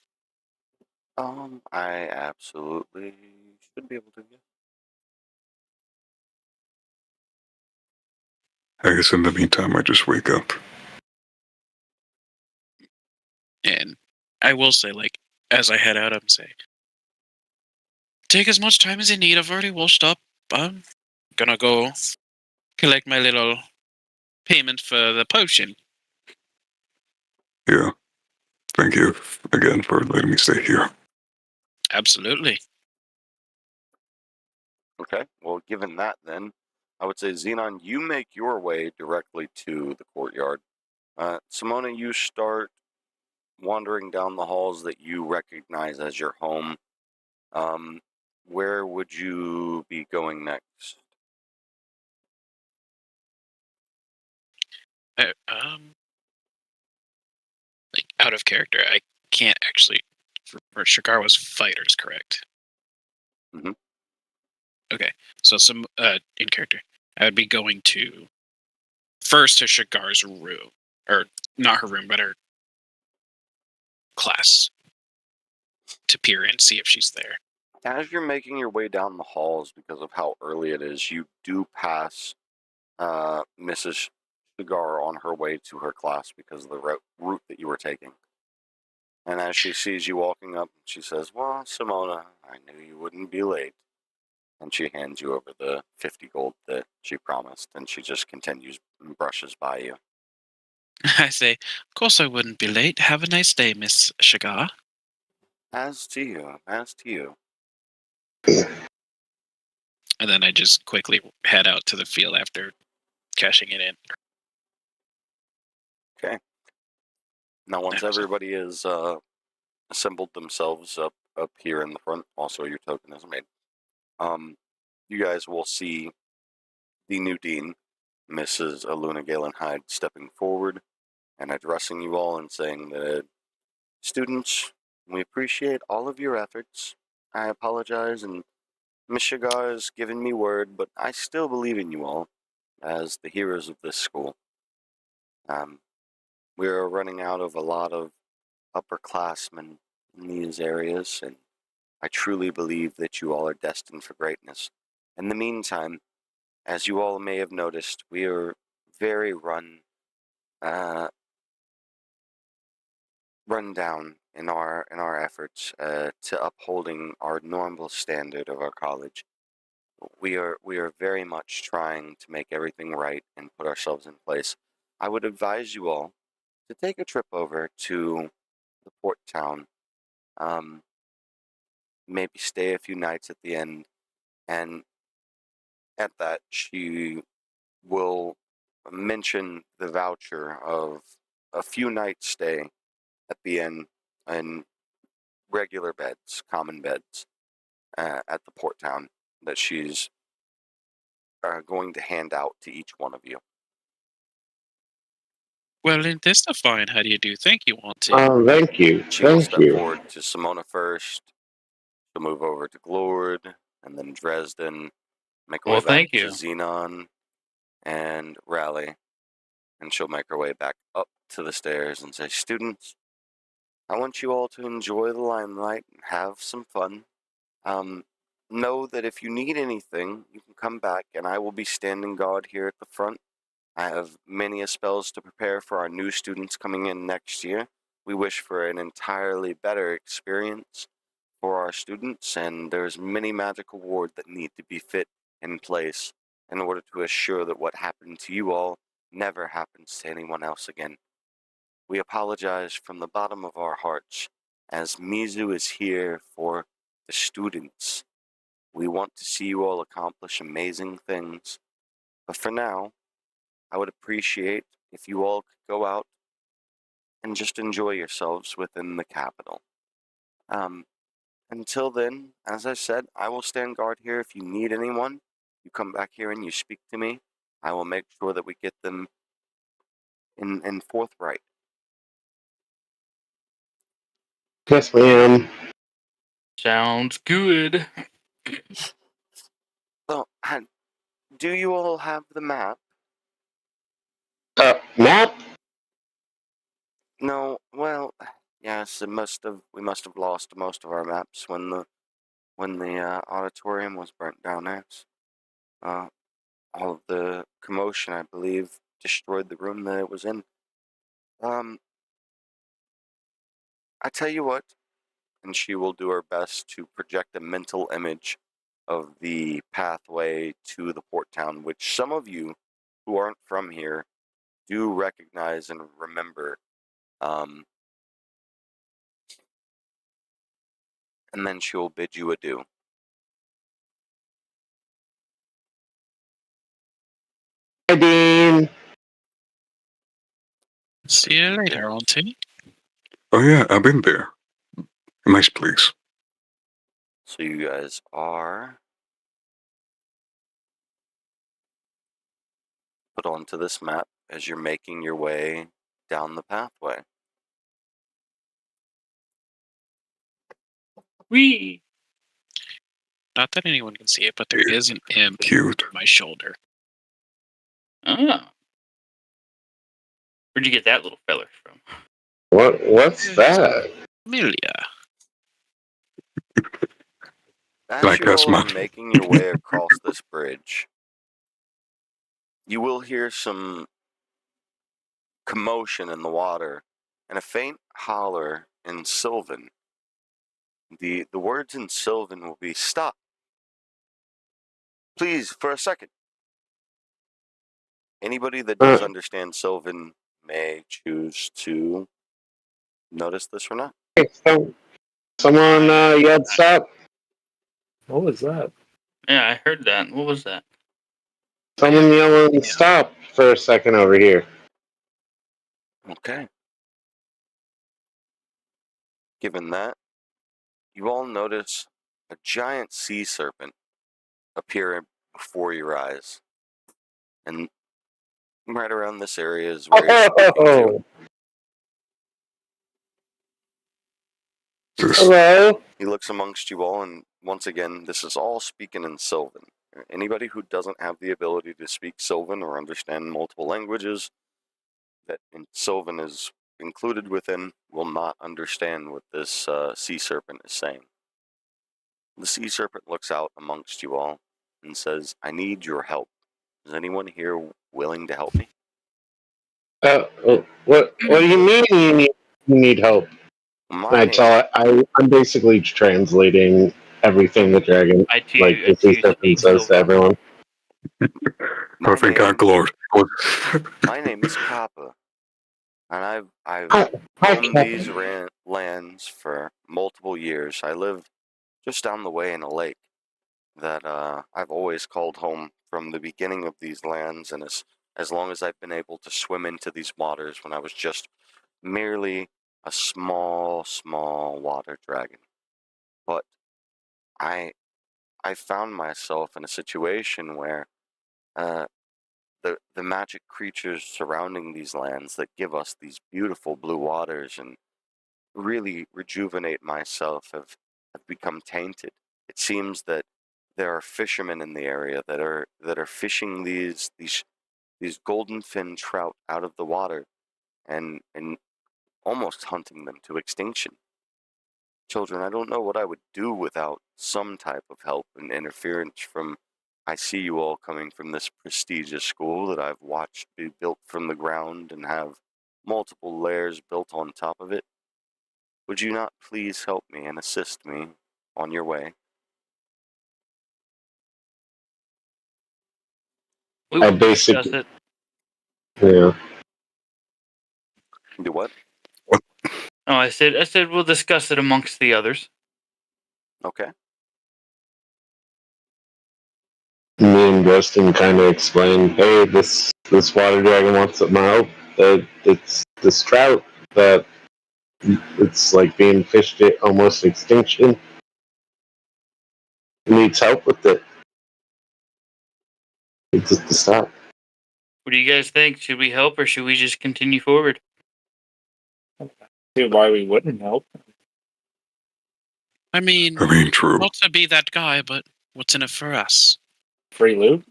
I absolutely should be able to. Yeah. I guess in the meantime, I just wake up. And I will say, like, as I head out, I'm saying, take as much time as you need. I've already washed up. I'm gonna go collect my little payment for the potion. Yeah. Thank you again for letting me stay here. Absolutely. Okay. Well, given that, then I would say, Xenon, you make your way directly to the courtyard. Simona, you start wandering down the halls that you recognize as your home. Where would you be going next? Like, out of character, I can't actually. For Shigara's fighters, correct? Mm-hmm. Okay, so some in character, I would be going to first to Shigar's room, or not her room, but her class, to peer in, see if she's there. As you're making your way down the halls, because of how early it is, you do pass Mrs. Shigar on her way to her class because of the route that you were taking. And as she sees you walking up, she says, "Well, Simona, I knew you wouldn't be late." And she hands you over the 50 gold that she promised, and she just continues and brushes by you. I say, of course I wouldn't be late. Have a nice day, Miss Shigar. As to you, as to you. And then I just quickly head out to the field after cashing it in. Okay. Now, once everybody is assembled themselves up here in the front, also your token is made. You guys will see the new dean, Mrs. Aluna Galenhide, stepping forward and addressing you all and saying that, "Students, we appreciate all of your efforts. I apologize, and Miss Shigar has given me word, but I still believe in you all as the heroes of this school. We're running out of a lot of upperclassmen in these areas, and I truly believe that you all are destined for greatness. In the meantime, as you all may have noticed, we are very run down in our efforts to upholding our normal standard of our college. we are very much trying to make everything right and put ourselves in place. I would advise you all to take a trip over to the port town. Maybe stay a few nights at the end, and at that she will mention the voucher of a few nights stay at the inn in regular beds, common beds, at the port town that she's going to hand out to each one of you. Well, in this fine, how do you do? Thank you, Auntie. Thank you. She will Thank step you. forward to Simona first. She'll move over to Glord, and then Dresden. Make her way Well, back thank to you. Xenon and Raleigh. And she'll make her way back up to the stairs and say, "Students, I want you all to enjoy the limelight and have some fun. Know that if you need anything, you can come back, and I will be standing guard here at the front. I have many spells to prepare for our new students coming in next year. We wish for an entirely better experience for our students, and there's many magical wards that need to be fit in place in order to assure that what happened to you all never happens to anyone else again. We apologize from the bottom of our hearts, as Mizu is here for the students. We want to see you all accomplish amazing things. But for now, I would appreciate if you all could go out and just enjoy yourselves within the capital. Until then, as I said, I will stand guard here. If you need anyone, you come back here and you speak to me. I will make sure that we get them in forthright." Yes, ma'am. Sounds good. Well, do you all have the map? Map? No. Well, yes. We must have lost most of our maps when the auditorium was burnt down. All of the commotion, I believe, destroyed the room that it was in. I tell you what, and she will do her best to project a mental image of the pathway to the port town, which some of you who aren't from here do recognize and remember. And then she will bid you adieu. Hi, Dean. See you later, Auntie. Oh yeah, I've been there. Nice place. So you guys are put onto this map as you're making your way down the pathway. Wee. Not that anyone can see it, but there is an imp Cute. on my shoulder. Oh. Where'd you get that little feller from? What's that? Amelia. As Like you us, all are man. making your way across this bridge, you will hear some commotion in the water and a faint holler in Sylvan. The words in Sylvan will be, "Stop. Please, for a second." Anybody that does understand Sylvan may choose to notice this or not. Hey, someone yelled stop. What was that? Yeah, I heard that. What was that? Someone yelling stop for a second over here. Okay. Given that, you all notice a giant sea serpent appear before your eyes. And right around this area is where you're speaking to. Hello. He looks amongst you all, and once again, this is all speaking in Sylvan. Anybody who doesn't have the ability to speak Sylvan or understand multiple languages that Sylvan is included within will not understand what this sea serpent is saying. The sea serpent looks out amongst you all and says, "I need your help. Is anyone here willing to help me?" What do you mean you need help? My I'm basically translating everything the dragon, I too, like the sea serpent speak says to Sylvan. everyone. My Thank name, God, Lord. my name is Kappa, and I've Hi, roamed Captain. these lands for multiple years. I live just down the way in a lake that I've always called home from the beginning of these lands, and as long as I've been able to swim into these waters when I was just merely a small water dragon. But I found myself in a situation where the magic creatures surrounding these lands that give us these beautiful blue waters and really rejuvenate myself have become tainted. It seems that there are fishermen in the area that are fishing these golden fin trout out of the water and almost hunting them to extinction. Children, I don't know what I would do without some type of help and interference from. I see you all coming from this prestigious school that I've watched be built from the ground and have multiple layers built on top of it. Would you not please help me and assist me on your way? We I will discuss basically, it. yeah. Do what? Oh, I said we'll discuss it amongst the others. Okay. Me and Justin kind of explained, hey, this water dragon wants some help. It's this trout that it's like being fished at almost extinction. Needs help with it. It's just to stop. What do you guys think? Should we help or should we just continue forward? See why we wouldn't help. I mean, True. not to be that guy, but what's in it for us? Free loot?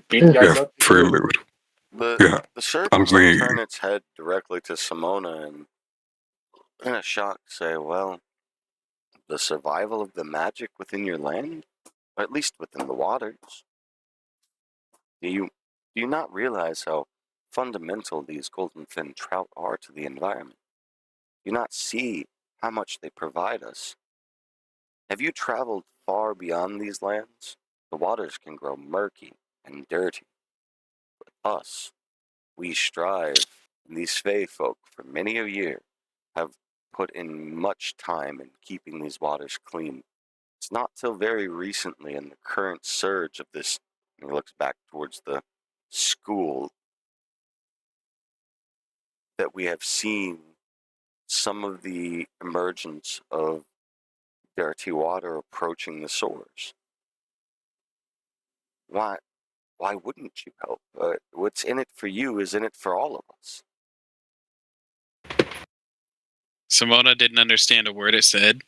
Beat guys Yeah, up? free loot. Yeah, The serpent I'm will the- turn its head directly to Simona and in a shock say, well, the survival of the magic within your land? Or at least within the waters? Do you not realize how fundamental these golden fin trout are to the environment? Do you not see how much they provide us? Have you traveled far beyond these lands? The waters can grow murky and dirty. But us, we strive, and these Fae folk for many a year have put in much time in keeping these waters clean. It's not till very recently in the current surge of this, and he looks back towards the school, that we have seen some of the emergence of dirty water approaching the shores. Why wouldn't you help? What's in it for you is in it for all of us. Simona didn't understand a word it said.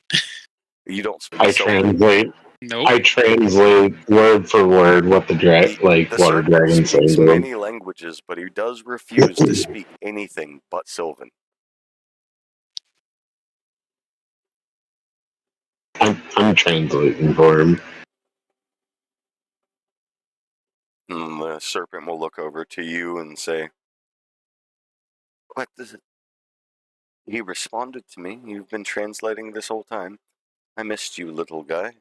You don't speak I Sylvan? translate. Nope. I translate word for word what the The water serpent dragon speaks saying to him. many languages, but he does refuse to speak anything but Sylvan. I'm translating for him. And the serpent will look over to you and say, "What does it?" He responded to me. You've been translating this whole time. I missed you, little guy.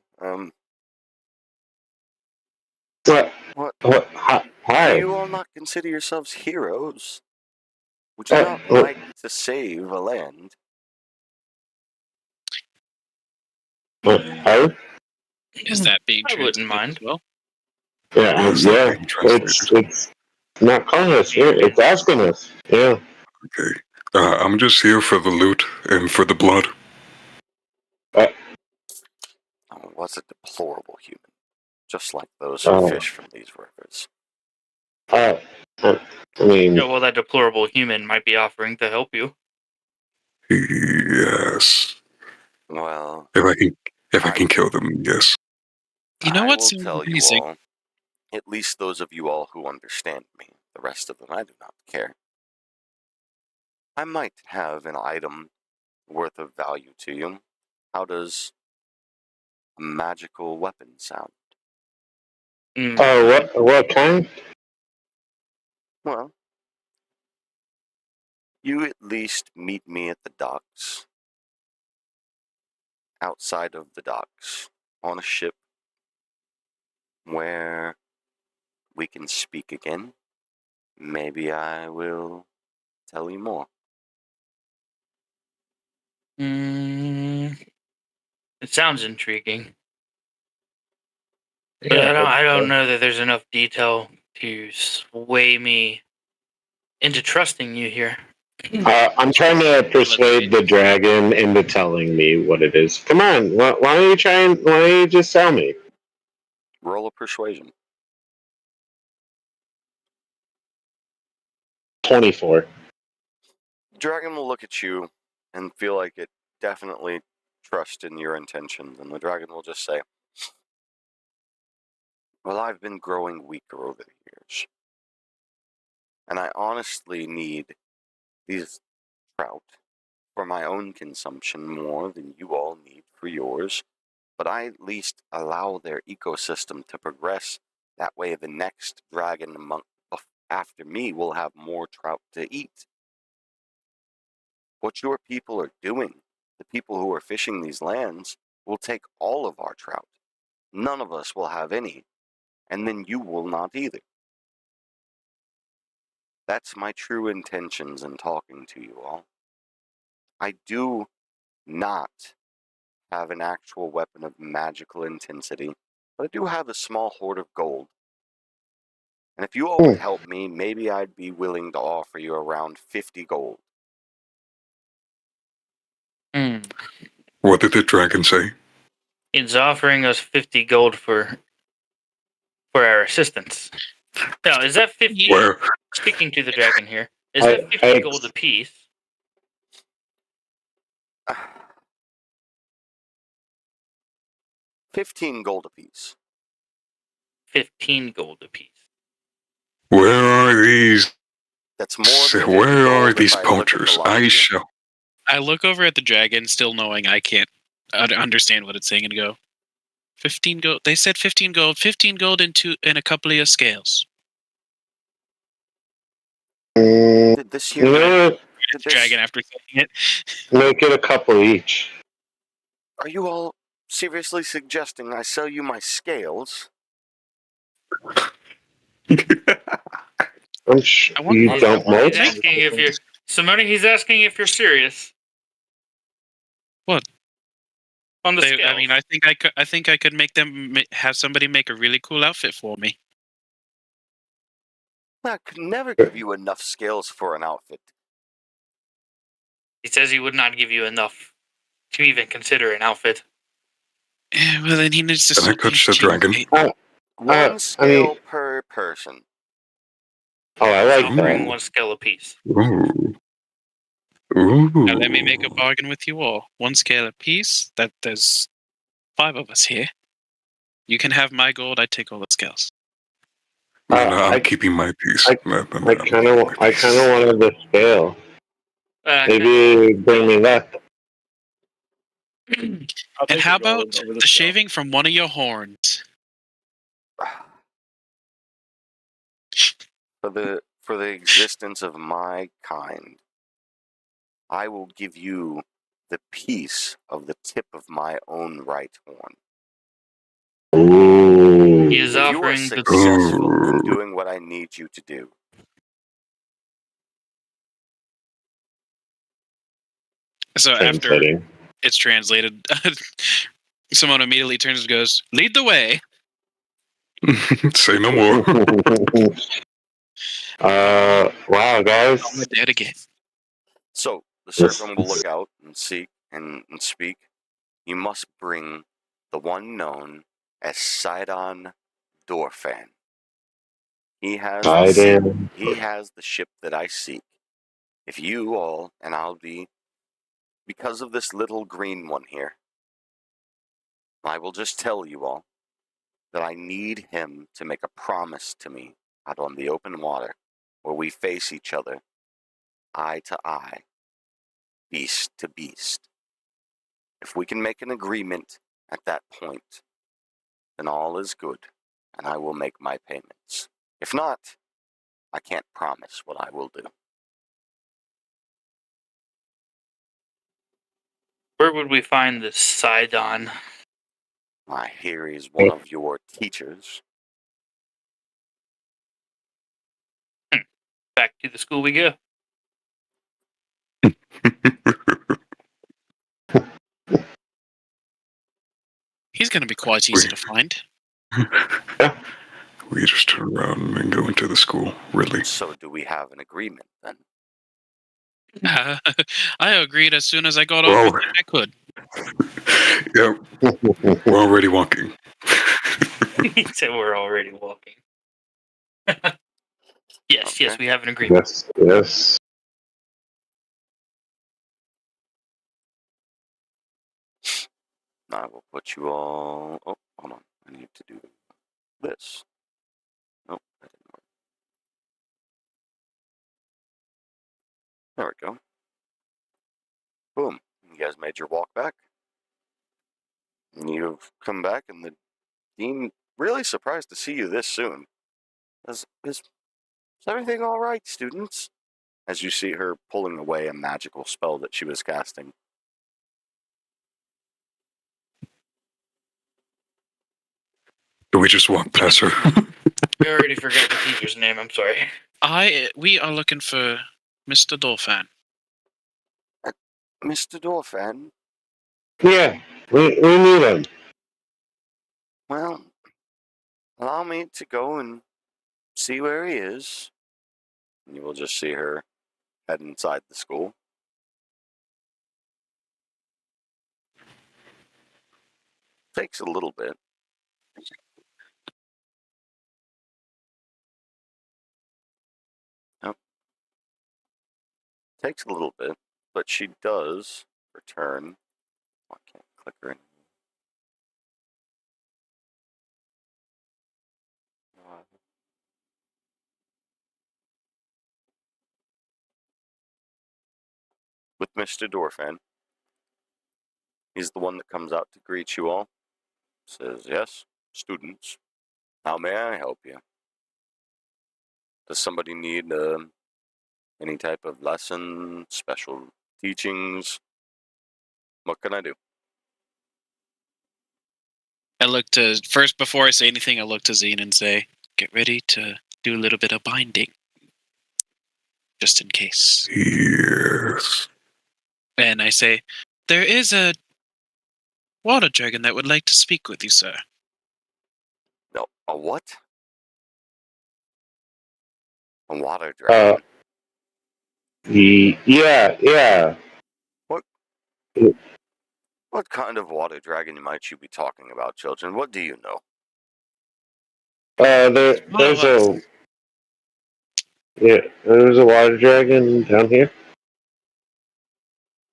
What? What? Hi. Do you all not consider yourselves heroes? Would you not What? like to save a land? Hi? Is that being I wouldn't translated mind. as well? Yeah, Is that yeah. being translated? It's not calling us. It's asking us. Yeah. Okay. I'm just here for the loot and for the blood. Oh, was a deplorable human, just like those who Oh. fish from these rivers. I mean, Yeah, well, that deplorable human might be offering to help you. Yes. Well, If I can kill them, yes. You know I what will seems tell you amazing? all, at least those of you all who understand me. The rest of them, I do not care. I might have an item worth of value to you. How does a magical weapon sound? oh, what kind? Well, you at least meet me at the docks. Outside of the docks, on a ship where we can speak again, maybe I will tell you more. It sounds intriguing. But Yeah, I don't know that there's enough detail to sway me into trusting you here. I'm trying to persuade the dragon into telling me what it is. Come on, why don't you try and why don't you just tell me? Roll a persuasion. 24. Dragon will look at you and feel like it definitely trusts in your intentions, and the dragon will just say, well, I've been growing weaker over the years, and I honestly need these trout for my own consumption more than you all need for yours, but I at least allow their ecosystem to progress. That way the next dragon after me will have more trout to eat. What your people are doing, the people who are fishing these lands, will take all of our trout. None of us will have any, and then you will not either. That's my true intentions in talking to you all. I do not have an actual weapon of magical intensity, but I do have a small hoard of gold. And if you all would help me, maybe I'd be willing to offer you around 50 gold. What did the dragon say? It's offering us 50 gold for our assistance. Now, is that 50? Well, Speaking to the dragon here, is that 50 gold apiece? 15 gold apiece. 15 gold apiece. where are these? That's more than 50 Where are gold these if I look at the poachers? line I here. shall. I look over at the dragon, still knowing I can't understand what it's saying, and go, 15 gold. They said 15 gold. 15 gold in a couple of scales. Did this here Did this dragon after saying it? Make it a couple each. Are you all seriously suggesting I sell you my scales? I'm sure you He's don't know. asking if you're Simone. He's asking if you're serious. What? On the scales. I mean, I think I could make them have somebody make a really cool outfit for me. I could never give you enough scales for an outfit. He says he would not give you enough to even consider an outfit. Well, then he needs to. Can I touch the dragon? One scale per person. Oh, I like offering that. one scale apiece. Ooh. Ooh. Now let me make a bargain with you all. One scale apiece. That there's 5 of us here. You can have my gold. I take all the scales. No, I'm keeping my piece. I kind of wanted the scale. Maybe bring me luck. And how about the shaving from one of your horns? For the existence of my kind, I will give you the piece of the tip of my own right horn. Ooh. He is if you are offering successful in doing what I need you to do, so after it's translated, someone immediately turns and goes, "Lead the way." Say no more. Wow, guys. I'm dead again. So the serpent will look out and seek and speak. You must bring the one known as Sidon Dorfan. He has the ship that I seek. If you all, and I'll be, because of this little green one here, I will just tell you all that I need him to make a promise to me out on the open water where we face each other, eye to eye, beast to beast. If we can make an agreement at that point, then all is good, and I will make my payments. If not, I can't promise what I will do. Where would we find the Sidon? I hear he's one of your teachers. Back to the school we go. He's going to be quite easy to find. We just turn around and go into the school, really. So do we have an agreement then? I agreed as soon as I got over there I could. Yeah, we're already walking. He said we're already walking. Yes, Okay. yes, we have an agreement. Yes. I will put you all... Oh, hold on. I need to do this. Nope, that didn't work. There we go. Boom. You guys made your walk back. And you've come back, and the dean really surprised to see you this soon. Is everything all right, students? As you see her pulling away a magical spell that she was casting. Do we just walk past her? We already forgot the teacher's name. I'm sorry. We are looking for Mr. Dolphin. Mr. Dorfan, Yeah, we need him. well, allow me to go and see where he is. And you will just see her head inside the school. Takes a little bit. Yep. Takes a little bit, but she does return. Oh, I can't click her in. With Mr. Dorfan. He's the one that comes out to greet you all. Says, yes, students, how may I help you? Does somebody need any type of lesson, special teachings? What can I do? I look to, first before I say anything, I look to Zine and say, get ready to do a little bit of binding. Just in case. Yes. And I say, there is a water dragon that would like to speak with you, sir. No, a what? A water dragon? Yeah. What kind of water dragon might you be talking about, children? What do you know? There's a water dragon down here,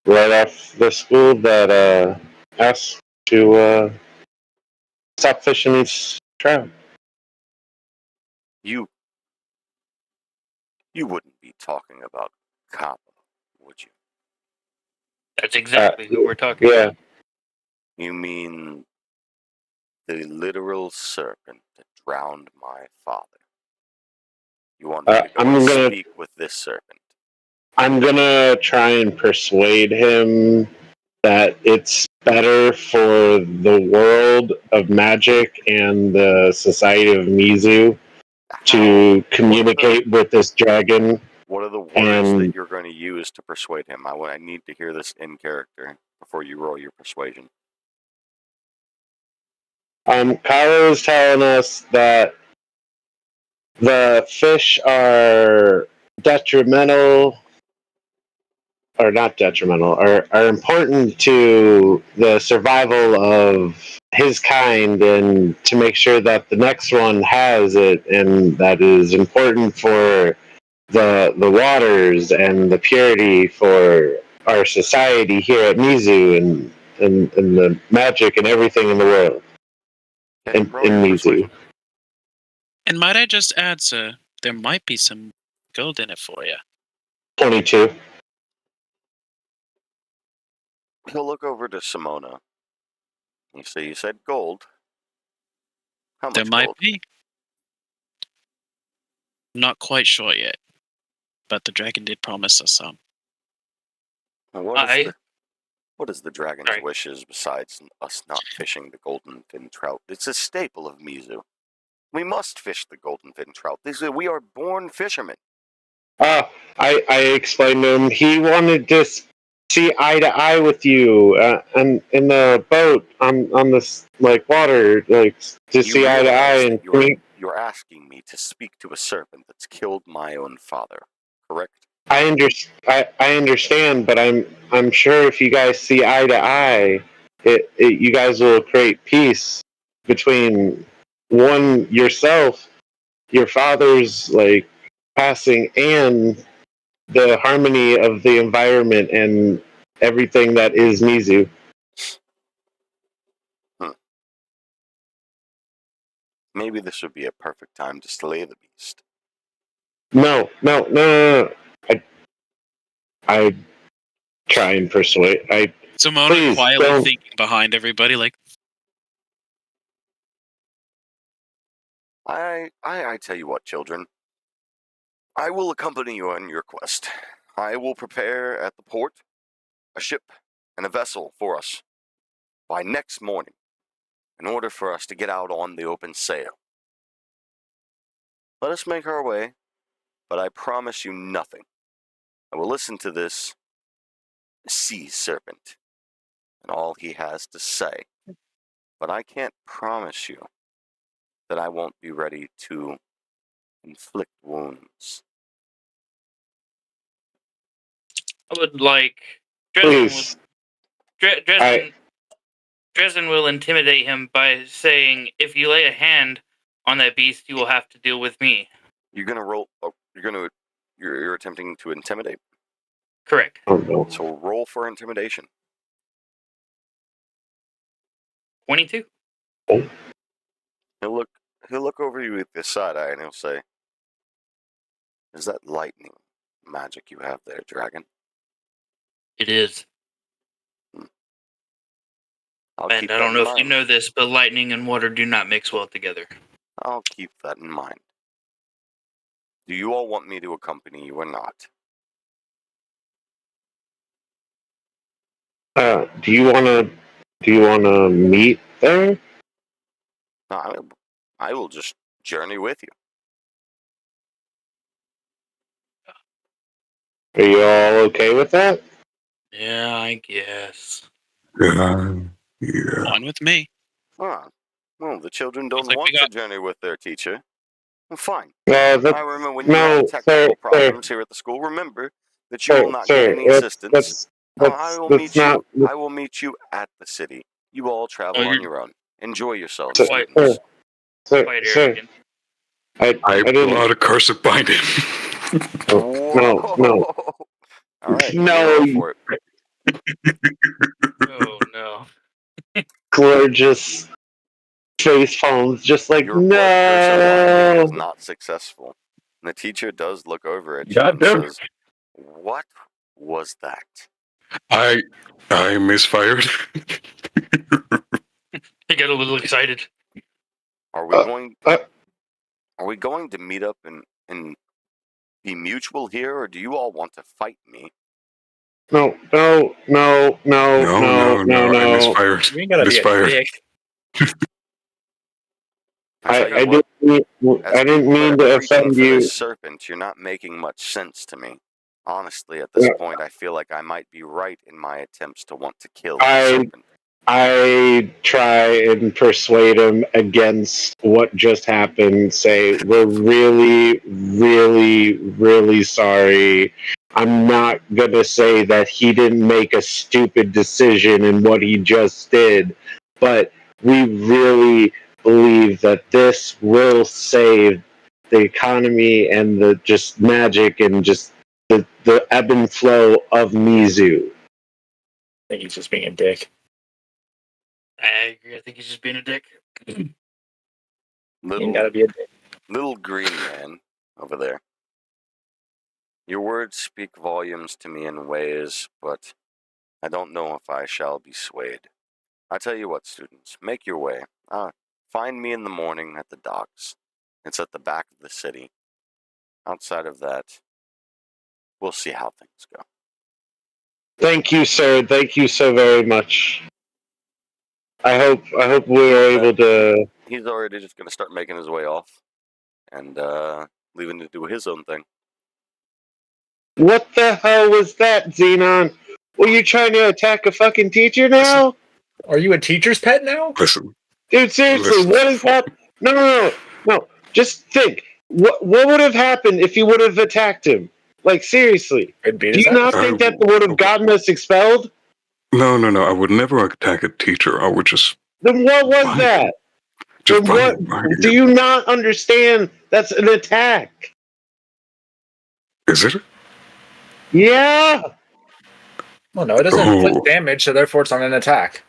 right off the school that asked to stop fishing these trout. You wouldn't be talking about Kappa, would you? That's exactly who we're talking Yeah. about. You mean the literal serpent that drowned my father? You want me to go and speak with this serpent? I'm gonna try and persuade him that it's better for the world of magic and the society of Mizu to communicate with this dragon. What are the words that you're going to use to persuade him? I need to hear this in character before you roll your persuasion. Kyle is telling us that the fish are detrimental, or not detrimental, are important to the survival of his kind, and to make sure that the next one has it, and that is important for the waters and the purity for our society here at Mizu, and the magic and everything in the world. Okay, in Mizu. Mizu. And might I just add, sir, there might be some gold in it for you. 22. He'll look over to Simona. You said gold. How much There might gold? be. Not quite sure yet, but the dragon did promise us some. What What is the dragon's Sorry. wishes besides us not fishing the golden fin trout? It's a staple of Mizu. We must fish the golden fin trout. We are born fishermen. I explained to him he wanted to see eye to eye with you, and in the boat on this like water, like to see eye to eye. And you're asking me to speak to a serpent that's killed my own father, correct? I understand, but I'm sure if you guys see eye to eye, you guys will create peace between yourself, your father's like passing, and the harmony of the environment and everything that is Mizu. Maybe this would be a perfect time to slay the beast. No. I try and persuade. Simona quietly thinking behind everybody, like, I tell you what, children. I will accompany you on your quest. I will prepare at the port a ship and a vessel for us by next morning in order for us to get out on the open sail. Let us make our way, but I promise you nothing. I will listen to this sea serpent and all he has to say, but I can't promise you that I won't be ready to inflict wounds. I would like Please. Dresden will intimidate him by saying, "If you lay a hand on that beast, you will have to deal with me." You're gonna roll. You're attempting to intimidate. Correct. Oh, no. So roll for intimidation. 22. He'll look over you with this side eye and he'll say, "Is that lightning magic you have there, dragon?" It is. I'll And keep I that don't in know if you mind. know this, but lightning and water do not mix well together. I'll keep that in mind. Do you all want me to accompany you or not? Do you wanna meet there? No, I will just journey with you. Are you all okay with that? Yeah, I guess. Yeah. fine with me. Ah, well, the children don't like we want to got- journey with their teacher. Well, fine. That's, I remember when you had technical problems here at the school. Remember that you will not get any assistance. I will meet you at the city. You all travel on your own. Enjoy yourselves, students. Quite arrogant. I didn't. pull out a curse of binding. Whoa! No. All right, No, roll for it. Oh, no. Gorgeous face palms, just like Your blood curse of binding is no. not successful. And the teacher does look over at you God and damn. says, "What was that?" I misfired. I got a little excited. Are we going to meet up and be mutual here, or do you all want to fight me? No. No, I misfired. You ain't gotta be a Misfired. dick. I tell you what, I didn't mean to offend for you. this serpent, you're not making much sense to me. Honestly, at this point, I feel like I might be right in my attempts to want to kill the serpent. I try and persuade him against what just happened. Say, we're really, really, really sorry. I'm not going to say that he didn't make a stupid decision in what he just did, but we really believe that this will save the economy and the just magic and just the ebb and flow of Mizu. I think he's just being a dick. I agree. I think he's just being a dick. You ain't gotta be a dick. Little green man over there. Your words speak volumes to me in ways, but I don't know if I shall be swayed. I tell you what, students, make your way. Find me in the morning at the docks. It's at the back of the city. Outside of that, we'll see how things go. Thank you, sir. Thank you so very much. I hope we are able to. He's already just going to start making his way off and leaving to do his own thing. What the hell was that, Xenon? Were you trying to attack a fucking teacher now? Are you a teacher's pet now? Listen, Dude, seriously, Listen, what is that? No. Just think. What would have happened if you would have attacked him? Like, seriously. I'd beat Do his you not ass. think that would have gotten us expelled? no. I would never attack a teacher. I would just Then what was Fine. that? just Then what? Do you not understand that's an attack? Is it? Yeah. Well, no, it doesn't inflict Oh. damage, so therefore it's not an attack.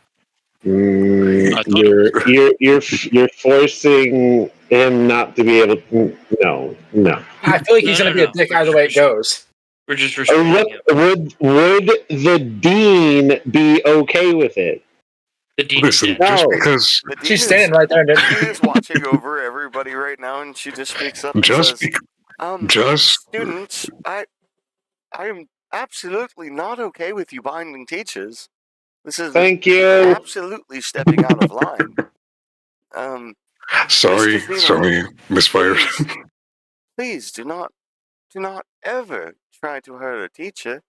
I thought You're forcing him not to be able to. No. I feel like he's going to be a dick either way it goes. We're just restraining him. Would the dean be okay with it? The dean Listen, is dead. just No. because The dean She's standing right there. The dean is watching over everybody right now, and she just speaks up and just says, just students, I am absolutely not okay with you binding teachers. This is Thank you. absolutely stepping out of line. sorry, Mr. Zeno, misfired. please do not ever try to hurt a teacher.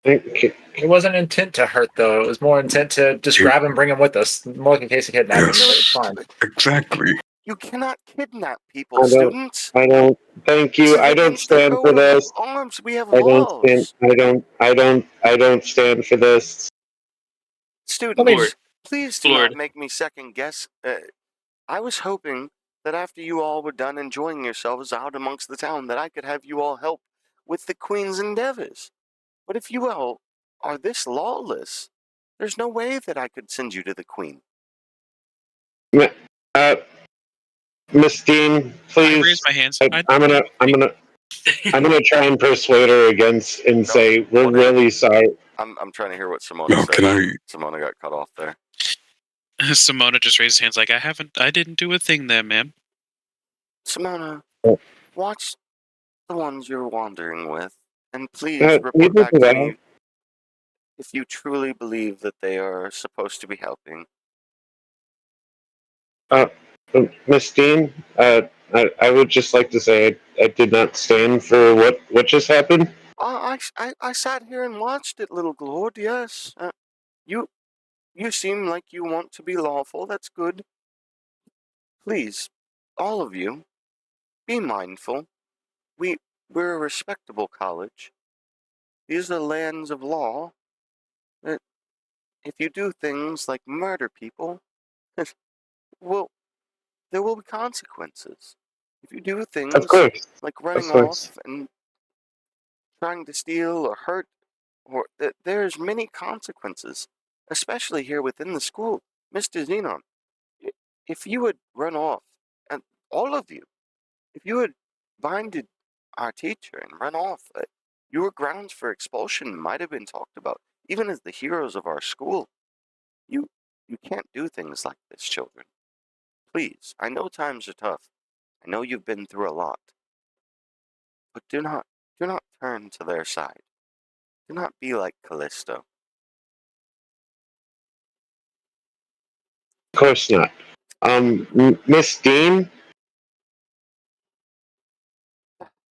It wasn't intent to hurt, though. It was more intent to just grab and bring him with us. More like a case of kidnapping. Yes. So it's fine. Exactly. You cannot kidnap people, students. I don't. Thank This you. is I don't against the stand for code of this. arms. We have I don't stand. laws. I don't stand for this. Students, please do Lord. not make me second guess. I was hoping that after you all were done enjoying yourselves out amongst the town, that I could have you all help with the Queen's endeavors. But if you all are this lawless, there's no way that I could send you to the Queen. Miss Dean, I raise please. my hands. I'm gonna try and persuade her against and say we're really sorry. I'm trying to hear what Simona No, said. can I? Simona got cut off there. Simona just raised his hands like, I didn't do a thing there, ma'am. Simona, Oh. watch the ones you're wandering with, and please You report do back to that. me if you truly believe that they are supposed to be helping. Miss Dean, I would just like to say I did not stand for what just happened. I sat here and watched it, little Glord, yes. You seem like you want to be lawful, that's good. Please, all of you, be mindful. We're a respectable college. These are lands of law. If you do things like murder people, well, there will be consequences. If you do things Of course. like running course. off and trying to steal or hurt, or there's many consequences, especially here within the school. Mr. Xenon, if you had run off, and all of you, if you had binded our teacher and run off, your grounds for expulsion might have been talked about, even as the heroes of our school. You can't do things like this, children. Please, I know times are tough. I know you've been through a lot. But do not turn to their side. Do not be like Callisto. Of course not. Miss Dean.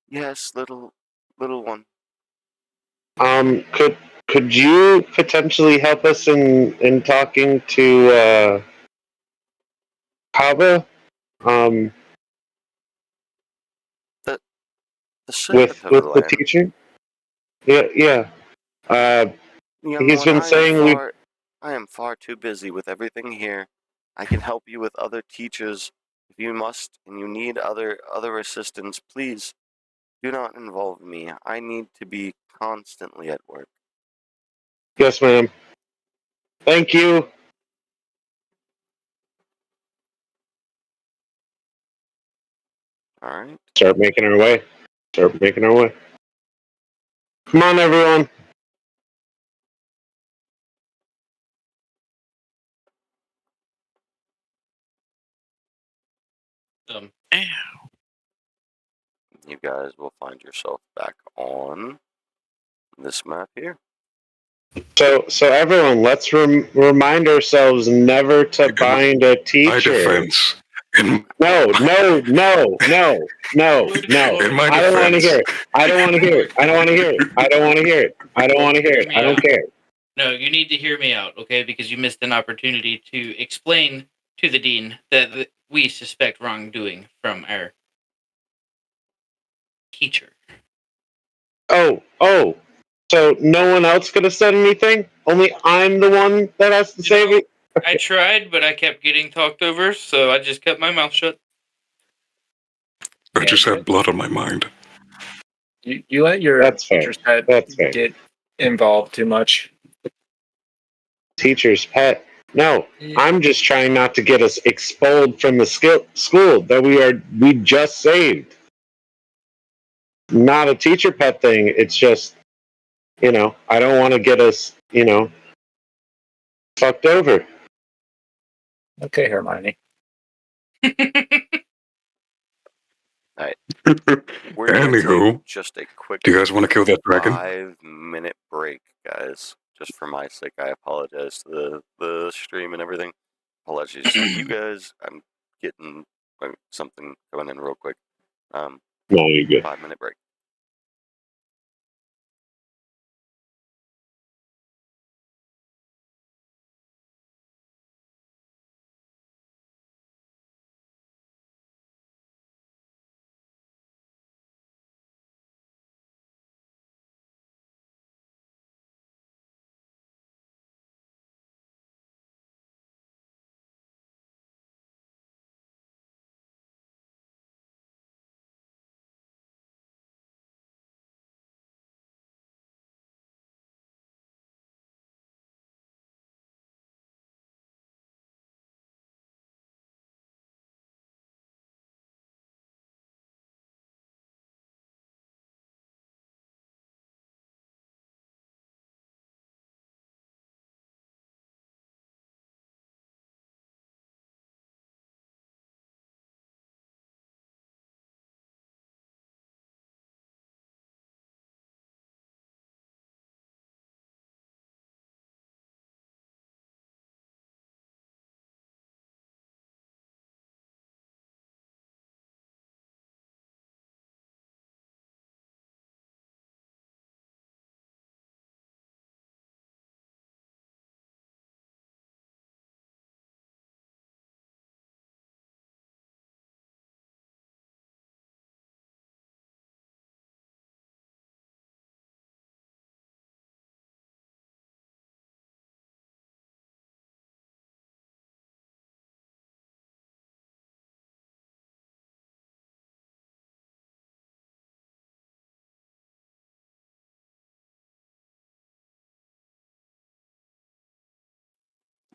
Yes, little one. Could you potentially help us in talking to Kappa? The servant With of the the land. teacher? Yeah. Young He's one, been saying I am far too busy with everything here. I can help you with other teachers if you must, and you need other assistance. Please do not involve me. I need to be constantly at work. Yes, ma'am. Thank you. All right. Start making our way. Come on, everyone. You guys will find yourself back on This map here. So everyone, let's remind ourselves never to bind a My teacher. defense. In No. my I don't want to defense. hear it. I don't want to hear it. I don't want to hear it. I don't want to hear it. I don't want to hear it. I don't care. No, you need to hear me out, okay? Because you missed an opportunity to explain to the dean that we suspect wrongdoing from our teacher. Oh. So no one else could have said anything? Only I'm the one that has to say it? I tried, but I kept getting talked over, so I just kept my mouth shut. I just have blood on my mind. You let your That's fair. teacher's pet That's fair. get involved too much. Teacher's pet? No. I'm just trying not to get us expelled from the school that we just saved. Not a teacher pet thing. It's just, I don't want to get us, fucked over. Okay, Hermione. We're going to Anywho, take just a quick do you guys want to kill that dragon? 5-minute break, guys. Just for my sake, I apologize to the stream and everything. Apologies to you guys. I'm getting something coming in real quick. No, you're good. 5-minute break.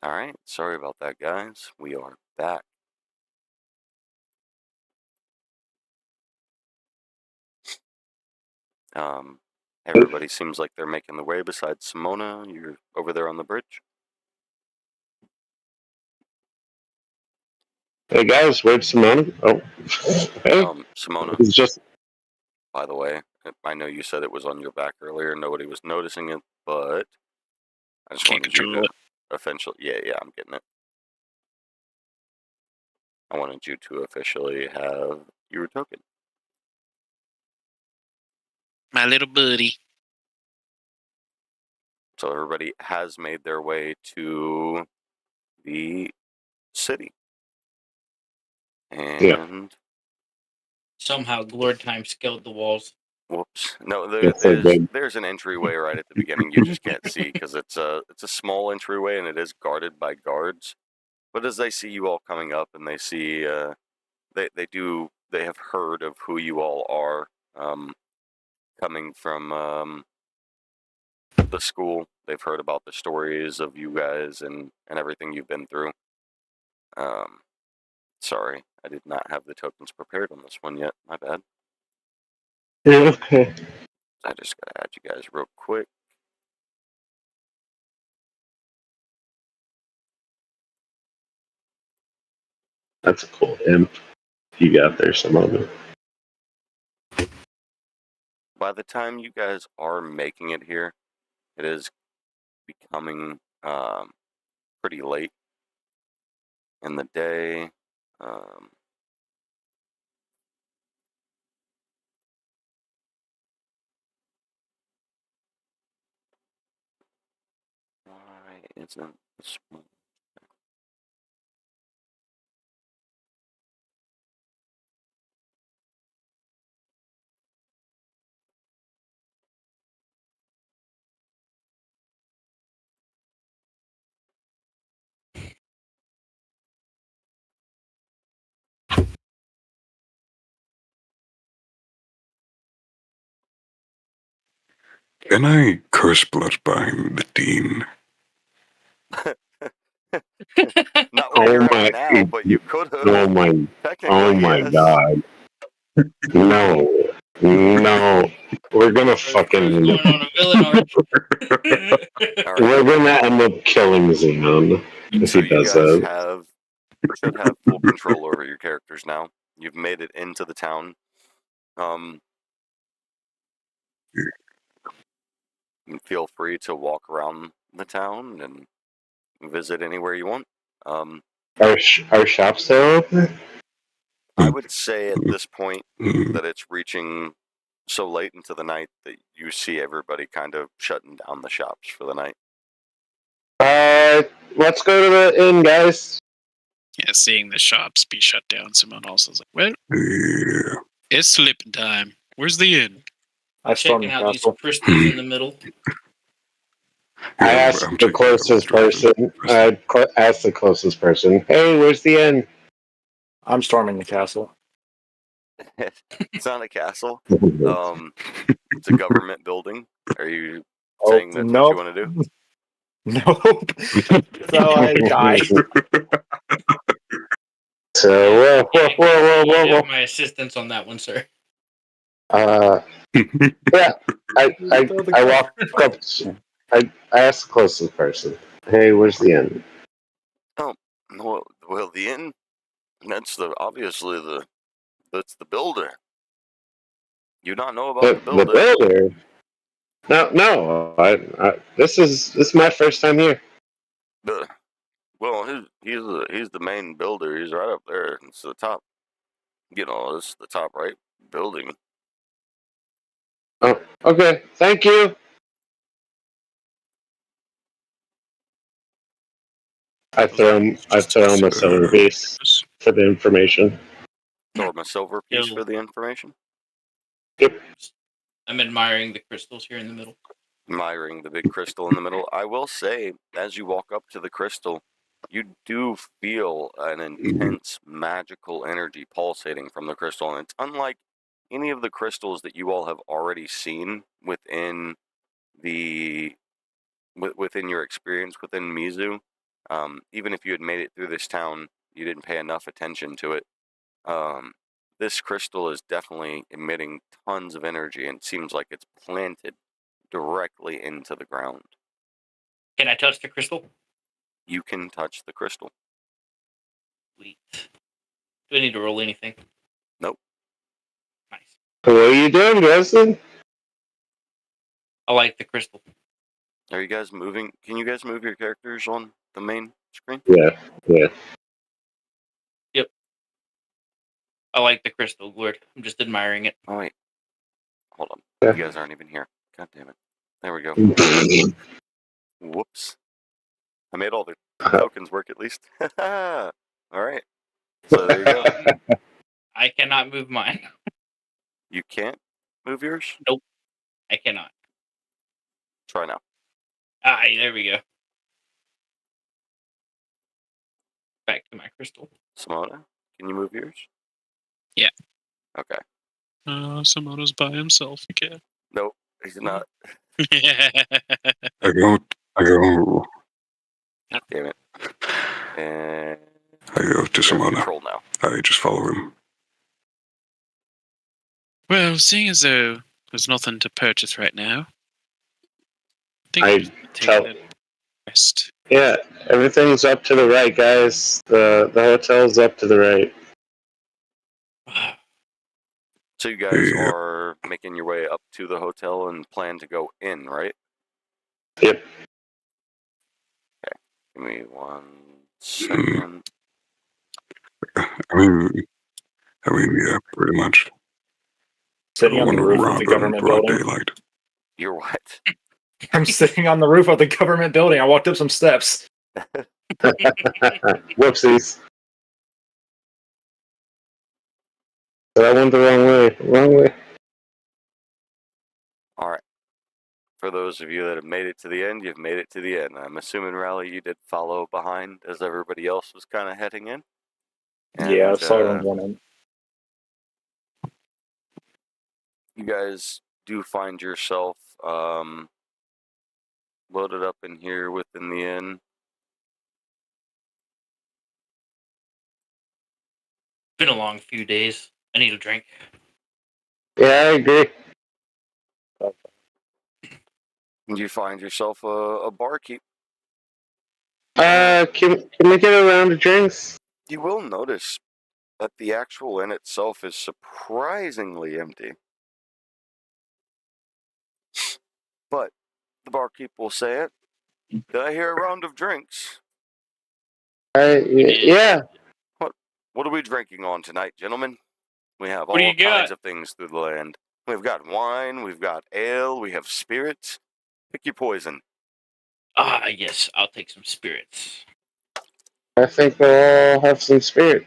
Alright, sorry about that, guys. We are back. Everybody seems like they're making the way besides Simona. You're over there on the bridge. Hey guys, where's Simona? Oh, hey. Simona, It's just by the way, I know you said it was on your back earlier. Nobody was noticing it, but I just Can't wanted you control to it. officially. Yeah, I'm getting it. I wanted you to officially have your token. My little buddy. So everybody has made their way to the city. And Somehow Glord Time scaled the walls. whoops. No, Yes, I did. there's an entryway right at the beginning. You just can't see because it's a small entryway and it is guarded by guards. But as they see you all coming up and they see they have heard of who you all are coming from the school. They've heard about the stories of you guys and everything you've been through. Sorry, I did not have the tokens prepared on this one yet. My bad. Yeah, okay. I just gotta add you guys real quick. That's a cool imp you got there, Simona. by the time you guys are making it here, it is becoming pretty late in the day. Why isn't this one? Can I curse blood behind the dean? Not where you're at now, but you could have. Oh my! Technically, Oh my yes. god! No, no, we're gonna fucking. Going on a villain arc. All right. We're gonna end up killing Xenon if So he you does guys that. should have full control over your characters now. You've made it into the town. And feel free to walk around the town and visit anywhere you want. Our shop's still open? I would say at this point Mm, that it's reaching so late into the night that you see everybody kind of shutting down the shops for the night. Let's go to the inn, guys. Yeah, seeing the shops be shut down, someone else is like, well, yeah. it's sleeping time. Where's the inn? I stormed the Checking out these castle. crystals in the middle. I Yeah, asked I'm the checking out closest directly. person. I asked the closest person. Hey, where's the inn? I'm storming the castle. It's not a castle. It's a government building. Are you saying that's what you nope. want to do? Nope. So I die. So whoa. You have my assistance on that one, sir. Yeah. I walk up. I ask the closest person. Hey, where's the inn? Oh, well, the inn. That's obviously that's the builder. You not know about the builder? The builder. No. This is my first time here. Well, he's the main builder. He's right up there. It's the top. It's the top right building. Oh, okay. Thank you. I throw him a silver piece for the information. Throw him a silver piece Yo. for the information. Yep. I'm admiring the crystals here in the middle. Admiring the big crystal in the middle. I will say, as you walk up to the crystal, you do feel an intense magical energy pulsating from the crystal, and it's unlike any of the crystals that you all have already seen within your experience within Mizu. Even if you had made it through this town, you didn't pay enough attention to it. This crystal is definitely emitting tons of energy, and it seems like it's planted directly into the ground. Can I touch the crystal? You can touch the crystal. Sweet. Do I need to roll anything? Nope. Nice. What are you doing, Justin? I like the crystal. Are you guys moving? Can you guys move your characters on the main screen? Yeah. Yep. I like the crystal, Lord. I'm just admiring it. Oh, wait. Hold on. Yeah. You guys aren't even here. God damn it. There we go. Whoops. I made all the tokens work at least. All right. So there you go. I cannot move mine. You can't move yours? Nope. I cannot. Try now. There we go. Back to my crystal. Simona, can you move yours? Yeah. Okay. Simono's by himself again. Nope, he's not. I go. Damn it. And I go to you have Simona. control now. I just follow him. Well, seeing as though there's nothing to purchase right now, I think I I'll just take tell- a rest. Yeah, everything's up to the right, guys. The hotel's up to the right. So you guys Yeah. are are making your way up to the hotel and plan to go in, right? Yep. Okay. Give me 1 second. I mean, yeah, pretty much. Sitting I on the want to roof of rob the in government broad building. daylight. You're what? I'm sitting on the roof of the government building. I walked up some steps. Whoopsies. I went the wrong way. Wrong way. All right. For those of you that have made it to the end, you've made it to the end. I'm assuming, Rally, you did follow behind as everybody else was kind of heading in. Yeah, I And saw them running. you guys do find yourself loaded up in here within the inn. Been a long few days. I need a drink. Yeah, I agree. And you find yourself a barkeep. Can we get a round of drinks? You will notice that the actual inn itself is surprisingly empty. But the barkeep will say it. Did I hear a round of drinks? Yeah. What are we drinking on tonight, gentlemen? We have What do all you got? kinds of things through the land. We've got wine, we've got ale, we have spirits. Pick your poison. Ah, yes, I'll take some spirits. I think we'll all have some spirit.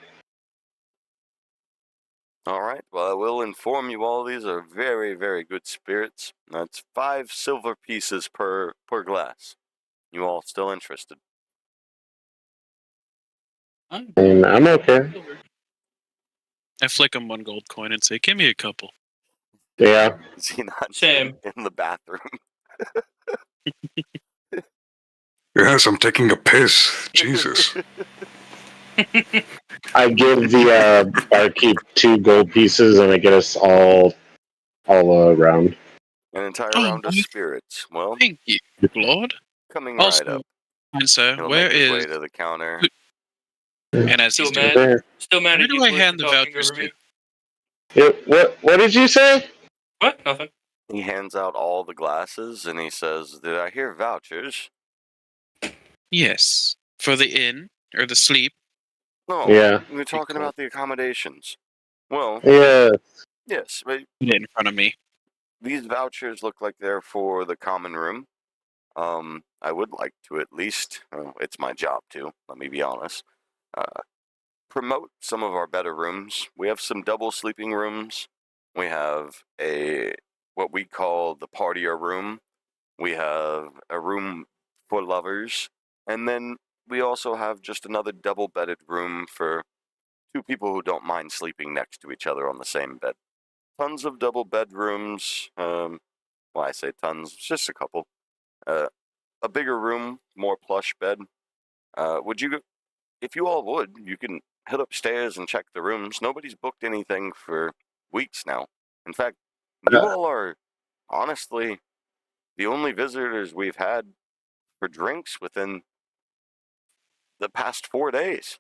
All right. Well, I will inform you all these are very, very good spirits. That's 5 silver pieces per glass. You all still interested? I'm okay. I flick him 1 gold coin and say, "Give me a couple." Yeah. Is he not Same. in the bathroom? Yes, I'm taking a piss. Jesus. I give the barkeep 2 gold pieces, and I get us all around. An entire Oh, round of my- spirits. Well, Thank you, Lord. coming right Also, up. and sir, He'll where make his way is? to the counter. And as he's Still doing, mad? Still mad where at you do I boys hand for the talking vouchers over me? Yeah, what did you say? What? Nothing. He hands out all the glasses and he says, "Did I hear vouchers?" Yes, for the inn or the sleep. No, Yeah. we're talking about the accommodations. Well, Yeah. yes, but In front of me. these vouchers look like they're for the common room. I would like to at least, it's my job to, let me be honest, promote some of our better rooms. We have some double sleeping rooms. We have what we call the partier room. We have a room for lovers. And then we also have just another double bedded room for 2 people who don't mind sleeping next to each other on the same bed. Tons of double bedrooms. Well, I say tons, just a couple. A bigger room, more plush bed. If you all would, you can head upstairs and check the rooms. Nobody's booked anything for weeks now. In fact, you all are honestly the only visitors we've had for drinks within the past 4 days.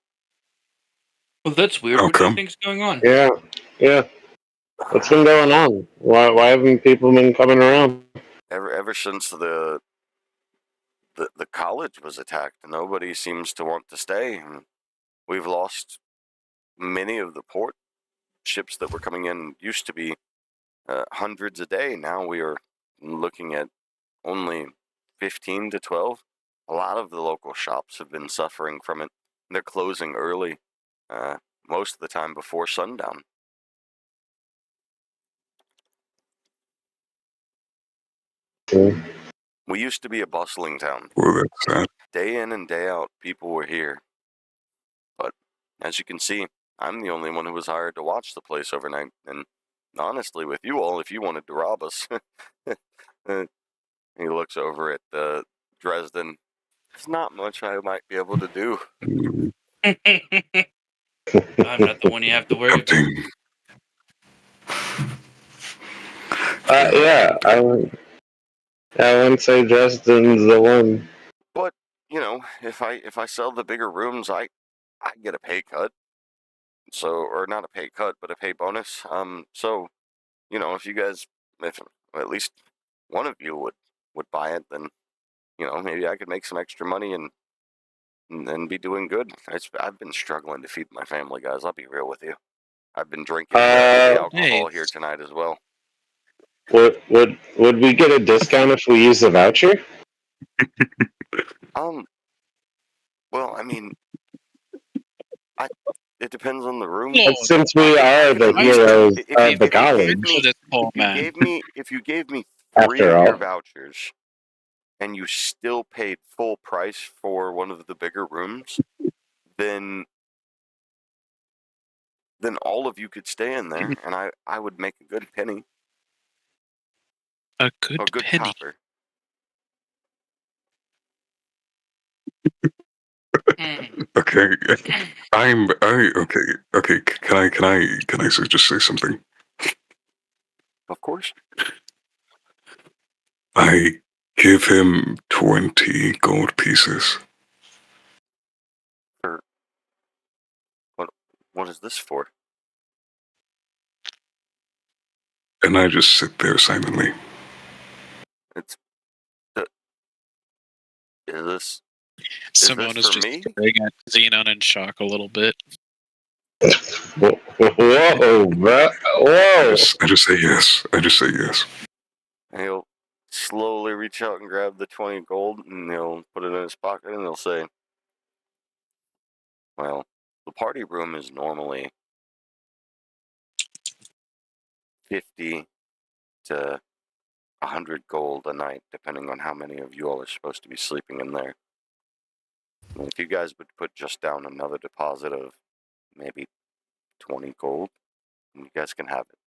Well, that's weird. How What do you come? think's going on? Yeah. What's been going on? Why haven't people been coming around? Ever since the college was attacked, nobody seems to want to stay. We've lost many of the port ships that were coming in. Used to be hundreds a day. Now we are looking at only 15 to 12. A lot of the local shops have been suffering from it. They're closing early, most of the time before sundown. We used to be a bustling town. Well, that's sad. Day in and day out, people were here. But as you can see, I'm the only one who was hired to watch the place overnight. And honestly, with you all, if you wanted to rob us, he looks over at Dresden. There's not much I might be able to do. Mm, I'm not the one you have to worry about. Captain. Yeah, I wouldn't say Justin's the one. But if I sell the bigger rooms, I get a pay cut. So, or not a pay cut, but a pay bonus. So if you guys, if at least one of you would buy it, then maybe I could make some extra money and be doing good. I've been struggling to feed my family, guys. I'll be real with you. I've been drinking the alcohol here tonight as well. Would we get a discount if we use the voucher? Well, I mean, it depends on the room. Lord, Since we are the heroes of the college, If you gave me 3 After of your all. vouchers, and you still paid full price for one of the bigger rooms, then all of you could stay in there, and I would make a good penny. A good penny. Copper. Okay, okay. Can I just say something? Of course. I give him 20 gold pieces. What is this for? And I just sit there silently. Is this Simone is for just me? staring at Xenon in shock a little bit. Whoa, bro. Whoa. I just say yes. I just say yes. And he'll slowly reach out and grab the 20 gold, and he'll put it in his pocket, and he'll say, well, the party room is normally 50 to 100 gold a night, depending on how many of you all are supposed to be sleeping in there. And if you guys would put just down another deposit of maybe 20 gold, you guys can have it.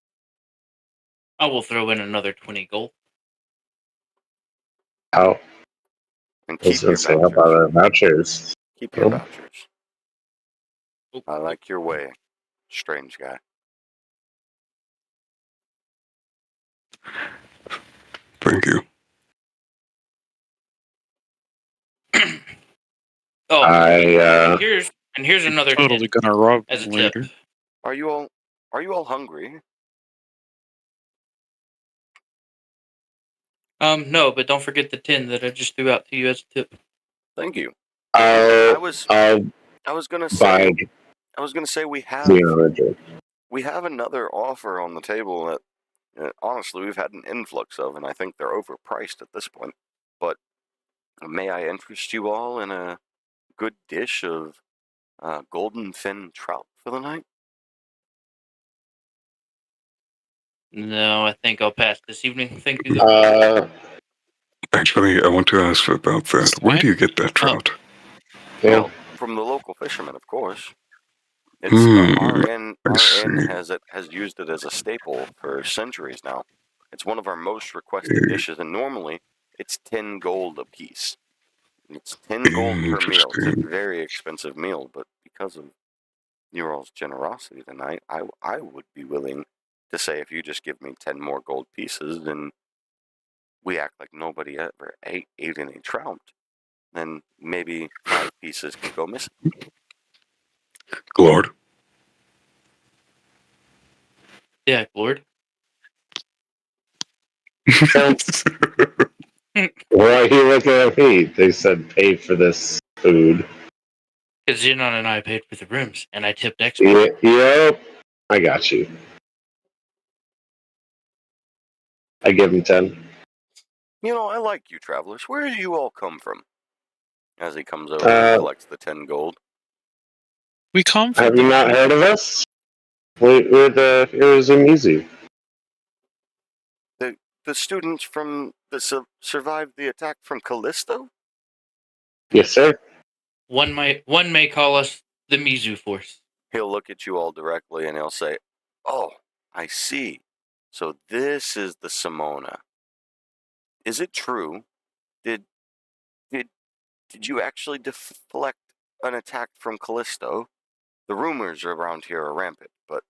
I will throw in another 20 gold. Oh. And keep your How about our vouchers? Keep your vouchers. I like your way, strange guy. Thank you. Here's another totally 10 gonna rob as a later. tip. Are you all hungry? No, but don't forget the 10 that I just threw out to you as a tip. Thank you. I was gonna say we have another offer on the table that honestly we've had an influx of, and I think they're overpriced at this point. But may I interest you all in a good dish of golden fin trout for the night? No, I think I'll pass this evening. Thank you, though. Actually, I want to ask about that. Where do you get that trout? Well, from the local fishermen, of course. It's our inn has used it as a staple for centuries now. It's one of our most requested dishes, and normally it's 10 gold a piece. It's 10 gold per meal. It's a very expensive meal, but because of your all's generosity tonight, I would be willing to say if you just give me 10 more gold pieces and we act like nobody ever ate any trout, then maybe 5 pieces can go missing. Lord. Yeah, Lord. Why are you looking at me? They said pay for this food. Because Zenon and I paid for the rooms, and I tipped extra. Yep. I got you. I give him 10. I like you, travelers. Where do you all come from? As he comes over and collects the 10 gold. We come from. Have you not heard of us? We're the heroes of Mizu. The students that survived the attack from Callisto? Yes, sir. One may call us the Mizu Force. He'll look at you all directly and he'll say, "Oh, I see. So this is the Simona. Is it true? Did you actually deflect an attack from Callisto? The rumors around here are rampant, but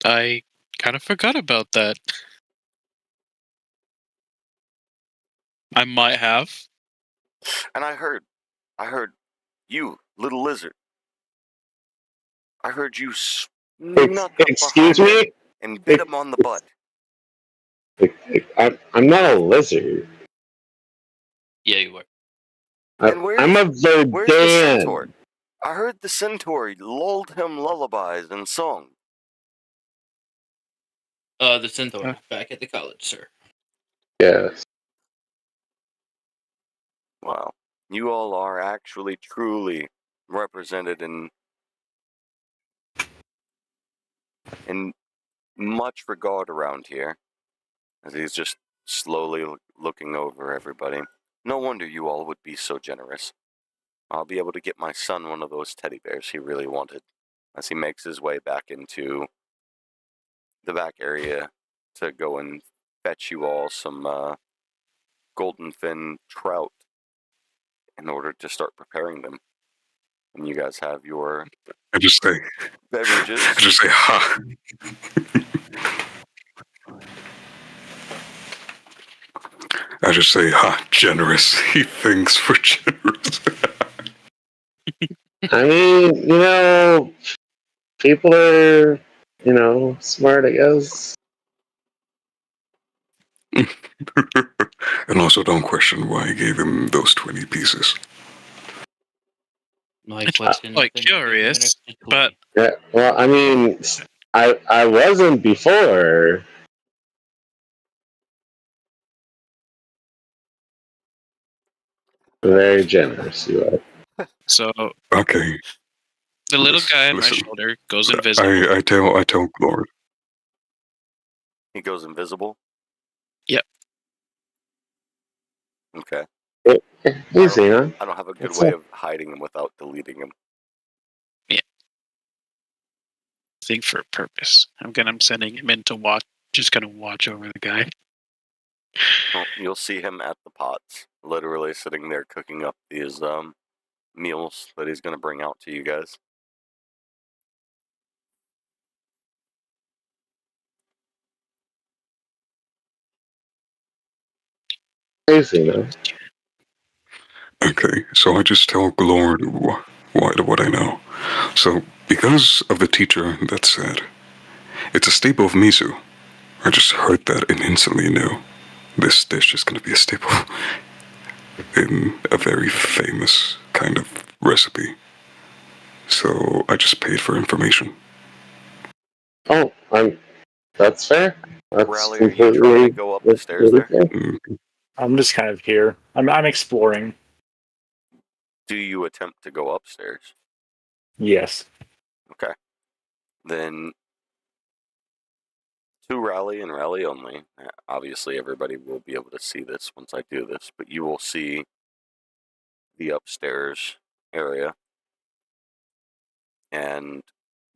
I kind of forgot about that. I might have. And I heard you, little lizard. I heard you Knuck up Excuse behind him me? and bit him on the butt. I'm not a lizard. Yeah, you were. And I'm a where's the Verdan. centaur? I heard the centaur lulled him lullabies and song. The centaur back at the college, sir. Yes. Wow. You all are actually truly represented in much regard around here. As he's just slowly looking over everybody. No wonder you all would be so generous. I'll be able to get my son one of those teddy bears he really wanted. As he makes his way back into the back area to go and fetch you all some golden fin trout in order to start preparing them. And you guys have your I just say, beverages. ha. I just say, ha, generous. He thinks we're generous. I mean, people are, smart, I guess. And also don't question why I gave him those 20 pieces. My It's question quite is, gonna give you an curious, extra 20. but Yeah, well, I mean, I wasn't before. Very generous, you are. so Okay, the little guy on my listen. shoulder goes invisible. I tell Glord. He goes invisible? Yep. Okay. Easy, huh? I don't have a good That's way it. of hiding him without deleting him. Think for a purpose. I'm sending him in to watch. Just gonna watch over the guy. Well, you'll see him at the pots, literally sitting there cooking up these meals that he's going to bring out to you guys. Easy, man. Okay, so I just tell Glord what I know. So, because of the teacher that said, it's a staple of Mizu, I just heard that and instantly knew this dish is going to be a staple in a very famous kind of recipe. So, I just paid for information. Oh, that's fair. That's Rally, are you trying to go up the stairs there? Mm, I'm just kind of here. I'm exploring. Do you attempt to go upstairs? Yes. Okay. Then to Rally and Rally only. Obviously, everybody will be able to see this once I do this, but you will see the upstairs area. And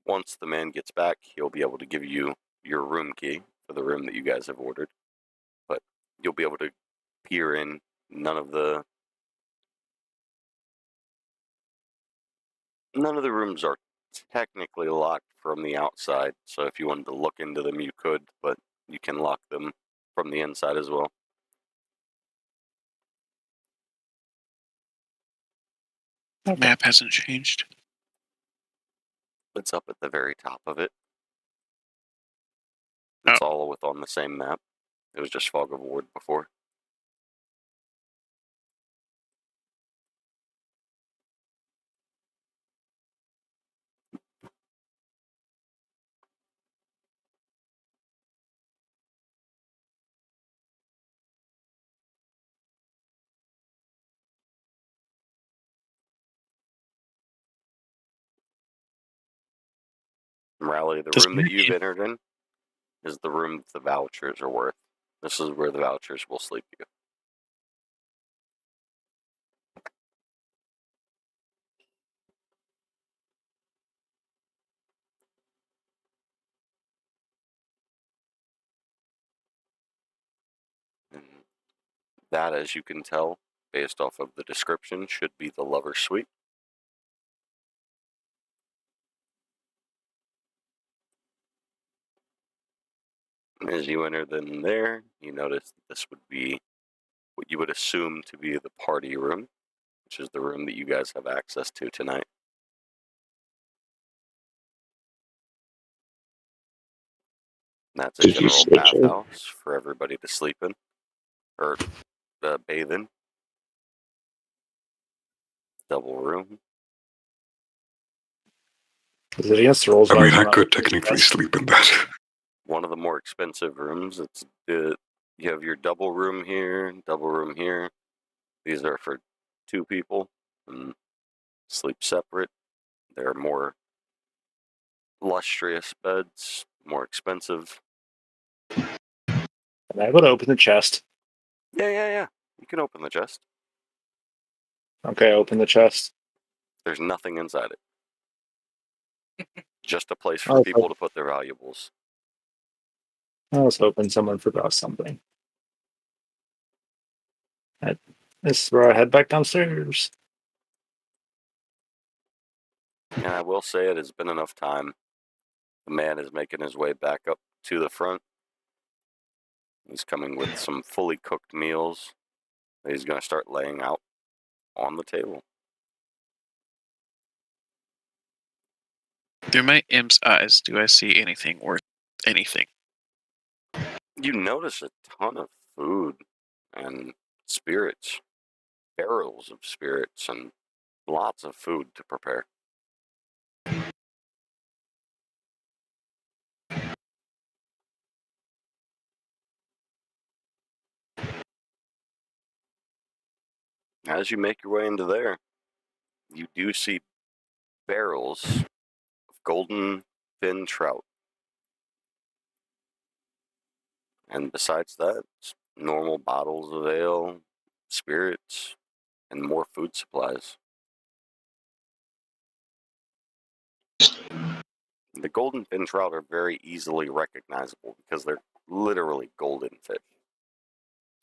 once the man gets back, he'll be able to give you your room key for the room that you guys have ordered. But you'll be able to peer in. None of the rooms are technically locked from the outside, so if you wanted to look into them, you could, but you can lock them from the inside as well. The map hasn't changed. It's up at the very top of it. It's all on the same map. It was just Fog of Ward before. Rally, the room that you've entered in is the room that the vouchers are worth. This is where the vouchers will sleep you. And that, as you can tell, based off of the description, should be the lover's suite. As you enter then there, you notice that this would be what you would assume to be the party room, which is the room that you guys have access to tonight. That's a Did you general switch it? bathhouse for everybody to sleep in or bathe in. Double room. Is it against the rules? I when mean, I was could technically sleep in that. One of the more expensive rooms. You have your double room here, double room here. These are for 2 people and sleep separate. They're more lustrous beds, more expensive. Am I able to open the chest? Yeah. You can open the chest. Okay, open the chest. There's nothing inside it. Just a place for Oh, people to put their valuables. I was hoping someone forgot something. This is where I head back downstairs. And I will say it has been enough time. The man is making his way back up to the front. He's coming with some fully cooked meals that he's going to start laying out on the table. Through my imp's eyes, do I see anything worth anything? You notice a ton of food and spirits, barrels of spirits, and lots of food to prepare. As you make your way into there, you do see barrels of golden fin trout. And besides that, normal bottles of ale, spirits, and more food supplies. The golden fin trout are very easily recognizable because they're literally golden fish.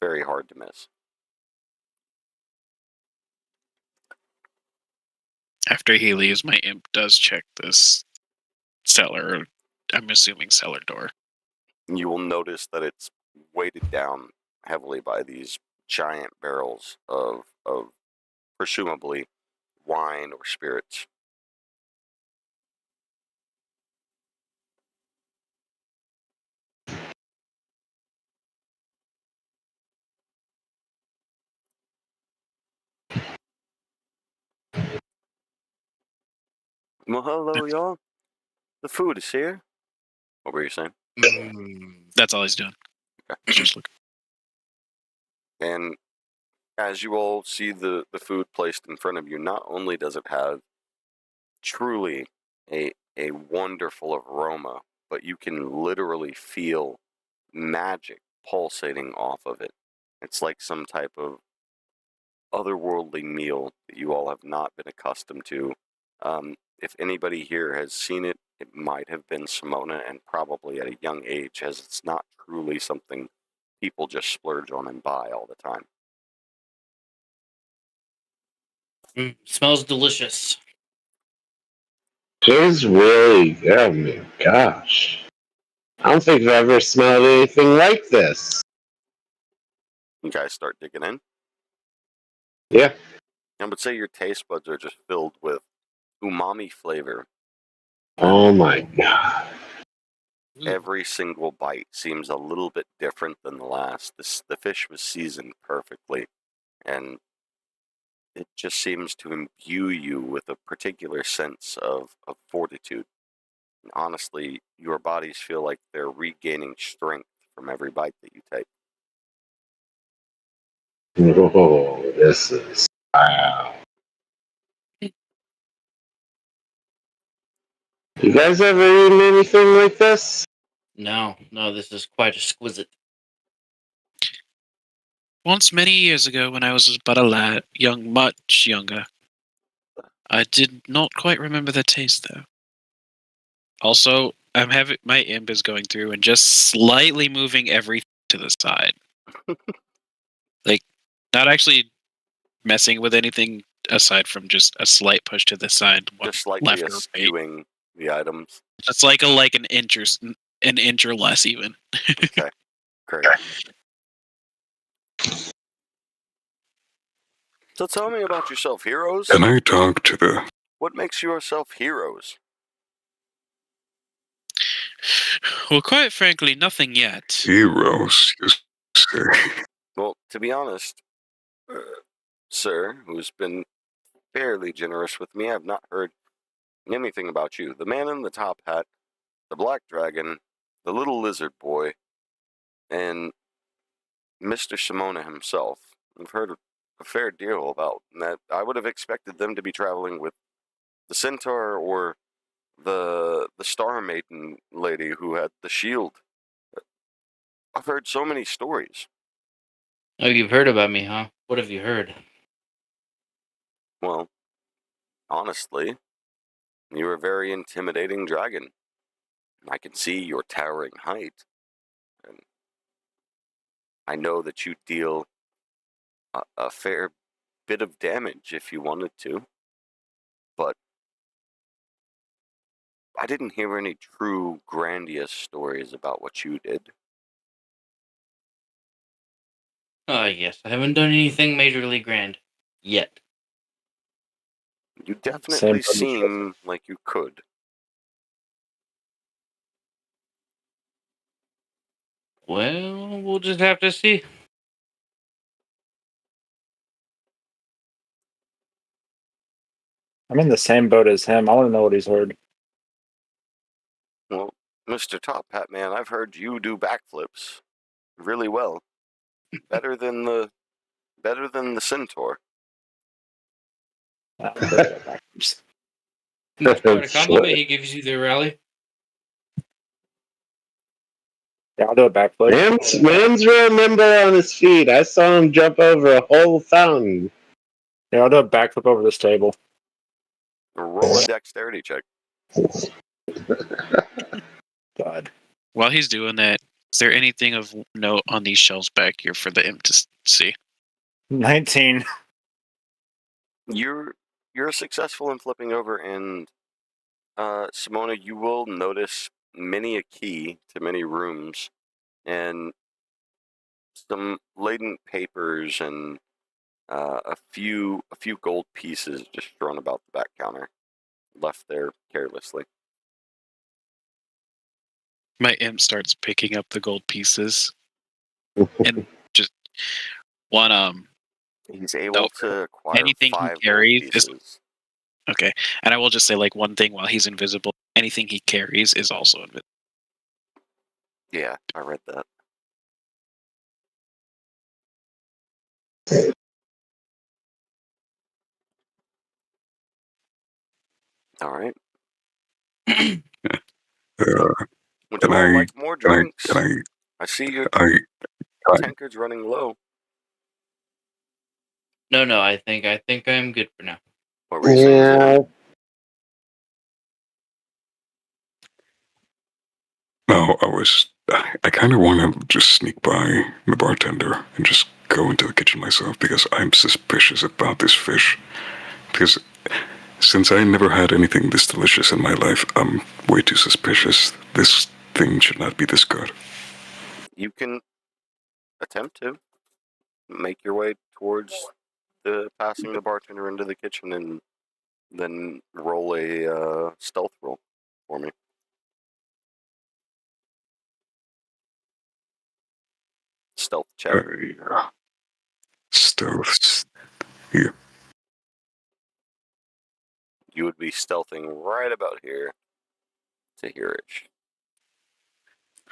Very hard to miss. After he leaves, my imp does check this cellar. I'm assuming cellar door. You will notice that it's weighted down heavily by these giant barrels of presumably wine or spirits. Well, hello, y'all. The food is here. What were you saying? That's all he's doing. He's just looking. And as you all see the food placed in front of you, not only does it have truly a wonderful aroma, but you can literally feel magic pulsating off of it. It's like some type of otherworldly meal that you all have not been accustomed to. If anybody here has seen it, it might have been Simona, and probably at a young age, as it's not truly something people just splurge on and buy all the time. Smells delicious. It is really, oh my gosh. I don't think I've ever smelled anything like this. You guys start digging in. Yeah. I would say your taste buds are just filled with umami flavor. Oh my god. Every single bite seems a little bit different than the last. The fish was seasoned perfectly, and it just seems to imbue you with a particular sense of fortitude. And honestly, your bodies feel like they're regaining strength from every bite that you take. Oh, this is wow. You guys ever eaten anything like this? No, this is quite exquisite. Once many years ago, when I was but a lad, much younger, I did not quite remember the taste, though. Also, my imp is going through and just slightly moving everything to the side. Like, not actually messing with anything aside from just a slight push to the side. Just slightly eschewing the items. It's like an inch or less even. Okay, great. So tell me about yourself, heroes. Can I talk to What makes yourself heroes? Well, quite frankly, nothing yet. Heroes, you say? Well, to be honest, sir, who's been fairly generous with me, I've not heard anything about you. The man in the top hat, the black dragon, the little lizard boy, and Mr. Simona himself. I've heard a fair deal about that. I would have expected them to be traveling with the centaur or the Star Maiden lady who had the shield. I've heard so many stories. Oh, you've heard about me, huh? What have you heard? Well, honestly, you're a very intimidating dragon. I can see your towering height, and I know that you deal a fair bit of damage if you wanted to, but I didn't hear any true grandiose stories about what you did. Yes, I haven't done anything majorly grand yet. You definitely seem like you could. Well, we'll just have to see. I'm in the same boat as him. I want to know what he's heard. Well, Mr. Top Hat Man, I've heard you do backflips really well. Better than the centaur. Backwards. That's quite a compliment he gives you there, Rally. Yeah, I'll do a backflip. Man's remember on his feet. I saw him jump over a whole fountain. Yeah, I'll do a backflip over this table. Roll a dexterity check. God. While he's doing that, is there anything of note on these shelves back here for the imp to see? 19. You're successful in flipping over, and Simona, you will notice many a key to many rooms, and some latent papers, and a few gold pieces just thrown about the back counter, left there carelessly. My imp starts picking up the gold pieces and just one He's able to acquire anything he 5 gold carries is pieces. okay. And I will just say like one thing while he's invisible. Anything he carries is also invisible. Yeah, I read that. All right. Would you all like more drinks? I see your tankard's running low. No, I think I'm good for now. What were you saying, Zoro? No, I kind of want to just sneak by the bartender and just go into the kitchen myself because I'm suspicious about this fish. Because since I never had anything this delicious in my life, I'm way too suspicious. This thing should not be this good. You can attempt to make your way towards passing the bartender into the kitchen, and then roll a stealth roll for me. Stealth check. Yeah. Stealth. Yeah. You would be stealthing right about here to here-ish.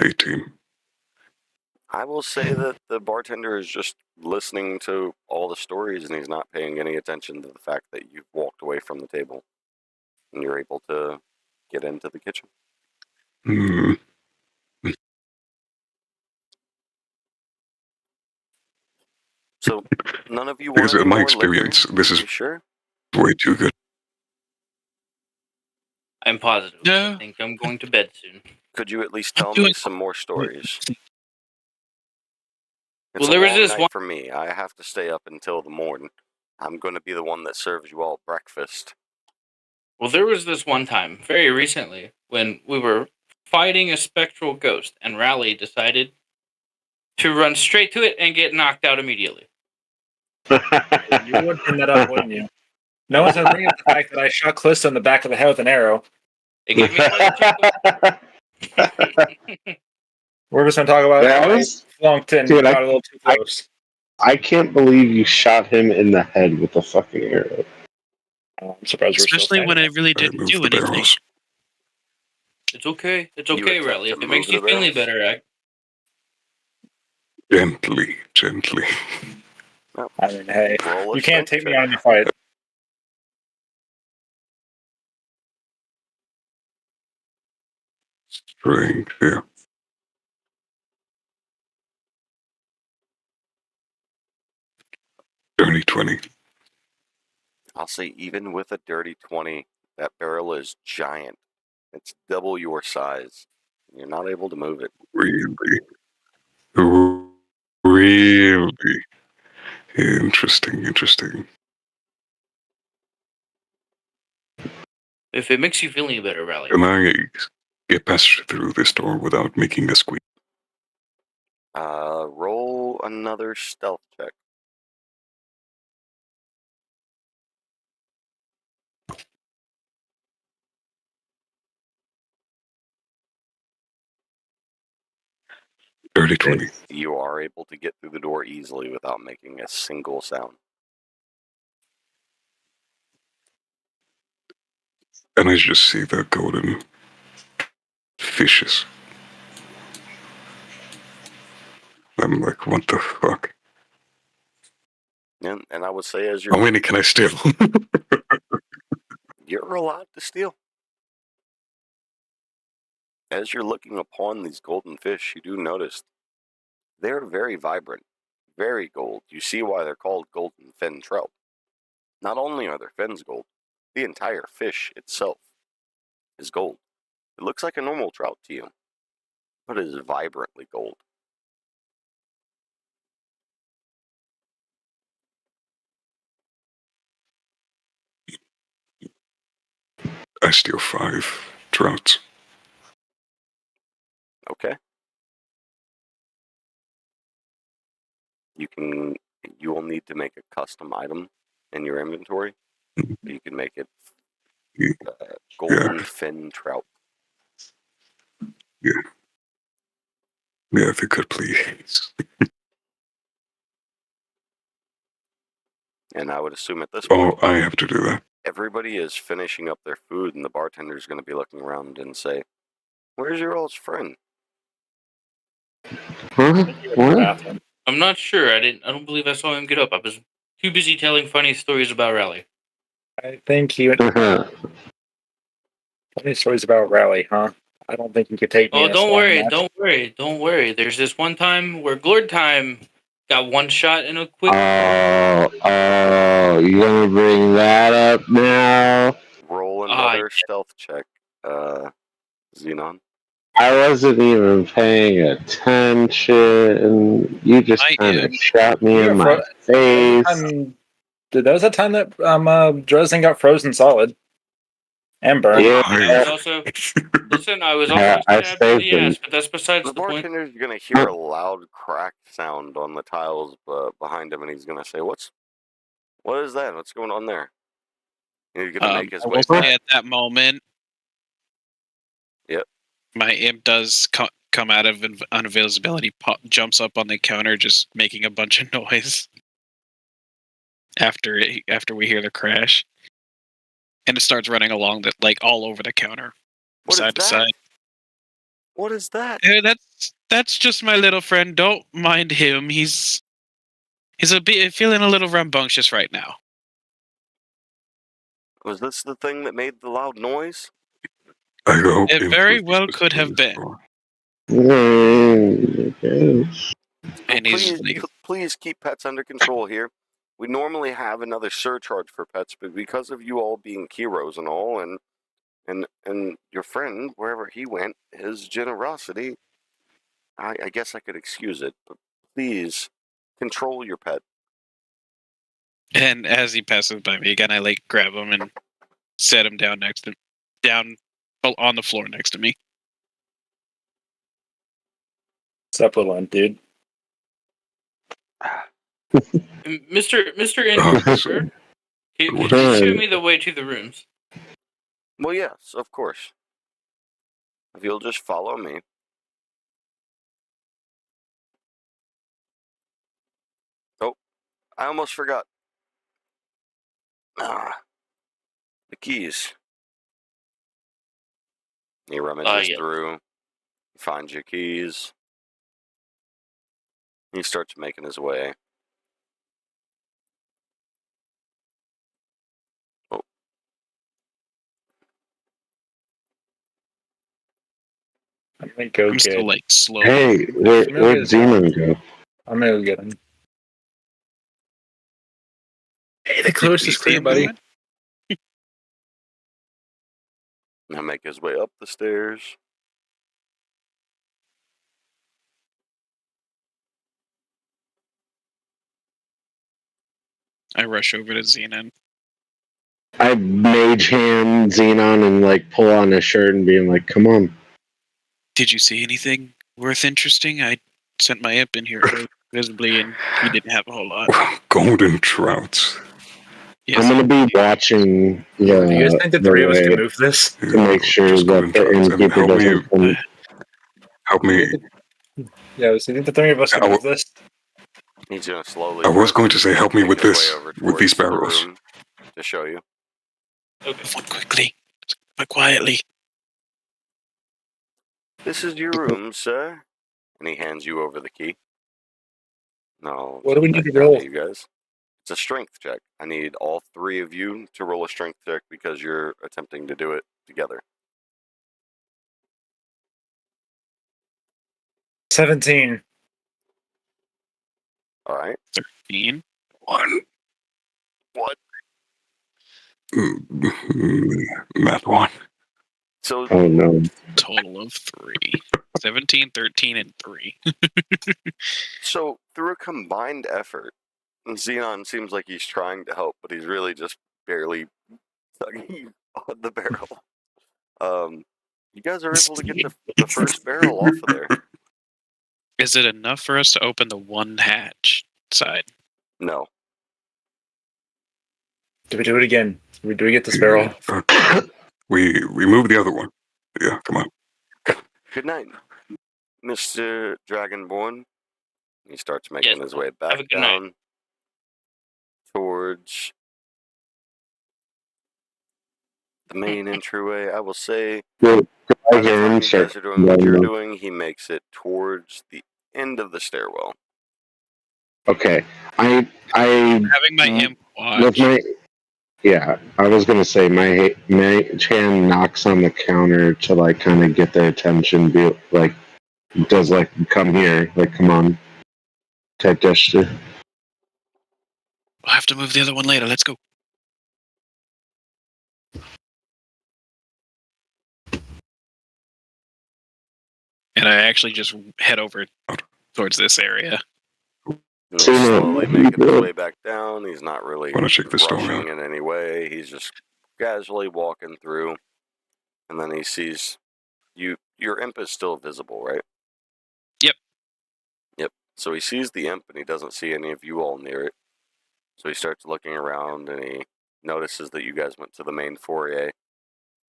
18. I will say that the bartender is just listening to all the stories, and he's not paying any attention to the fact that you've walked away from the table and you're able to get into the kitchen. Hmm. So none of you want Because any in my more experience, liquor? this is you sure? way too good. I'm positive. No. I think I'm going to bed soon. Could you at least tell me some more stories? It's There a was long this night one. for me. I have to stay up until the morning. I'm going to be the one that serves you all breakfast. Well, there was this one time, very recently, when we were fighting a spectral ghost, and Rally decided to run straight to it and get knocked out immediately. You would bring that up, wouldn't you? No one's going to bring up the fact that I shot Callisto in the back of the head with an arrow. It gave me quite a chuckle. We're just going to talk about Yeah, how I flunked and dude, got a little too close. I can't believe you shot him in the head with a fucking arrow. I'm surprised we're still Especially when standing. I really I didn't move do the anything. barrels. It's okay. It's You okay, attempt Riley. to If it makes move you the feel any barrels? better, Gently, gently. I mean, hey, Roll a you can't strength take me check. on any fight. Strength, yeah. Dirty 20. I'll say even with a dirty 20, that barrel is giant. It's double your size. You're not able to move it. Really? Really? Interesting. if it makes you feel any better, Riley. Can I get past through this door without making a squeak? Roll another stealth check. Dirty 20. You are able to get through the door easily without making a single sound. And I just see the golden fishes. I'm like, what the fuck? And I would say as How you're many can I steal? you're allowed to steal. As you're looking upon these golden fish, you do notice they're very vibrant, very gold. You see why they're called golden fin trout. Not only are their fins gold, the entire fish itself is gold. It looks like a normal trout to you, but it is vibrantly gold. I steal 5 trouts. Okay. You will need to make a custom item in your inventory. You can make it golden fin trout. Yeah, if you could please. And I would assume at this point, Oh, I have to do that. everybody is finishing up their food, and the bartender's going to be looking around and say, "Where's your old friend?" Huh? What? Bathroom. I'm not sure. I don't believe I saw him get up. I was too busy telling funny stories about Riley. I think he went. Funny stories about Rally, huh? I don't think you could take me Oh, in a don't slam worry, match. don't worry. There's this one time where Glord Time got one shot in a quick. You gonna bring that up now? Roll another stealth check, Xenon. I wasn't even paying attention. You just I kind am. of shot me Yeah, in my face. That was a time that Dresden got frozen solid and burned. Yeah, I was also listen. I was also I stabbed in saved the him. ass, but that's besides The the point. bartender's going to hear a loud crack sound on the tiles behind him, and he's going to say, "What is that? What's going on there?" And he's going to make his I way will say back. at that moment, Yep. my imp does come out of uninvisibility, jumps up on the counter, just making a bunch of noise. After we hear the crash, and it starts running along all over the counter, What side is to that? side. What is that? That's just my little friend. Don't mind him. He's feeling a little rambunctious right now. Was this the thing that made the loud noise? I go It into very the well could have specific been. store. And he's Please keep pets under control here. We normally have another surcharge for pets, but because of you all being heroes and all, and your friend, wherever he went, his generosity, I guess I could excuse it, but please control your pet. and as he passes by me again, I grab him and set him down on the floor next to me. What's up, little one, dude? Mr. Oh, Innkeeper, can you show me the way to the rooms? Well, yes, of course. If you'll just follow me. I almost forgot. The keys. He rummages Yeah. through, finds your keys. He starts making his way. Oh. I'm gonna go I'm get. still like slow. Hey, where'd Zeman go? I'm gonna go get him. Hey, the coast is clear, him buddy. going? He'll make his way up the stairs. I rush over to Xenon. I mage hand Xenon and like pull on his shirt and being like, "Come on." Did you see anything worth interesting? I sent my imp in here visibly, and he didn't have a whole lot. Golden trouts. Yes, I'm gonna be watching Do you guys think the three of us can move this? to make sure Just golden that the trouts. And innkeeper doesn't come. help me. Yeah, so you think the three of us can move this? He's gonna slowly. I was going to say, help me make with his this, way over with these towards the barrels. room to show you. move on quickly, but quietly. This is your room, sir. And he hands you over the key. No. What do we need to down roll? you guys. It's a strength check. I need all three of you to roll a strength check because you're attempting to do it together. 17. All right. 13. 1. What? Math 1. So Oh no! Total of 3. 17, 13, and 3. So through a combined effort, Xenon seems like he's trying to help, but he's really just barely tugging on the barrel. You guys are able to get the first barrel off of there. Is it enough for us to open the one hatch side? No. Do we do it again? Do we get this barrel? We move the other one. Yeah, come on. Good night, Mr. Dragonborn. He starts making his way back a good night. down towards the main entryway. I will say, Well, by I the hear time him you start. guys are doing what you're yelling. doing, he makes it towards the end of the stairwell. Okay, I Having my imp with watch. I was gonna say my hand knocks on the counter to like kind of get their attention. Be like, does like come here, like come on, type gesture. We'll have to move the other one later. Let's go. And I actually just head over towards this area. He's slowly making his way back down. He's not really Wanna check this door rushing out? in any way. He's just casually walking through. And then he sees you. Your imp is still visible, right? Yep. Yep. So he sees the imp and he doesn't see any of you all near it. So he starts looking around and he notices that you guys went to the main foyer.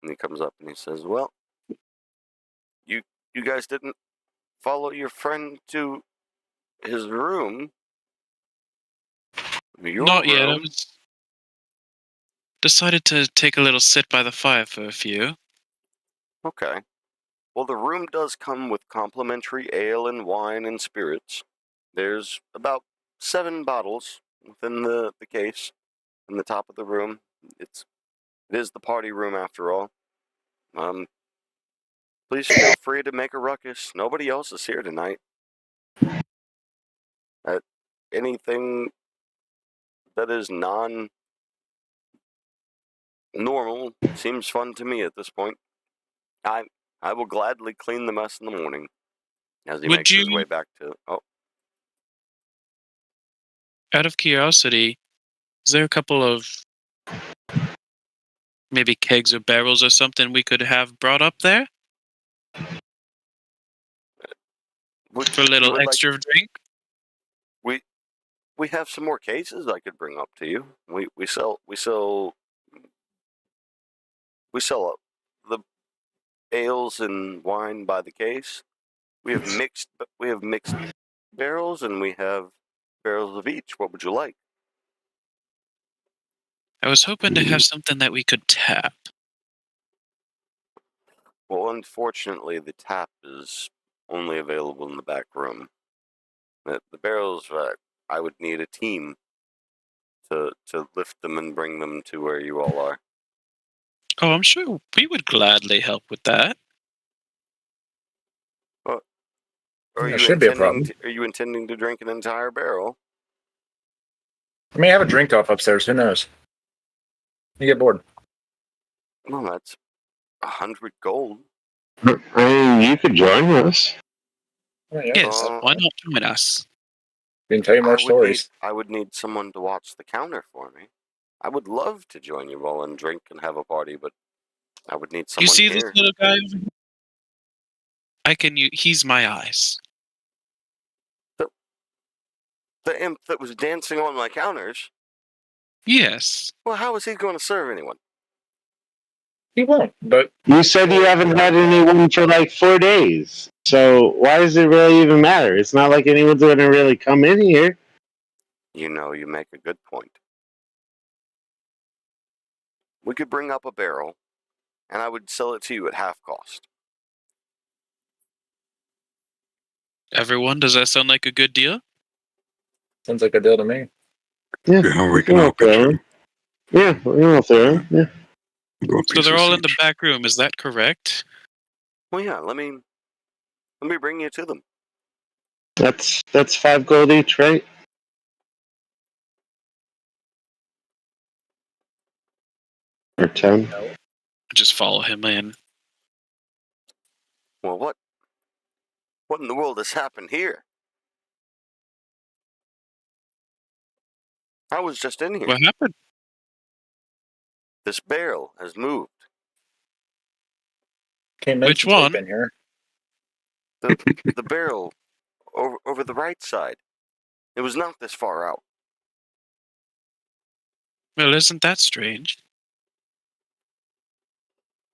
And he comes up and he says, "Well, you guys didn't follow your friend to his room." Not yet. I was decided to take a little sit by the fire for a few. Okay. Well, the room does come with complimentary ale and wine and spirits. There's about 7 bottles within the case in the top of the room. It is the party room after all. Please feel free to make a ruckus. Nobody else is here tonight. Anything that is non-normal seems fun to me at this point. I will gladly clean the mess in the morning. As he makes his way back to... Oh. Out of curiosity, is there a couple of maybe kegs or barrels or something we could have brought up there? For a little extra drink? We have some more cases I could bring up to you. We sell the ales and wine by the case. We have mixed barrels and we have barrels of each. What would you like? I was hoping to have something that we could tap. Well, unfortunately, the tap is only available in the back room. The barrels, I would need a team to lift them and bring them to where you all are. Oh, I'm sure we would gladly help with that. Are That you should be a problem. are you intending to drink an entire barrel? I may have a drink off upstairs. Who knows? You get bored. Well, that's 100 gold. I mean, you could join us. Yes, Uh, why not join us? We can tell you more stories. I would need someone to watch the counter for me. I would love to join you all and drink and have a party, but I would need someone You see here. this little guy over here? He's my eyes. The imp that was dancing on my counters? Yes. Well, how is he going to serve anyone? He won't, but You said you haven't had anyone for like 4 days. So why does it really even matter? It's not like anyone's going to really come in here. You know, you make a good point. We could bring up a barrel, and I would sell it to you at half cost. Everyone, does that sound like a good deal? sounds like a deal to me. Yeah, we can all pitch in. Yeah, we're all there. Yeah. Go So they're all in the each. back room, is that correct? Well, yeah, let me bring you to them. That's 5 gold each, right? Or 10. Just follow him in. Well, what in the world has happened here? I was just in here. What happened? This barrel has moved. Came Which one? in here. The barrel over the right side. It was not this far out. Well, isn't that strange?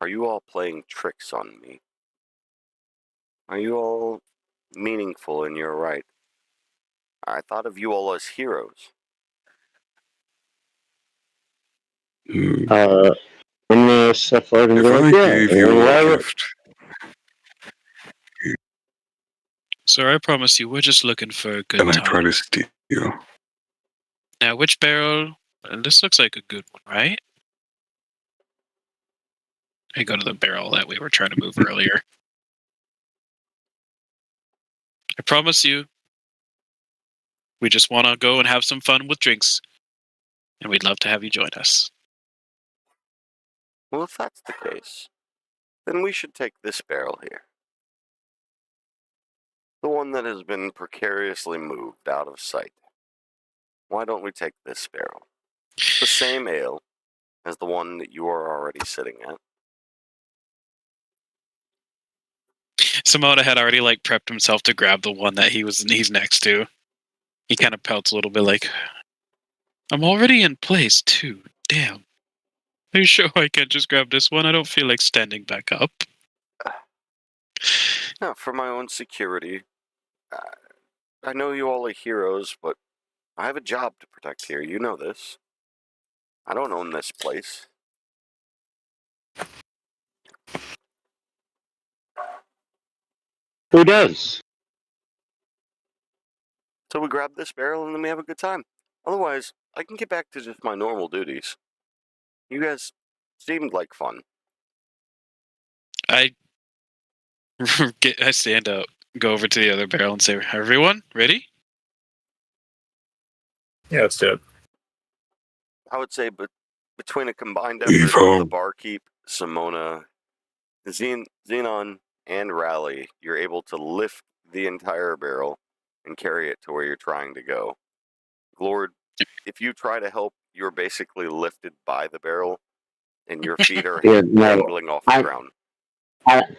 Are you all playing tricks on me? Are you all meaningful in your right? I thought of you all as heroes. I'm gonna step forward and If go I like, yeah. gave you a gift, Sir, I promise you, we're just looking for a good and I time. try to steal, Now, which barrel? This looks like a good one, right? I go to the barrel that we were trying to move earlier. I promise you, we just want to go and have some fun with drinks, and we'd love to have you join us. Well, if that's the case, then we should take this barrel here. The one that has been precariously moved out of sight. Why don't we take this barrel? The same ale as the one that you are already sitting at. Simona had already prepped himself to grab the one that he's next to. He kind of pouts a little bit like, I'm already in place too. Damn. Are you sure I can't just grab this one? I don't feel like standing back up. Now, for my own security, I know you all are heroes, but I have a job to protect here. You know this. I don't own this place. Who does? So we grab this barrel and then we have a good time. Otherwise, I can get back to just my normal duties. You guys seemed like fun. I stand up, go over to the other barrel and say, everyone, ready? Yeah, let's do it. I would say, but between a combined effort of the barkeep, Simona, Xenon, and Rally, you're able to lift the entire barrel and carry it to where you're trying to go. Glord, if you try to help, you're basically lifted by the barrel, and your feet are dangling off the ground.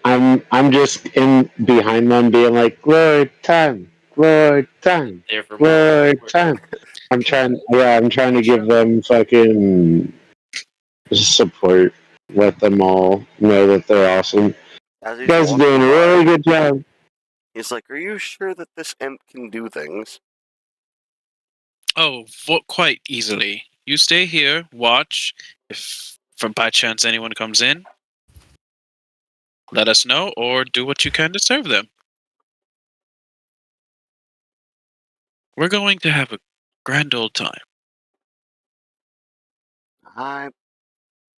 I'm just in behind them, being like, "Glory time, glory time, glory time." I'm trying to give them fucking support. Let them all know that they're awesome. As You he's guys are walking doing a by, really good job. he's like, "Are you sure that this imp can do things?" Oh, quite easily. You stay here, watch. If by chance anyone comes in, let us know, or do what you can to serve them. We're going to have a grand old time. I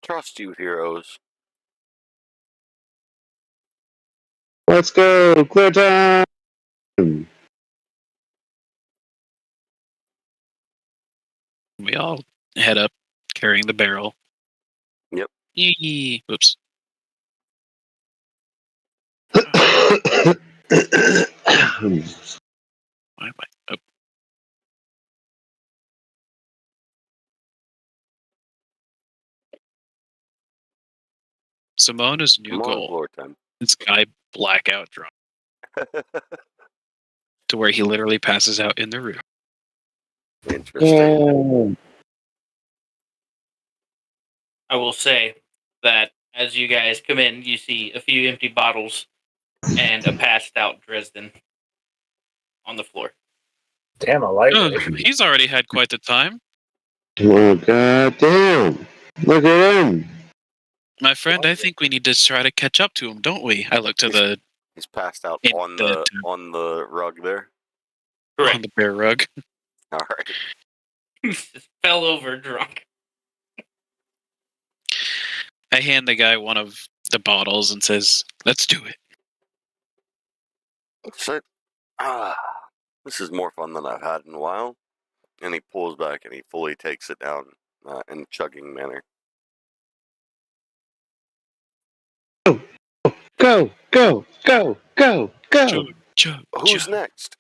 trust you, heroes. Let's go, clear time. We all head up, carrying the barrel. Yep. Yee. Oops. Why am I? Oh. Simona's new Come on, goal. floor time. This guy blackout drunk to where he literally passes out in the room. Interesting. I will say that as you guys come in, you see a few empty bottles and a passed out Dresden on the floor. Damn, a Oh, lightweight. he's already had quite the time. Oh, goddamn. Look at him. My friend, I think we need to try to catch up to him, don't we? I look to the He's passed out In on the- the rug there. on the bear rug. All right. Just fell over drunk. I hand the guy one of the bottles and says, "Let's do it." So, this is more fun than I've had in a while. And he pulls back and he fully takes it down in a chugging manner. Go, go, go, go, go. Chug, Who's chug. next?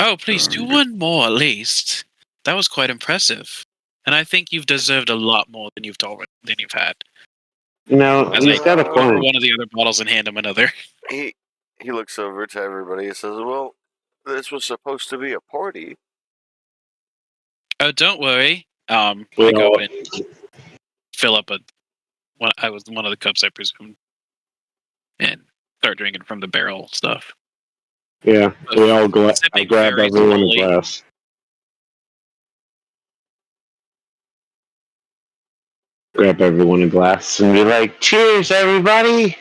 Oh, please do one more at least. That was quite impressive, and I think you've deserved a lot more than you've had. You know, As he's I got a pour point. one of the other bottles and hand him another. He looks over to everybody and says, "Well, this was supposed to be a party." Oh, don't worry. I We go all- and fill up one of the cups, I presume, and start drinking from the barrel stuff. Yeah, we all I Sipping grab very everyone a slowly. glass. Grab everyone a glass and be like, cheers, everybody!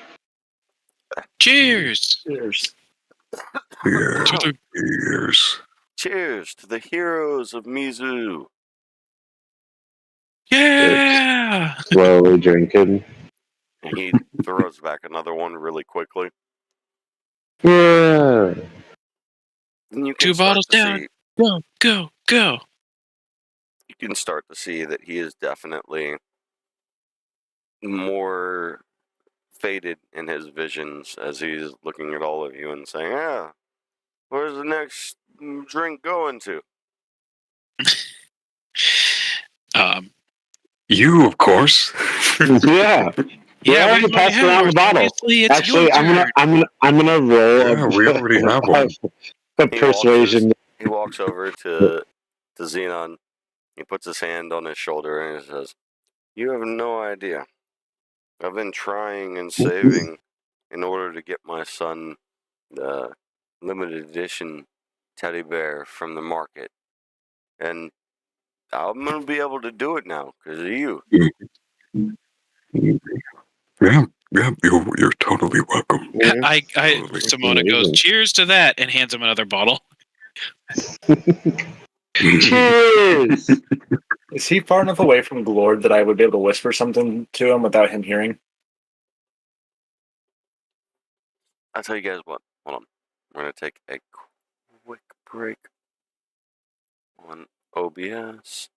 Cheers! Cheers. Yeah, To the years. Cheers to the heroes of Mizu. yeah! Slowly drinking. And he throws back another one really quickly. Yeah. And you can 2 start bottles to down. see Go, go, go! you can start to see that he is definitely more faded in his visions as he's looking at all of you and saying, "Yeah, where's the next drink going to?" You, of course. Yeah. We Yeah, already we've already passed had around ours. the bottle. Obviously, it's Actually, your turn. I'm gonna roll Yeah, we already have one. a He persuasion. He walks over to Xenon. He puts his hand on his shoulder and he says, "You have no idea. I've been trying and saving in order to get my son the limited edition teddy bear from the market. And I'm going to be able to do it now because of you." Yeah, you're totally welcome. I Totally. Simona goes, Amazing. cheers to that, and hands him another bottle. Cheers! Is he far enough away from Glord that I would be able to whisper something to him without him hearing? I'll tell you guys what. Hold on. We're going to take a quick break on OBS.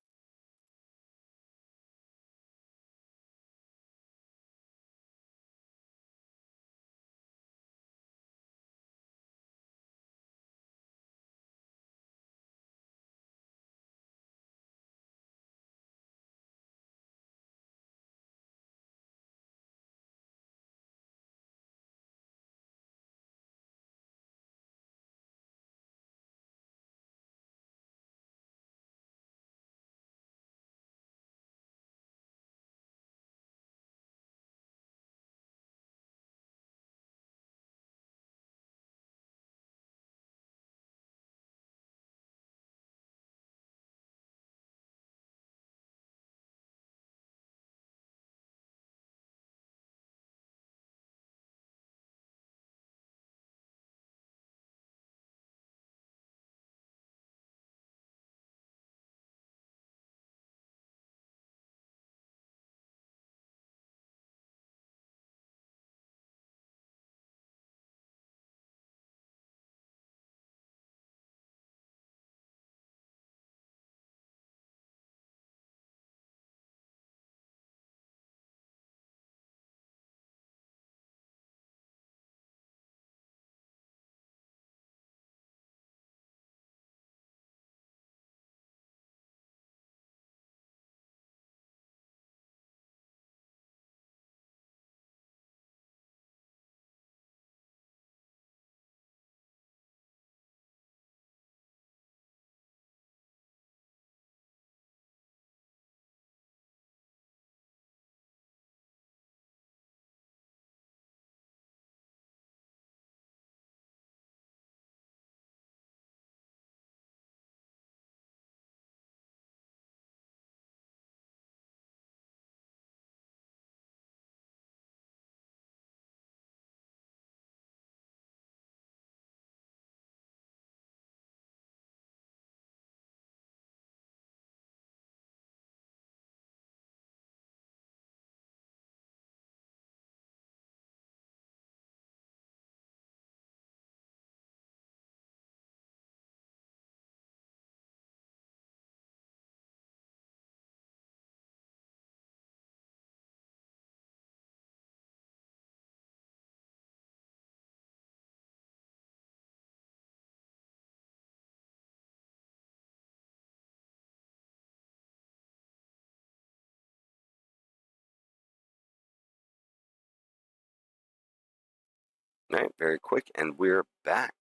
All right, very quick, and we're back.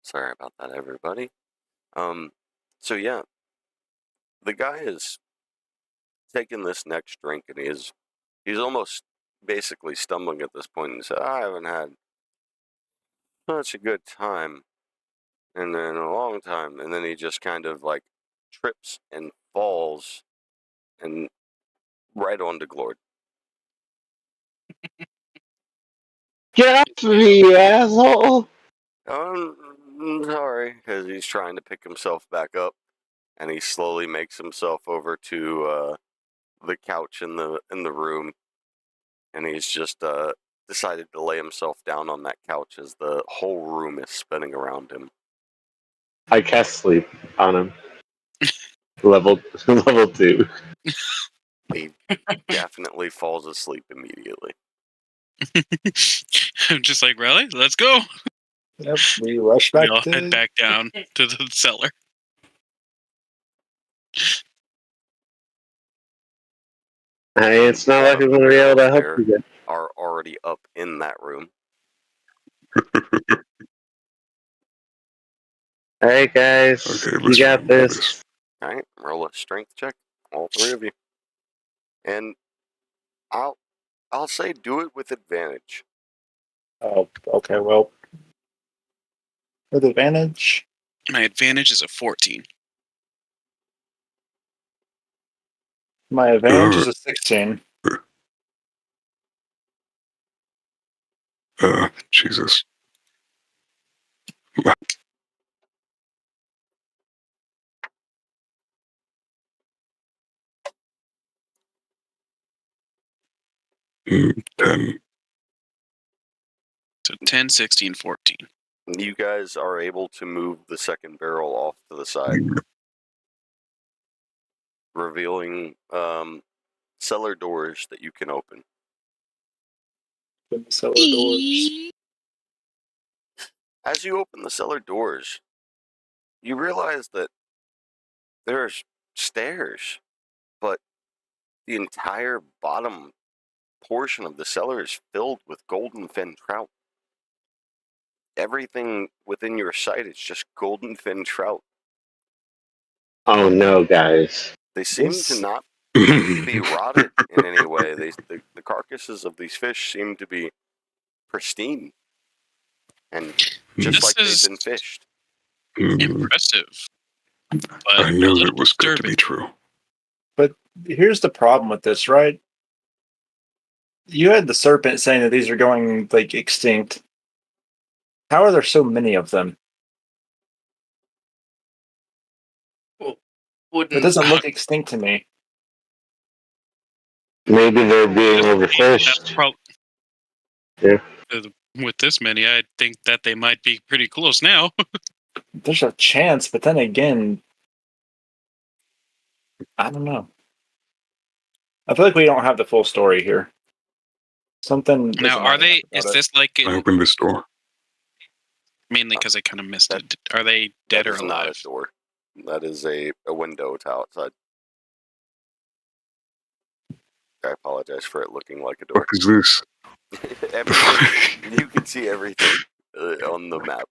Sorry about that, everybody. So yeah, the guy is taking this next drink, and he's almost basically stumbling at this point, and said, "I haven't had such a good time in a long time," and then he just kind of like trips and falls, and right onto Glord. Get off of me, you asshole! Sorry, because he's trying to pick himself back up, and he slowly makes himself over to the couch in the room, and he's just decided to lay himself down on that couch as the whole room is spinning around him. I cast sleep on him. level 2. He definitely falls asleep immediately. I'm just like, really? Let's go. Yep, we rush We back all to head back down to the cellar. Hey, it's not like I'm gonna be able to help you guys. Are already up in that room. Alright, guys, Okay, you let's got remember this. All right, roll a strength check, all three of you, and I'll say do it with advantage. Oh, okay. Well, with advantage. My advantage is a 14. My advantage is a 16. Jesus. 10. So 10, 16, 14. You guys are able to move the second barrel off to the side, revealing cellar doors that you can open. The cellar doors. As you open the cellar doors, you realize that there's stairs, but the entire bottom portion of the cellar is filled with golden fin trout. Everything within your sight is just golden fin trout. Oh no, guys. They seem to not be rotted in any way. The carcasses of these fish seem to be pristine and just like they've been fished. Impressive. But I a knew little it was good to disturbing. be true. But here's the problem with this, right? You had the serpent saying that these are going like extinct. How are there so many of them? It doesn't look extinct to me. Maybe they're being overfished. Yeah. With this many, I think that they might be pretty close now. There's a chance, but then again, I don't know. I feel like we don't have the full story here. Something. Now, are they? Is this like I opened this door. mainly because I kind of missed it? Are they dead or That is alive? not a door. That is a window to outside. I apologize for it looking like a door. What is this? Everything, you can see everything on the map.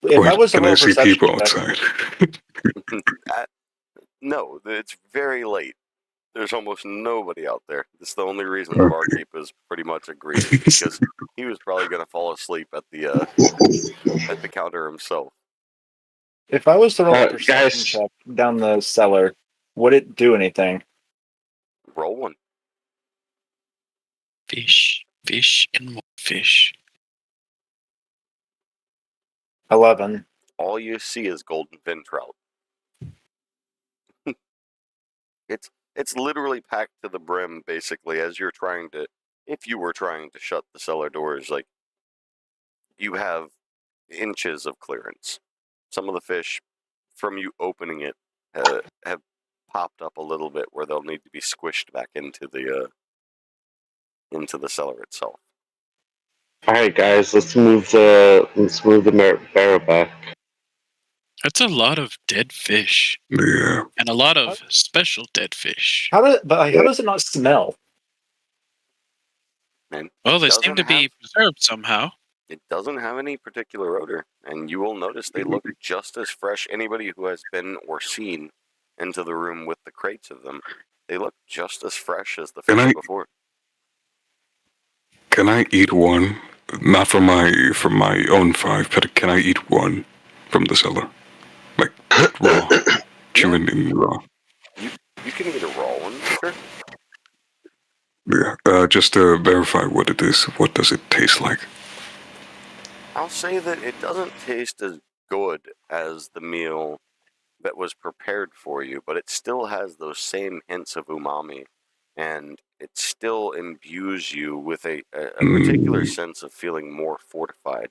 If I was to Can I roll see perception people check- outside? No, it's very late. There's almost nobody out there. That's the only reason the barkeep is pretty much agreed, because he was probably going to fall asleep at the counter himself. If I was to roll a perception guys. check down the cellar, would it do anything? Roll one. Fish, fish, and more fish. 11. All you see is golden fin trout. It's literally packed to the brim, basically, as you're trying to, if you were trying to shut the cellar doors, like, you have inches of clearance. Some of the fish, from you opening it, have popped up a little bit where they'll need to be squished back into the cellar itself. All right, guys, let's move the barrel back. That's a lot of dead fish. Yeah. And a lot of special dead fish. How does it not smell? And Well, they doesn't seem to be have- preserved somehow. It doesn't have any particular odor, and you will notice they look just as fresh. Anybody who has been or seen into the room with the crates of them, they look just as fresh as the fish before. Can I eat one? Not from my own 5, but can I eat one from the cellar? Like raw. Chewing in raw. You can eat a raw one, sure. Yeah. Just to verify what it is, what does it taste like? I'll say that it doesn't taste as good as the meal that was prepared for you, but it still has those same hints of umami, and it still imbues you with a particular sense of feeling more fortified.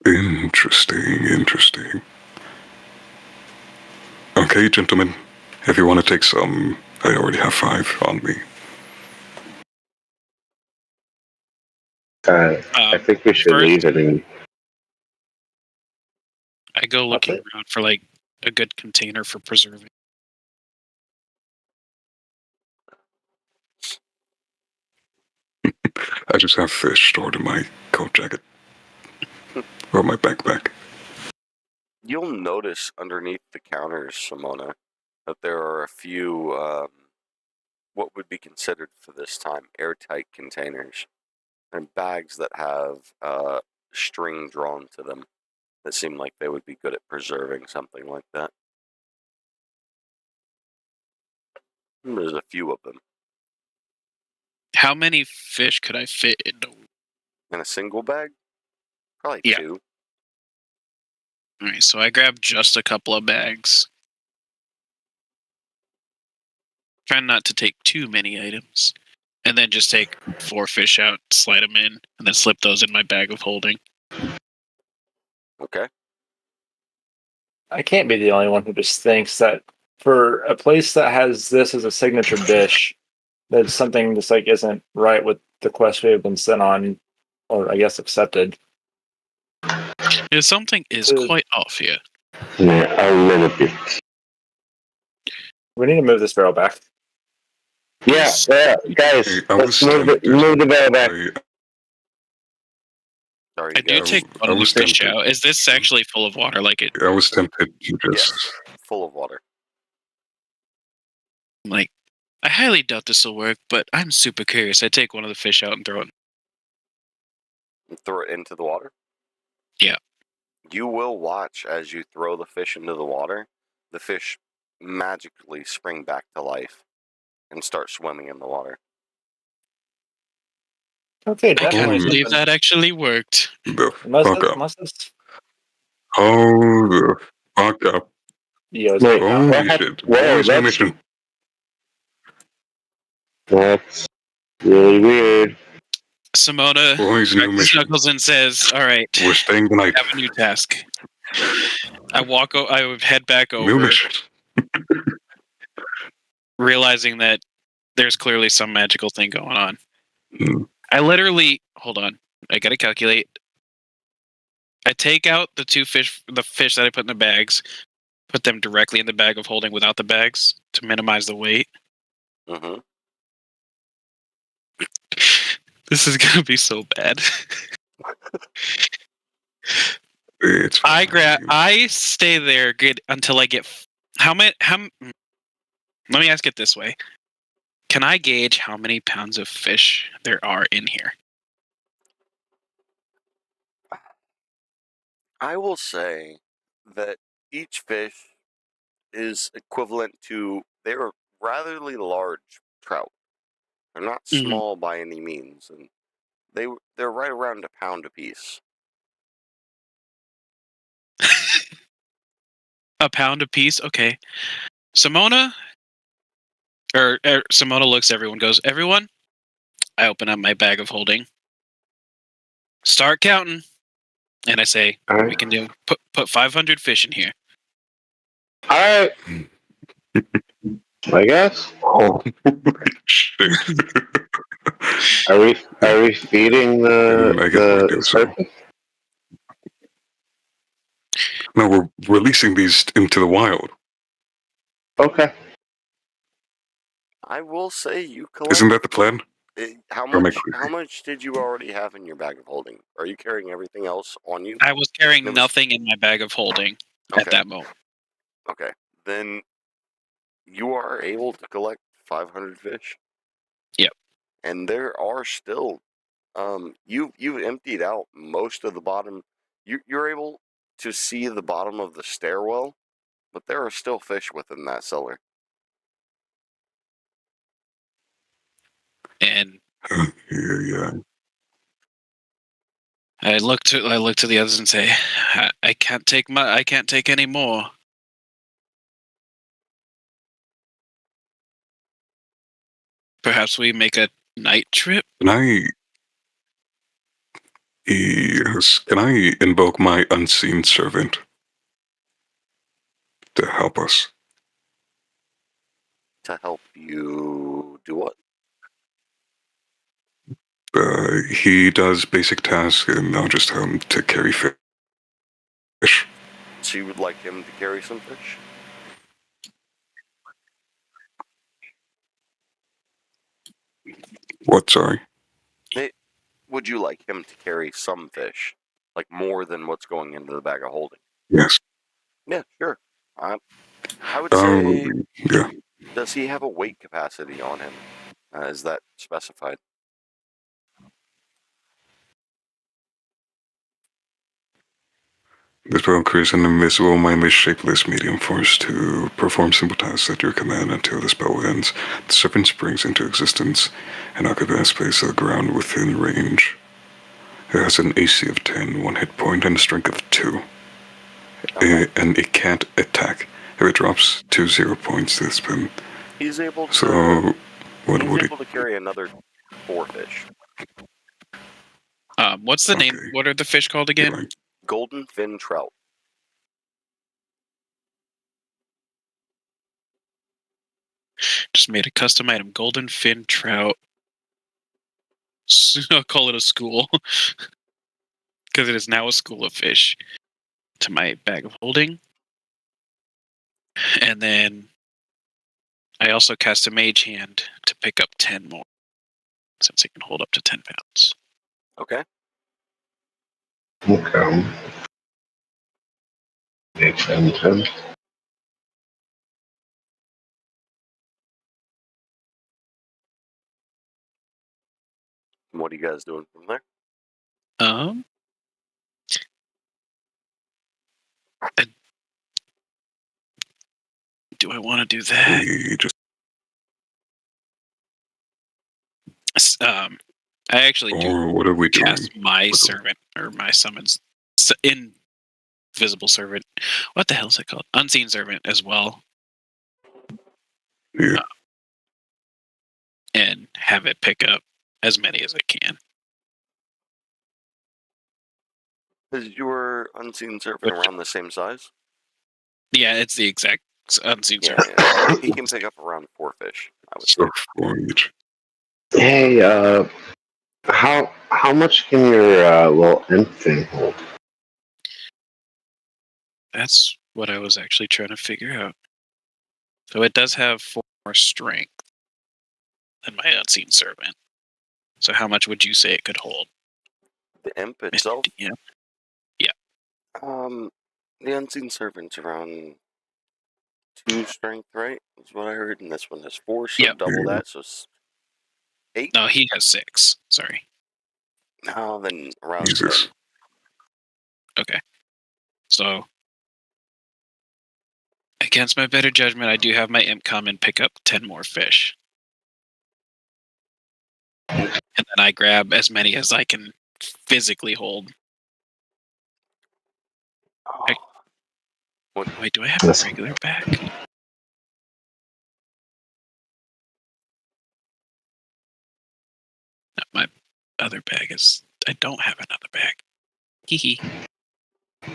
Interesting. Okay, gentlemen, if you want to take some, I already have 5 on me. I think we should leave it in. I go looking around for like a good container for preserving. I just have fish stored in my coat jacket. Or my backpack. You'll notice underneath the counters, Simona, that there are a few what would be considered for this time airtight containers and bags that have string drawn to them that seem like they would be good at preserving something like that. And there's a few of them. How many fish could I fit in a single bag? Probably 2. Alright, so I grabbed just a couple of bags. Trying not to take too many items. And then just take 4 fish out, slide them in, and then slip those in my bag of holding. Okay. I can't be the only one who just thinks that for a place that has this as a signature dish, that something just like isn't right with the quest we have been sent on, or I guess accepted. Yeah, something is quite off here. Yeah, a little bit. We need to move this barrel back. Yeah, guys, let's move the barrel back. Sorry, I do take one of the fish out. Is this actually full of water? Like it? I was tempted to just... Yes, full of water. Like, I highly doubt this will work, but I'm super curious. I take one of the fish out and throw it. Throw it into the water? Yeah. You will watch as you throw the fish into the water, the fish magically spring back to life and start swimming in the water. Okay, I definitely. can't believe that actually worked. The Must fuck have, up. must have. Oh, the fuck up. Wait, holy shit. Boys, new mission. That's really weird. Simona snuggles and says, "All right, we're staying tonight. I have a new task." I would head back over, new mission. realizing that there's clearly some magical thing going on. I literally hold on. I gotta calculate. I take out the fish that I put in the bags, put them directly in the bag of holding without the bags to minimize the weight. Mm-hmm. This is gonna be so bad. It's fine. I stay there good until I get let me ask it this way. Can I gauge how many pounds of fish there are in here? I will say that each fish is equivalent to, they're rather large trout. They're not small by any means, and they're right around a pound apiece. A pound apiece? Okay. Simona looks at everyone, goes, "Everyone?" I open up my bag of holding. Start counting. And I say, we can do put 500 fish in here. Alright. I guess. Oh shit. Are we feeding the serpent? No, we're releasing these into the wild. Okay. I will say you collect. Isn't that the plan? How Or am I much? crazy? How much did you already have in your bag of holding? Are you carrying everything else on you? I was carrying It was- nothing in my bag of holding at Okay. that moment. Okay, then you are able to collect 500 fish. Yep. And there are still, you've emptied out most of the bottom. You're able to see the bottom of the stairwell, but there are still fish within that cellar. And Yeah. I look to the others and say, I can't take any more. Perhaps we make a night trip? Can I invoke my unseen servant to help us? To help you do what? He does basic tasks, and I'll just tell him to carry fish. So you would like him to carry some fish? What, sorry? Would you like him to carry some fish? Like more than what's going into the bag of holding? Yes. Yeah, sure. I would say, Yeah. does he have a weight capacity on him? Is that specified? This will create an invisible, mindless, shapeless medium force to perform simple tasks at your command until the spell ends. The serpent springs into existence and occupies space on the ground within range. It has an AC of 10, 1 hit point, and a strength of 2. Okay. And it can't attack. If it drops to 0 points, it's been. He's able to. So, what he's would able to carry another 4 fish. What's the name? Okay. What are the fish called again? Like, Golden fin trout. Just made a custom item: golden fin trout. I'll call it a school because it is now a school of fish. To my bag of holding, and then I also cast a mage hand to pick up 10 more, since it can hold up to 10 pounds. Okay. Okay. Makes sense. What are you guys doing from there? Do I want to do that? we just. I actually do Or what are we doing? cast my servant, or my summons, invisible servant. What the hell is it called? Unseen servant as well. Yeah. And have it pick up as many as it can. Is your unseen servant around the same size? Yeah, it's the exact unseen Yeah, servant. yeah. He can pick up around 4 fish, I would say. So 4 each. Hey, how much can your little imp thing hold? That's what I was actually trying to figure out. So it does have 4 more strength than my unseen servant. So how much would you say it could hold? The imp itself? Yeah. The unseen servant's around 2 strength, right? That's what I heard, and this one has 4, so Yep. double that, so 8? No, he has 6. Sorry. No, then around Jesus. 10. Okay. So, against my better judgment, I do have my imp come and pick up 10 more fish. And then I grab as many as I can physically hold. Oh. Wait, do I have a regular bag? No, my other bag is... I don't have another bag. Hee hee. Oh,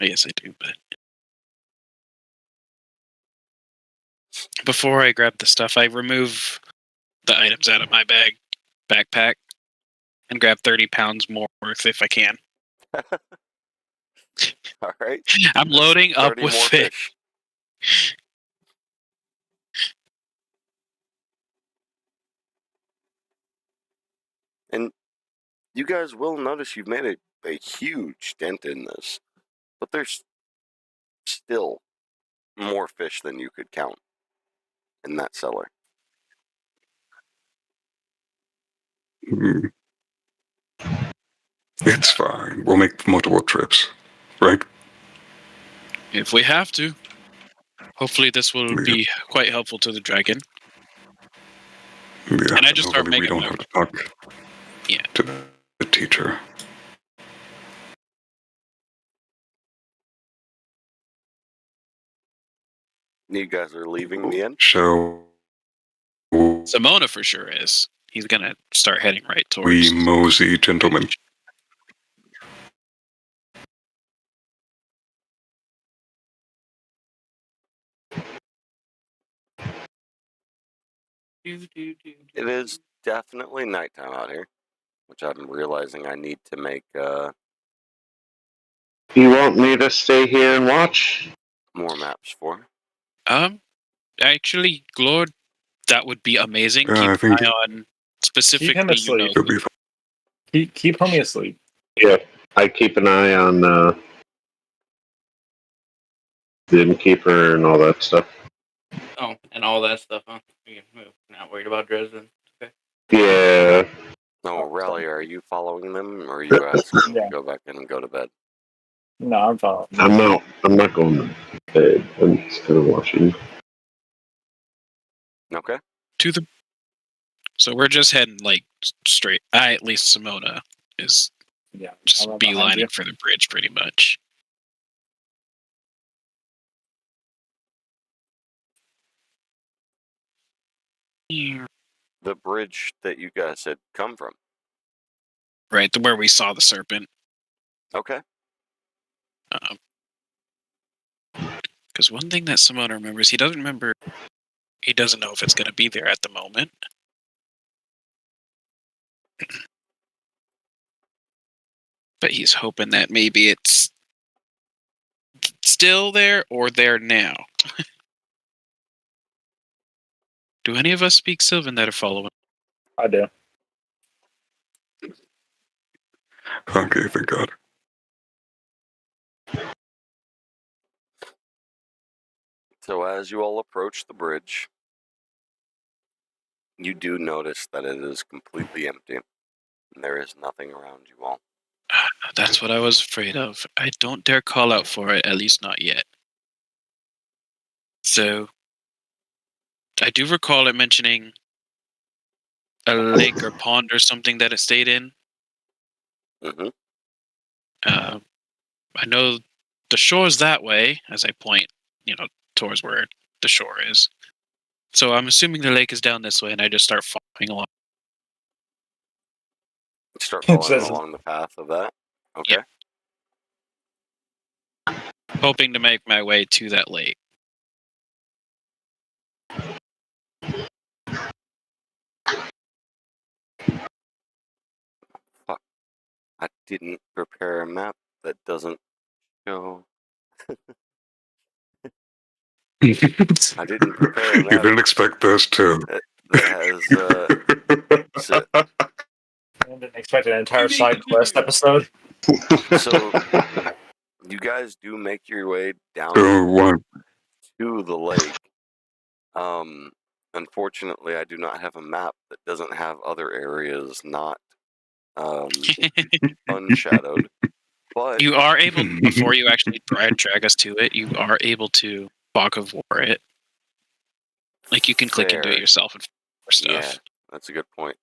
yes, I do, but... Before I grab the stuff, I remove the items out of my backpack, and grab 30 pounds more worth if I can. All right. I'm loading up 30 with more fish. And you guys will notice you've made a huge dent in this, but there's still more fish than you could count in that cellar. Mm. It's fine. We'll make multiple trips, right? If we have to. Hopefully this will Yeah. be quite helpful to the dragon. Yeah, And I just start hopefully we making don't my have to talk Yeah. to the teacher. You guys are leaving the inn? Shall Simona for sure is. He's gonna start heading right we towards. mosey, gentlemen? It is definitely nighttime out here, which I'm realizing I need to make You want me to stay here and watch? more maps for. Actually, Glord, that would be amazing. I Keep think an eye on specifically, Keep him asleep. it'll be fine. Keep homie asleep. Yeah, I keep an eye on the innkeeper and all that stuff. Oh, and all that stuff, huh? You're not worried about Dresden? Okay. Yeah, No, Rally, are you following them, or are you guys going to Yeah. go back in and go to bed? No, I'm following. I'm not going to bed. I'm just kind of watching. Okay. to the. So we're just heading like straight. At least Simona is Yeah, just I'm behind you. beelining for the bridge, pretty much. The bridge that you guys had come from. Right to where we saw the serpent. Okay. Because one thing that Simona remembers, he doesn't remember. He doesn't know if it's going to be there at the moment. But he's hoping that maybe it's still there or there now. Do any of us speak Sylvan that are following? I do. Okay, thank God. So as you all approach the bridge, you do notice that it is completely empty. And there is nothing around you all. That's what I was afraid of. I don't dare call out for it, at least not yet. So, I do recall it mentioning a lake or pond or something that it stayed in. Mm-hmm. I know the shore's that way, as I point, towards where the shore is. So I'm assuming the lake is down this way, and I just start following along. Start It following says- along the path of that. Okay. Yeah. Hoping to make my way to that lake. Fuck. I didn't prepare a map that doesn't show. I didn't prepare a You map didn't expect this to. that has so, I didn't expect an entire side quest episode. so you guys do make your way down One. to the lake. Unfortunately, I do not have a map that doesn't have other areas not unshadowed. But You are able, before you actually drag us to it, you are able to Fog of War it. Like, you can click into it fair. yourself and stuff. Yeah, that's a good point.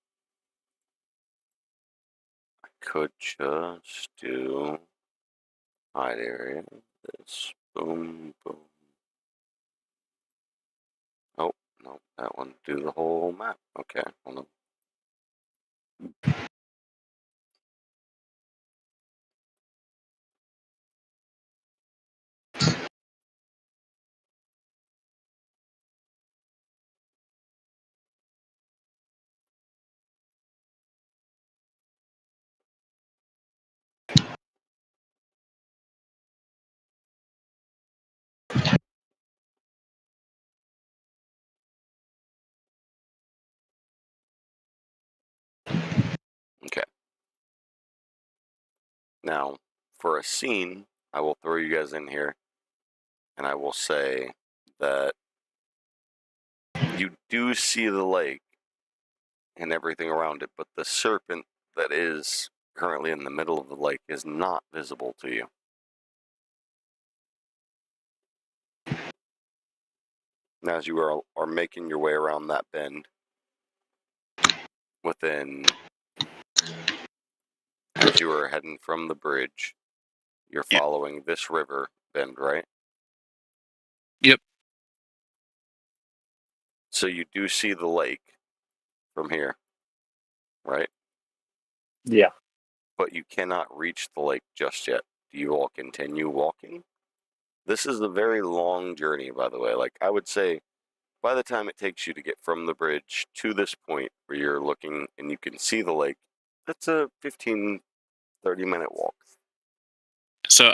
I could just do hide area. This boom boom. Oh no, that one. Do the whole map. Okay, hold on. Okay. Now, for a scene, I will throw you guys in here, and I will say that you do see the lake and everything around it, but the serpent that is currently in the middle of the lake is not visible to you. Now, as you are making your way around that bend, as you are heading from the bridge, you're Yep. following this river bend, right? Yep. So you do see the lake from here, right? Yeah. But you cannot reach the lake just yet. Do you all continue walking? This is a very long journey, by the way. Like, I would say, by the time it takes you to get from the bridge to this point where you're looking and you can see the lake, that's a 15, 30-minute walk. So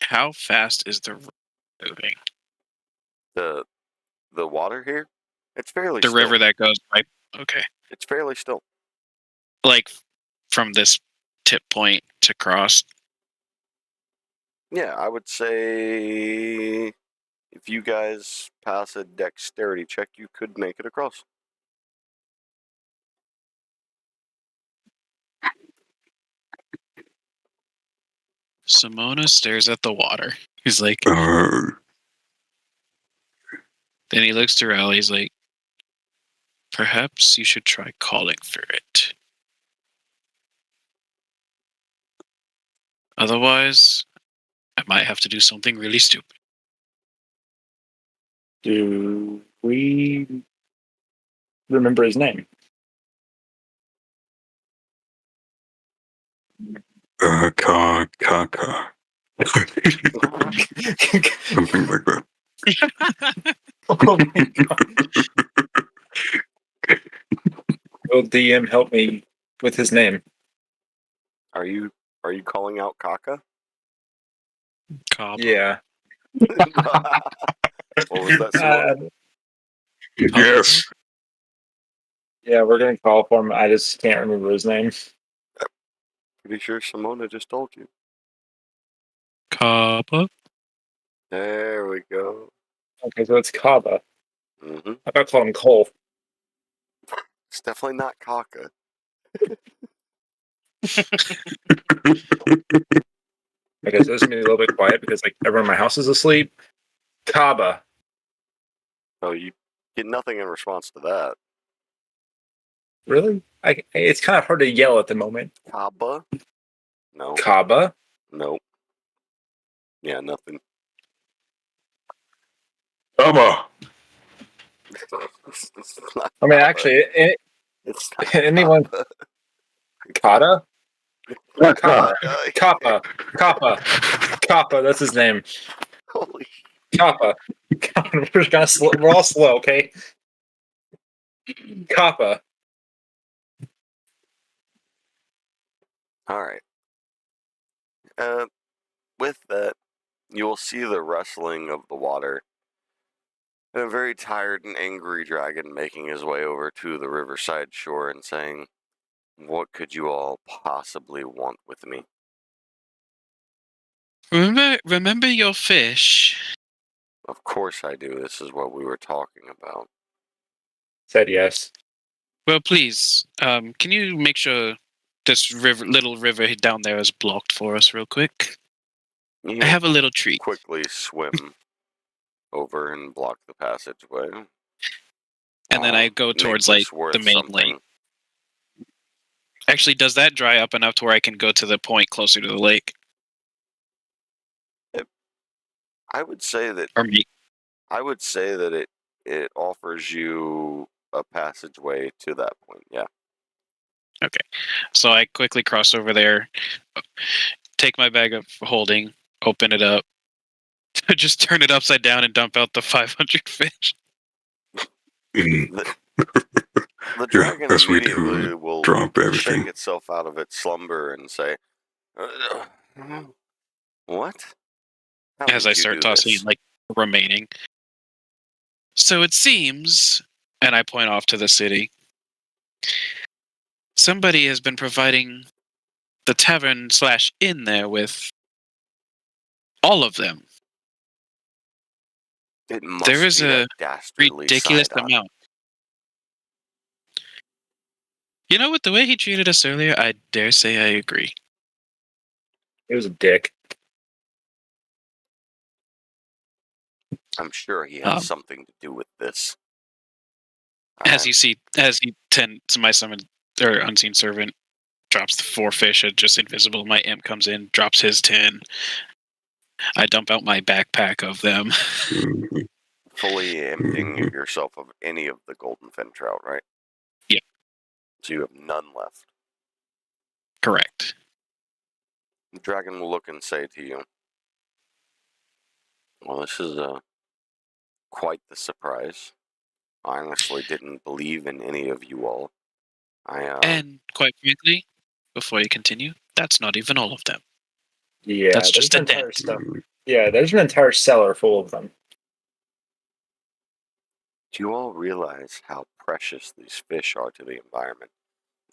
how fast is the river moving? The water here, it's fairly The still. river that goes right. Okay. It's fairly still. Like from this tip point to cross. Yeah, I would say if you guys pass a dexterity check, you could make it across. Simona stares at the water. He's like, Uh, then he looks to Ral. He's like, perhaps you should try calling for it. Otherwise, I might have to do something really stupid. Do we remember his name? Ka. Something like that. Oh my god. Will DM help me with his name? Are you calling out Kappa? Kappa. Yeah. What was that, Simona? Yes. Yeah, we're gonna call for him. I just can't remember his name. Pretty sure Simona just told you. Kappa. There we go. Okay, so it's Kappa. Mm-hmm. I about to call him Cole. It's definitely not Kappa. Okay, so this is gonna be a little bit quiet because like everyone in my house is asleep. Kaba. Oh, you get nothing in response to that. Really? It's kind of hard to yell at the moment. Kappa? No. Kaba. Nope. Yeah, nothing. Abba. It's not I mean, Kappa. actually, It's not anyone. Kappa. Kata. Kappa. Oh, Kappa. Kappa. Kappa. That's his name. Holy Kappa. We're gonna we're all slow, okay? Kappa. All right. With that, you will see the rustling of the water and a very tired and angry dragon making his way over to the riverside shore and saying, "What could you all possibly want with me?" Remember your fish. Of course I do. This is what we were talking about. Said yes. Well, please, can you make sure this little river down there is blocked for us real quick? You I have a little treat. quickly swim over and block the passageway. And then I go Make towards this like worth the main something. lake. Actually, does that dry up enough to where I can go to the point closer to the lake? I would say that Or me? I would say that it offers you a passageway to that point. Yeah. Okay. So I quickly cross over there, take my bag of holding, open it up, just turn it upside down and dump out the 500 fish. The dragon as we immediately do, will drop everything. shake itself out of its slumber and say, "What?" How As did I you start do tossing this? like remaining. So it seems, and I point off to the city. somebody has been providing the tavern / inn there with all of them. It must There is be a that dastardly ridiculous side-eye. amount. You know what? The way he treated us earlier, I dare say I agree. He was a dick. I'm sure he has Um, something to do with this. As he tends, my summoned or unseen servant drops the 4 fish at just invisible. My imp comes in, drops his 10. I dump out my backpack of them. Mhm. Fully emptying Mhm. yourself of any of the golden fin trout, right? Yeah. So you have none left. Correct. The dragon will look and say to you, well, this is quite the surprise. I honestly didn't believe in any of you all. And quite frankly, before you continue, that's not even all of them. Yeah, That's there's just an a entire dent. stuff. Yeah, there's an entire cellar full of them. Do you all realize how precious these fish are to the environment?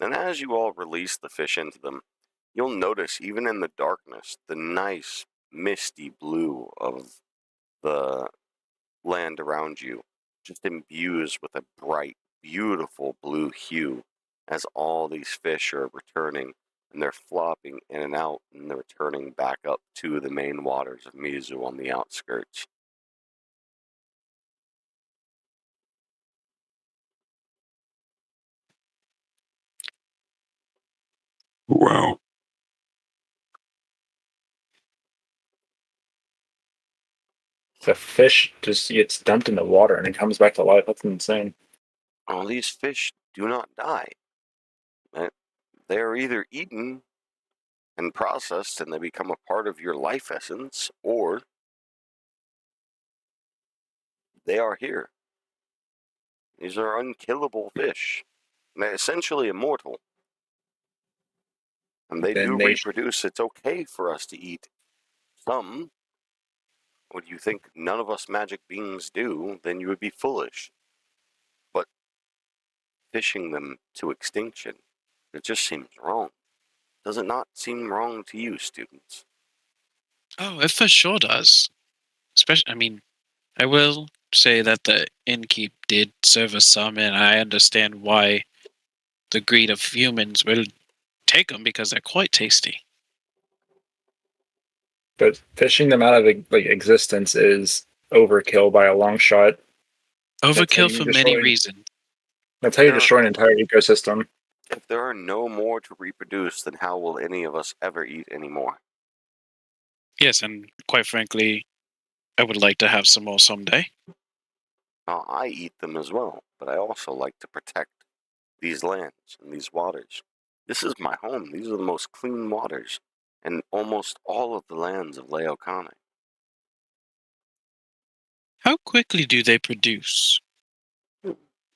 And as you all release the fish into them, you'll notice even in the darkness, the nice misty blue of the land around you just imbues with a bright, beautiful blue hue as all these fish are returning and they're flopping in and out and they're returning back up to the main waters of Mizu on the outskirts. Wow. The fish just gets dumped in the water and it comes back to life. That's insane. All these fish do not die. They are either eaten and processed and they become a part of your life essence, or they are here. These are unkillable fish. They're essentially immortal. And they do Then they reproduce. It's okay for us to eat some. Would you think none of us magic beings do, then you would be foolish. But fishing them to extinction, it just seems wrong. Does it not seem wrong to you, students? Oh, it for sure does. Especially, I will say that the innkeep did serve us some, and I understand why the greed of humans will take them because they're quite tasty. But fishing them out of existence is overkill by a long shot. Overkill for many reasons. That's how you destroy an entire ecosystem. If there are no more to reproduce, then how will any of us ever eat anymore? Yes, and quite frankly, I would like to have some more someday. I eat them as well, but I also like to protect these lands and these waters. This is my home. These are the most clean waters in almost all of the lands of Laokane. How quickly do they produce?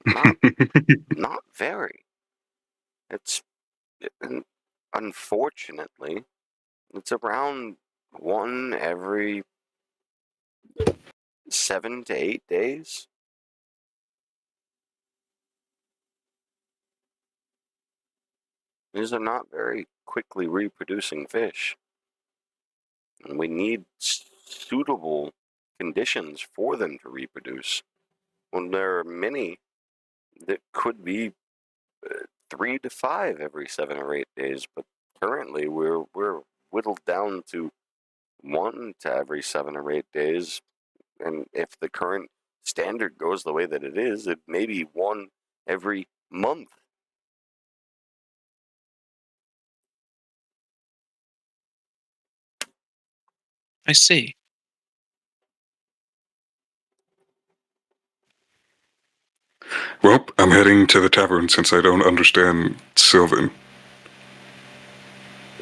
Not very. It's unfortunately, it's around one every 7 to 8 days. These are not very quickly reproducing fish. And we need suitable conditions for them to reproduce. When there are many that could be 3 to 5 every 7 or 8 days, but currently we're whittled down to 1 to every 7 or 8 days. And if the current standard goes the way that it is, it may be 1 every month. I see. Well, I'm heading to the tavern since I don't understand Sylvan.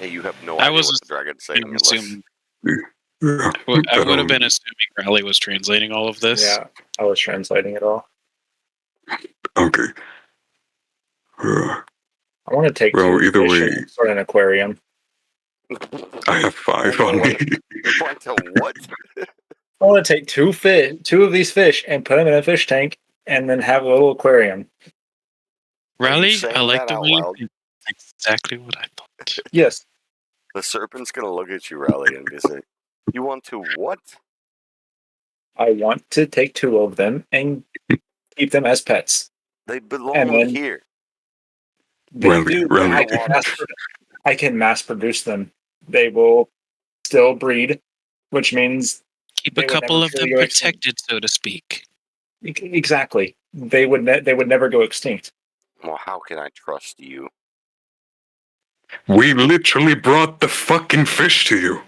Yeah, you have no I idea was what the dragon's saying unless... assuming. Yeah, I would have been assuming Raleigh was translating all of this. Yeah, I was translating it all. Okay. I want to take Well, 2 either fish way, and start an aquarium. I have 5 on me. Want to what? I want to take 2 of these fish and put them in a fish tank and then have a little aquarium. Are you Raleigh, I saying like that the out way you loud? think. I exactly what I thought. Yes. The serpent's gonna look at you, Raleigh, and be like, "You want to what?" I want to take 2 of them and keep them as pets. They And belong then here. they Rally, do. rally. I can mass produce them. They will still breed, which means Keep they a would couple never of them truly go extinct. protected, so to speak. Exactly. They would never go extinct. Well, how can I trust you? We literally brought the fucking fish to you.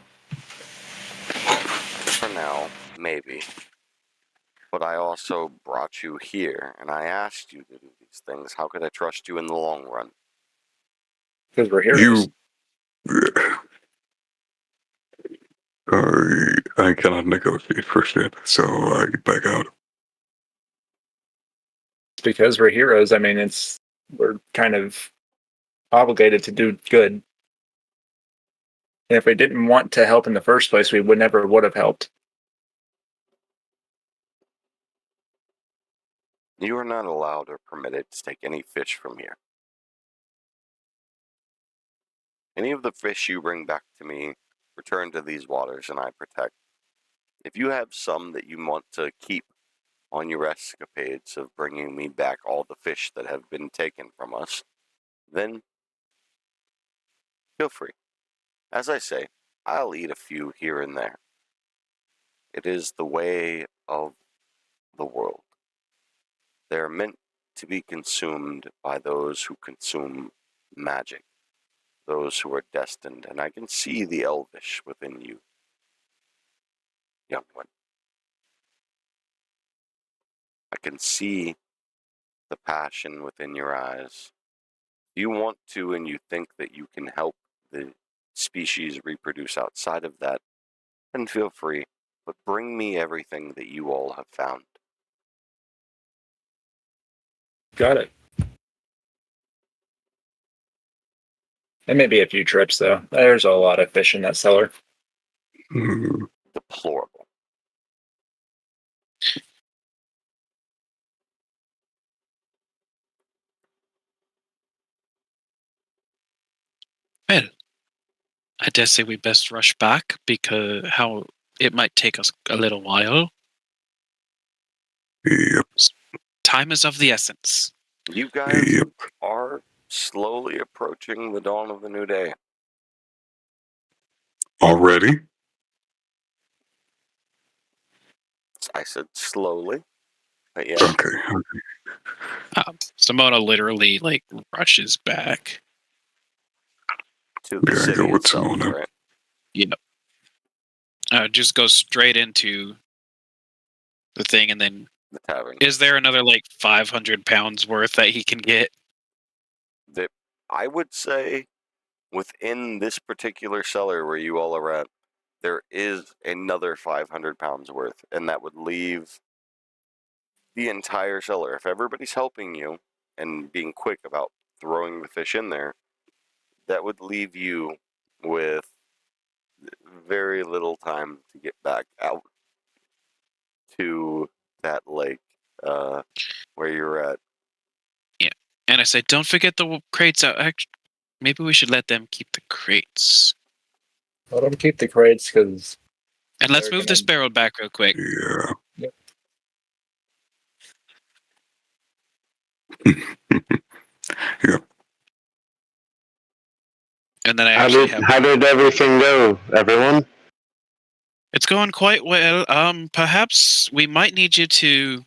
For now, maybe. But I also brought you here, and I asked you to do these things. How could I trust you in the long run? Because we're heroes. I cannot negotiate for shit, so I back out. Because we're heroes. I mean, we're kind of obligated to do good. And if we didn't want to help in the first place, we would have helped. You are not allowed or permitted to take any fish from here. Any of the fish you bring back to me return to these waters and I protect. If you have some that you want to keep on your escapades of bringing me back all the fish that have been taken from us, then feel free. As I say, I'll eat a few here and there. It is the way of the world. They are meant to be consumed by those who consume magic, those who are destined, and I can see the elvish within you, young one. I can see the passion within your eyes. If you want to and you think that you can help the species reproduce outside of that, then feel free, but bring me everything that you all have found. Got it. It may be a few trips, though. There's a lot of fish in that cellar. Deplorable. Well, I dare say we best rush back because it might take us a little while. Yep. Time is of the essence. You guys Yep. are slowly approaching the dawn of the new day. Already? I said slowly, but yeah. Okay. Simona literally rushes back. To the Yeah, I city go with itself, Simona. right? Yep. Just goes straight into the thing, and then The tavern. is there another 500 pounds worth that he can get? I would say within this particular cellar where you all are at, there is another 500 pounds worth, and that would leave the entire cellar. If everybody's helping you and being quick about throwing the fish in there, that would leave you with very little time to get back out to that lake where you're at. Yeah. And I said, don't forget the crates out. Actually, maybe we should let them keep the crates. Let them keep the crates because. And let's move this barrel back real quick. Yeah. Yep. Yep. And then I How actually did everything go, everyone? It's going quite well. Perhaps we might need you to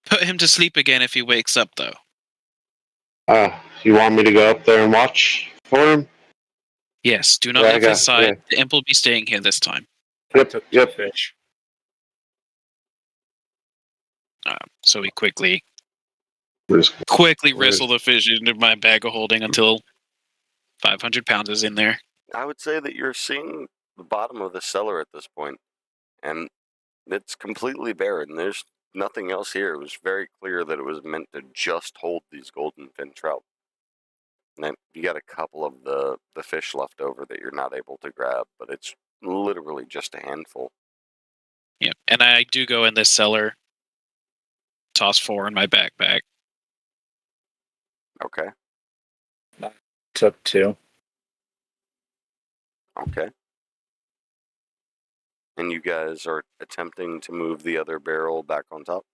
put him to sleep again if he wakes up, though. You want me to go up there and watch for him? Yes, do not leave his side. The imp will be staying here this time. Yep. Fish. So we quickly Where's- wrestle the fish into my bag of holding until 500 pounds is in there. I would say that you're seeing the bottom of the cellar at this point, and it's completely barren. There's nothing else here. It was very clear that it was meant to just hold these golden fin trout. And then you got a couple of the fish left over that you're not able to grab, but it's literally just a handful. Yeah, and I do go in this cellar, toss 4 in my backpack. Okay. took 2. Okay. And you guys are attempting to move the other barrel back on top?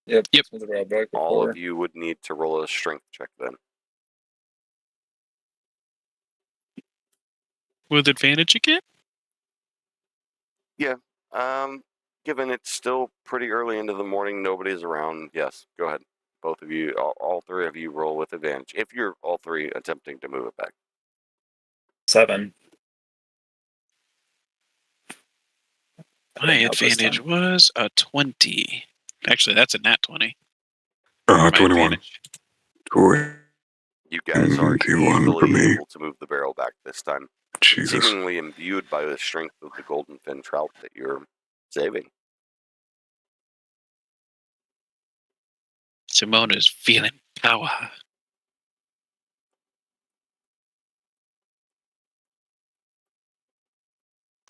Yep. Yep. So they're all back All before. of you would need to roll a strength check then. With advantage again? Yeah. Given it's still pretty early into the morning, nobody's around. Yes, go ahead. Both of you, all three of you, roll with advantage. If you're all three attempting to move it back. 7. My Help this advantage time. was a 20. Actually, that's a nat 20. My 21. advantage. You guys are 21 for easily me. able to move the barrel back this time. Jesus. Seemingly imbued by the strength of the golden fin trout that you're saving. Simona's feeling power.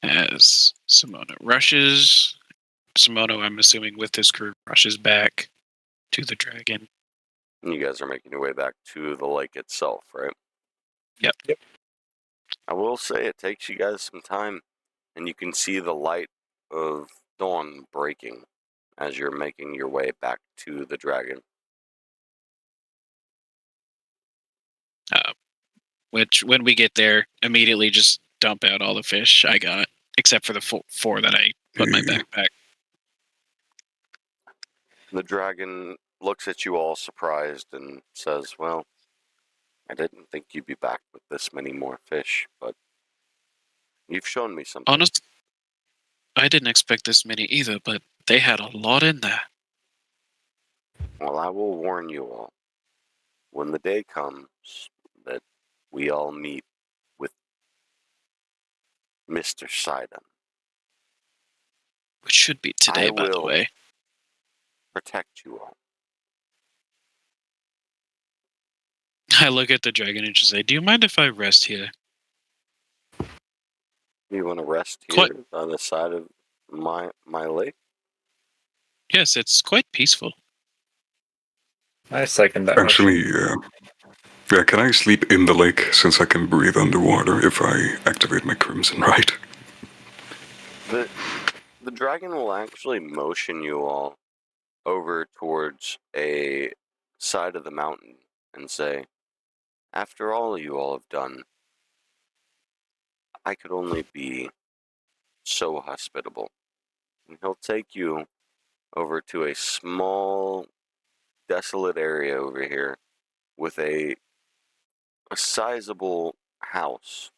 As Simona rushes, Simona, I'm assuming with his crew, rushes back to the dragon. And you guys are making your way back to the lake itself, right? Yep. I will say it takes you guys some time, and you can see the light of dawn breaking as you're making your way back to the dragon. Which, when we get there, immediately just dump out all the fish I got, except for the 4 that I put in my backpack. The dragon looks at you all surprised and says, well, I didn't think you'd be back with this many more fish, but you've shown me something. Honestly, I didn't expect this many either, but they had a lot in there. Well, I will warn you all. When the day comes that we all meet with Mr. Sidon, Which should be today, by the will way. protect you all. I look at the dragon and just say, do you mind if I rest here? You want to rest here Quite. on the side of my lake? Yes, it's quite peaceful. I second that. Actually, yeah, can I sleep in the lake since I can breathe underwater if I activate my Crimson Right? The dragon will actually motion you all over towards a side of the mountain and say, after all you all have done, I could only be so hospitable. And he'll take you over to a small, desolate area over here with a sizable house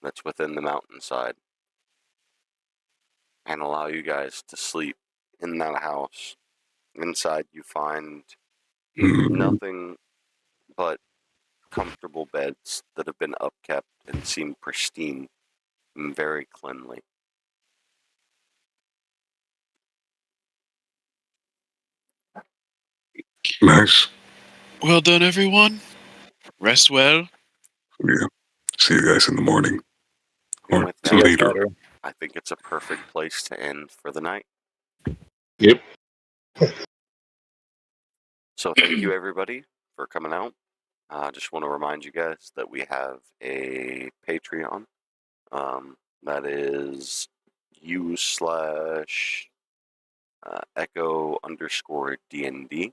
that's within the mountainside and allow you guys to sleep in that house. Inside you find nothing but comfortable beds that have been upkept and seem pristine and very cleanly. Nice. Well done, everyone. Rest well. Yeah. See you guys in the morning. And Or with that, later. I think it's a perfect place to end for the night. Yep. So thank you everybody for coming out. I just want to remind you guys that we have a Patreon. That is u/echo _D&D.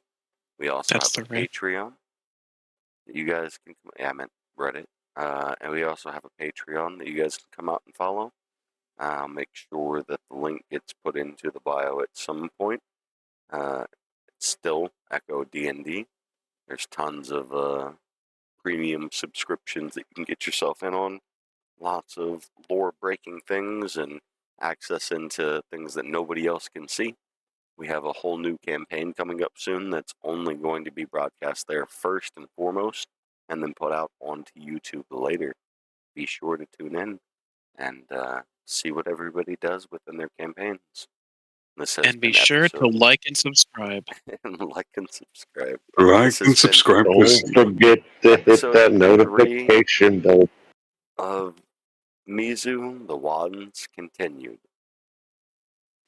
We also That's have a the right. Patreon. You guys can, yeah, I meant Reddit. And we also have a Patreon that you guys can come out and follow. Make sure that the link gets put into the bio at some point. It's still Echo D&D. There's tons of premium subscriptions that you can get yourself in on. Lots of lore-breaking things and access into things that nobody else can see. We have a whole new campaign coming up soon that's only going to be broadcast there first and foremost, and then put out onto YouTube later. Be sure to tune in and see what everybody does within their campaigns. And be sure to like and subscribe. and like and subscribe. Like and subscribe. Don't forget to hit episode that 3 notification bell. of Mizu, the Wands Continued.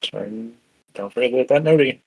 Sorry. Don't forget that noti.